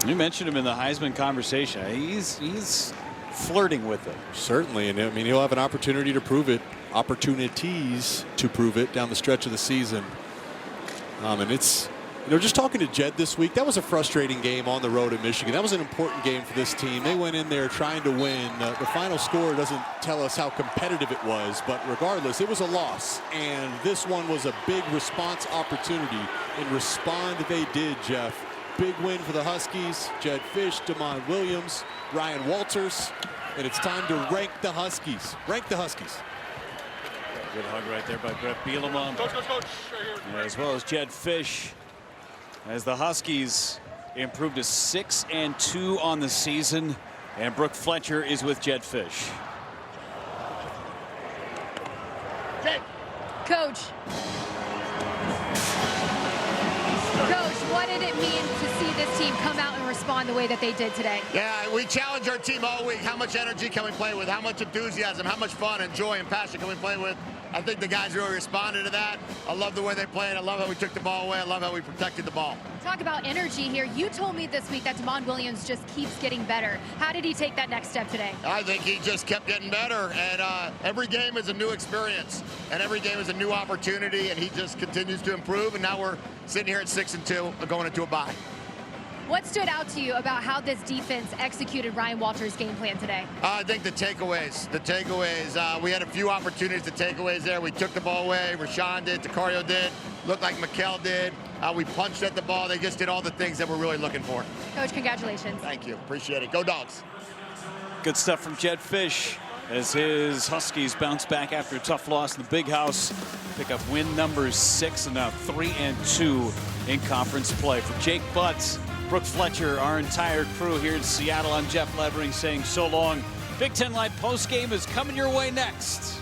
A: You mentioned him in the Heisman conversation. He's flirting with it.
I: Certainly, and I mean, he'll have an opportunity to prove it, opportunities to prove it down the stretch of the season. And it's, just talking to Jed this week, that was a frustrating game on the road in Michigan. That was an important game for this team. They went in there trying to win. The final score doesn't tell us how competitive it was, but regardless, it was a loss. And this one was a big response opportunity. And respond they did, Jeff. Big win for the Huskies. Jed Fish, Damon Williams, Ryan Walters. And it's time to rank the Huskies. Rank the Huskies.
A: Good hug right there by Brett Bielema.
C: Coach. Right here.
A: As well as Jed Fish, as the Huskies improved to 6-2 on the season, and Brooke Fletcher is with Jed Fish.
D: Coach, what did it mean to see this team come out and respond the way that they did today?
F: Yeah, we challenge our team all week. How much energy can we play with? How much enthusiasm, how much fun and joy and passion can we play with? I think the guys really responded to that. I love the way they played. I love how we took the ball away. I love how we protected the ball.
D: Talk about energy here. You told me this week that Damon Williams just keeps getting better. How did he take that next step today?
F: I think he just kept getting better, and every game is a new experience, and every game is a new opportunity, and he just continues to improve, and now we're sitting here at 6-2, going into a bye.
D: What stood out to you about how this defense executed Ryan Walters' game plan today?
F: I think the takeaways. We had a few opportunities to takeaways there. We took the ball away. Rashawn did. Takario did. Looked like Mikel did. We punched at the ball. They just did all the things that we're really looking for.
D: Coach, congratulations.
F: Thank you. Appreciate it. Go Dogs.
A: Good stuff from Jed Fish as his Huskies bounce back after a tough loss in the Big House. Pick up win number 6 and now 3-2 in conference play. For Jake Butts, Brooke Fletcher, our entire crew here in Seattle, I'm Jeff Levering saying so long. Big Ten Live postgame is coming your way next.